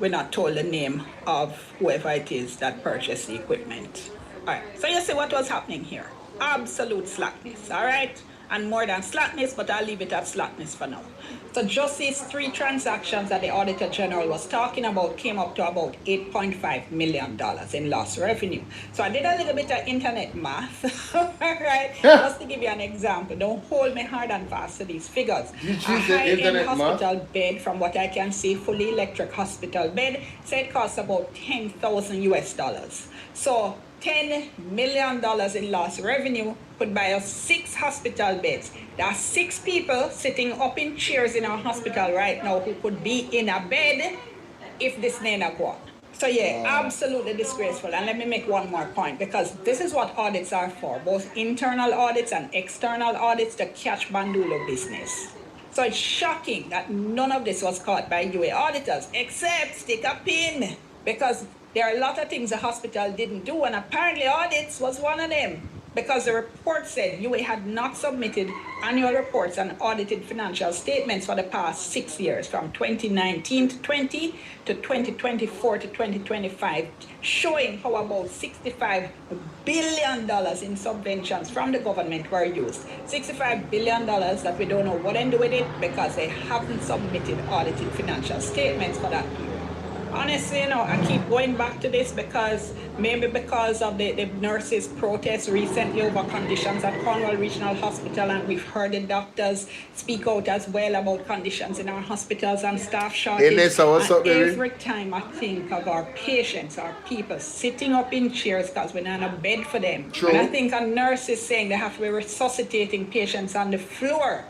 we're not told the name of whoever it is that purchased the equipment. All right, so you see what was happening here. Absolute slackness, all right? And more than slackness, but I'll leave it at slackness for now. So just these three transactions that the Auditor General was talking about came up to about $8.5 million in lost revenue. So I did a little bit of internet math, right? Just to give you an example. Don't hold me hard and fast to these figures. A high-end hospital bed, from what I can see, fully electric hospital bed, said it costs about $10,000 US. So $10 million in lost revenue could buy us 6 hospital beds. There are 6 people sitting up in chairs in our hospital right now who could be in a bed if this Nena go on. So yeah, absolutely disgraceful. And let me make one more point, because this is what audits are for, both internal audits and external audits, to catch Bandulo business. So it's shocking that none of this was caught by UA auditors, except stick a pin, because there are a lot of things the hospital didn't do, and apparently audits was one of them. Because the report said UA had not submitted annual reports and audited financial statements for the past 6 years, from 2019 to 20 to 2024 to 2025, showing how about $65 billion in subventions from the government were used. $65 billion that we don't know what to do with it, because they haven't submitted audited financial statements for that period. Honestly, you know, I keep going back to this because maybe because of the nurses' protests recently over conditions at Cornwall Regional Hospital, and we've heard the doctors speak out as well about conditions in our hospitals and staff shortage. Hey, Nessa, what's up, baby? Every time I think of our patients, our people sitting up in chairs because we're not in a bed for them. True. And I think a nurse is saying they have to be resuscitating patients on the floor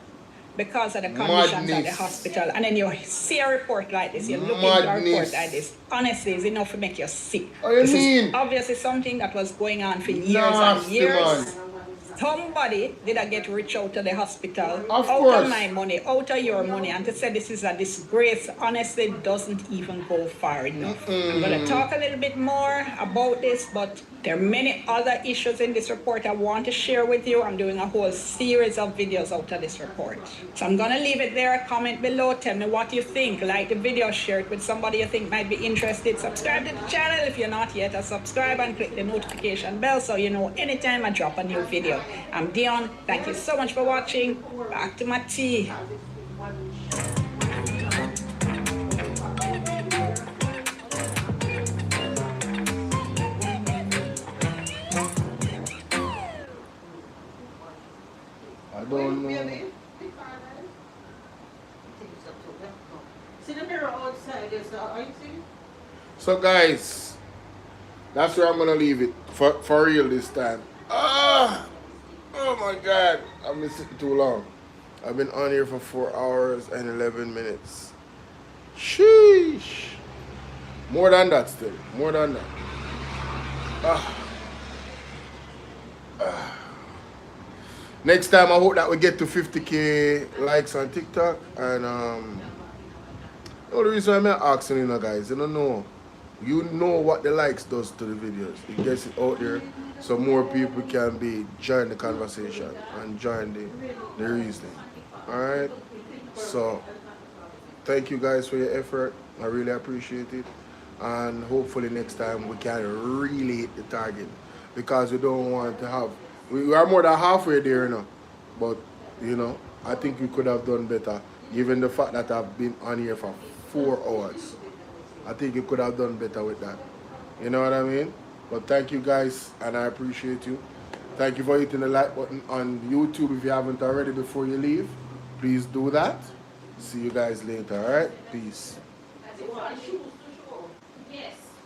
because of the conditions at the hospital. And then you see a report like this, you look into a report like this, honestly, it's enough to make you sick. This is obviously something that was going on for years and years. Somebody did I get rich out of the hospital, out of my money, out of your money, and to say this is a disgrace, honestly, doesn't even go far enough. I'm going to talk a little bit more about this, but there are many other issues in this report I want to share with you. I'm doing a whole series of videos out of this report. So I'm going to leave it there. Comment below. Tell me what you think. Like the video, share it with somebody you think might be interested. Subscribe to the channel if you're not yet. Subscribe and click the notification bell so you know anytime I drop a new video. I'm Dion. Thank you so much for watching. Back to my tea. I don't know. See the mirror outside, are you seeing? So guys, that's where I'm gonna leave it for real this time. Oh my God, I've been sitting too long. I've been on here for 4 hours and 11 minutes. Sheesh. More than that still. More than that. Next time I hope that we get to 50k likes on TikTok. And the only reason I'm asking you guys, you don't know. You know what the likes does to the videos. It gets it out there so more people can join the conversation and join the reasoning. Alright? So thank you guys for your effort. I really appreciate it. And hopefully next time we can really hit the target. Because we don't want to have, we are more than halfway there now. But, you know, I think we could have done better. Given the fact that I've been on here for 4 hours. I think you could have done better with that. You know what I mean? But thank you guys, and I appreciate you. Thank you for hitting the like button on YouTube if you haven't already before you leave. Please do that. See you guys later, alright? Peace. Yes.